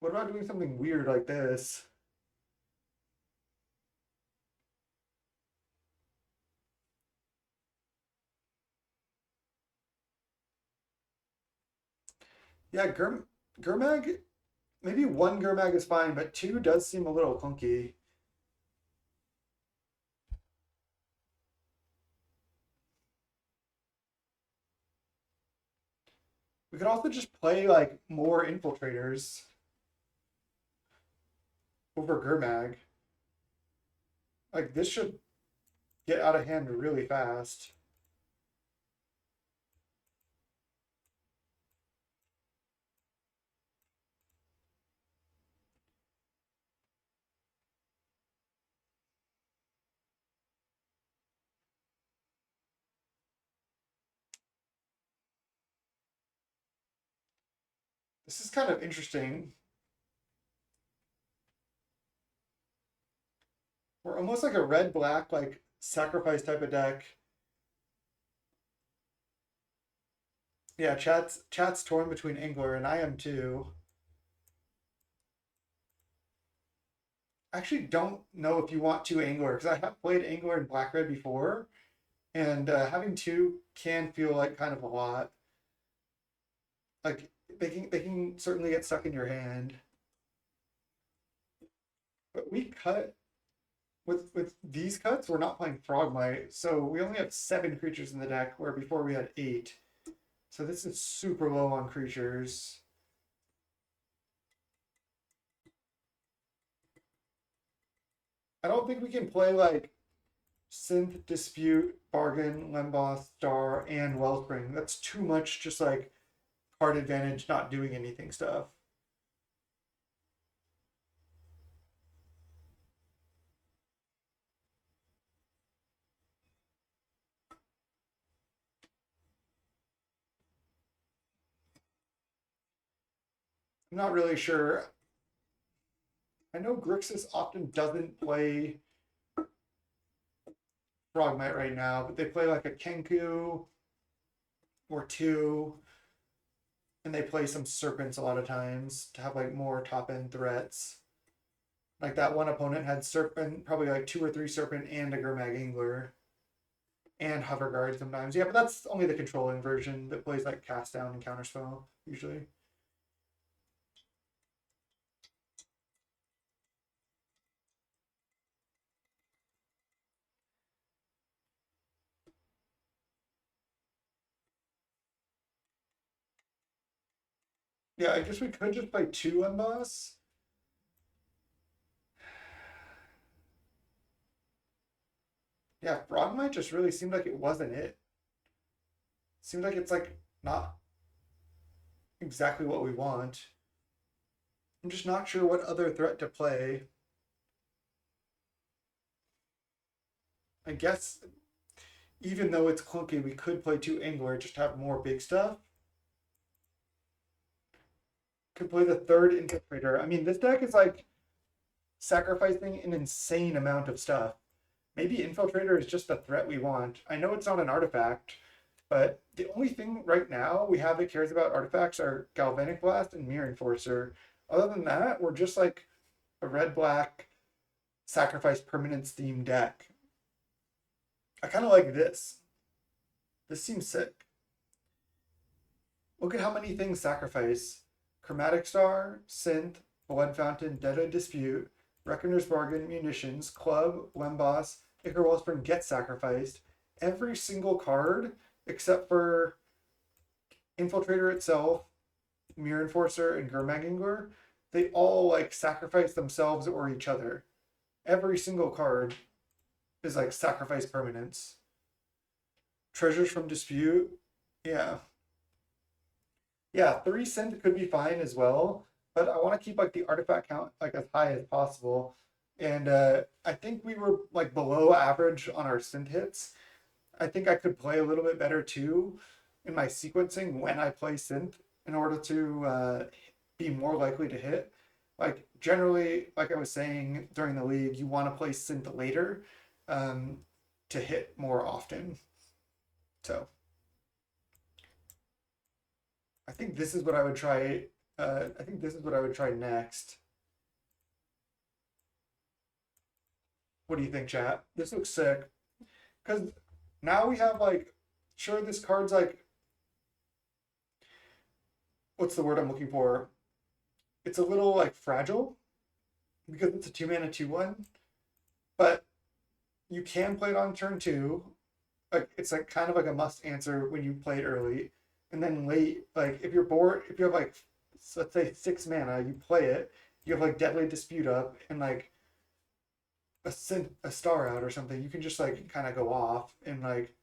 What about doing something weird like this? Yeah, Gurmag, maybe 1 Gurmag is fine, but 2 does seem a little clunky. We could also just play like more infiltrators over Gurmag. Like this should get out of hand really fast. This is kind of interesting. We're almost like a red-black, like sacrifice type of deck. Yeah, chat's torn between Angler, and I am too. I actually don't know if you want 2 Angler because I have played Angler in black red before, and having 2 can feel like kind of a lot. Like they can certainly get stuck in your hand. But we cut with these cuts, we're not playing Frogmite, so we only have 7 creatures in the deck, where before we had 8. So this is super low on creatures. I don't think we can play like Synth, Dispute, Bargain, Lemboss, Star, and Wellspring. That's too much just like card advantage, not doing anything stuff. I'm not really sure. I know Grixis often doesn't play Frogmite right now, but they play like a Kenku or 2, and they play some Serpents a lot of times to have like more top end threats. Like that one opponent had Serpent, probably like 2 or 3 Serpent and a Gurmag Angler and Hover Guard sometimes. Yeah, but that's only the controlling version that plays like Cast Down and Counterspell usually. Yeah, I guess we could just play 2 Emboss. Yeah, Frogmite just really seemed like it wasn't it. Seemed like it's like not exactly what we want. I'm just not sure what other threat to play. I guess even though it's clunky, we could play 2 Angler, just have more big stuff. Could play the 3rd Infiltrator. I mean, this deck is like sacrificing an insane amount of stuff. maybe Infiltrator is just the threat we want. I know it's not an artifact, but the only thing right now we have that cares about artifacts are Galvanic Blast and Mirror Enforcer. Other than that, we're just like a red-black sacrifice permanence theme deck. I kind of like this. This seems sick. Look at how many things sacrifice. Chromatic Star, Synth, Blood Fountain, Deadly Dispute, Reckoner's Bargain, Munitions, Club, Lemboss, Ichor Wellspring gets sacrificed. Every single card, except for Infiltrator itself, Mirror Enforcer, and Gurmagingler, they all like sacrifice themselves or each other. Every single card is like sacrifice permanence. Treasures from Dispute, yeah. Yeah, 3 synth could be fine as well, but I want to keep like the artifact count like as high as possible. And I think we were like below average on our synth hits. I think I could play a little bit better too in my sequencing when I play synth in order to be more likely to hit. Like generally, like I was saying during the league, you want to play synth later um, to hit more often. So I think this is what I would try. I think this is what I would try next. What do you think, chat? This looks sick. Because now we have like, sure, this card's like, what's the word I'm looking for? It's a little like fragile because it's a 2 mana 2/1, but you can play it on turn two. Like it's like kind of like a must answer when you play it early, and then late. Like if you're bored, if you have like let's say 6 mana, you play it. You have like Deadly Dispute up and like a star out or something. You can just like kind of go off and like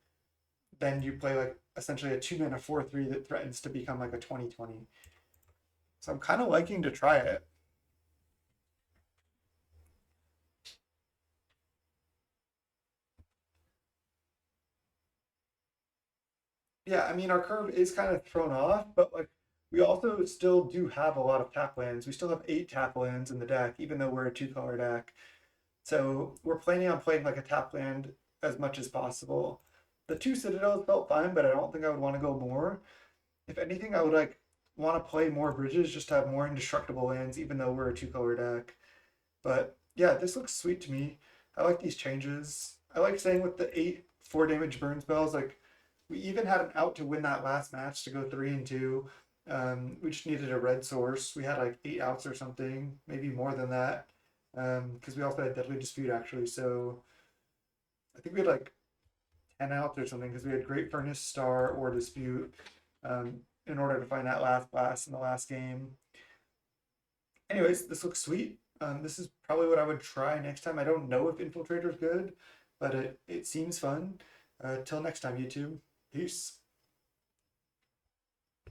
then you play like essentially a 2 mana 4/3 that threatens to become like a 20/20. So I'm kind of liking to try it. Yeah, I mean our curve is kind of thrown off, but like we also still do have a lot of tap lands. We still have 8 tap lands in the deck, even though we're a 2 color deck. So we're planning on playing like a tap land as much as possible. The 2 Citadels felt fine, but I don't think I would want to go more. If anything, I would like want to play more bridges just to have more indestructible lands, even though we're a 2 color deck. But yeah, this looks sweet to me. I like these changes. I like saying with the 8 4 damage burn spells, like we even had an out to win that last match to go 3-2. We just needed a red source. We had like 8 outs or something, maybe more than that. Because we also had Deadly Dispute actually. So I think we had like 10 outs or something because we had Great Furnace, Star, or Dispute in order to find that last blast in the last game. Anyways, this looks sweet. This is probably what I would try next time. I don't know if Infiltrator's good, but it seems fun. Till next time, YouTube. Peace.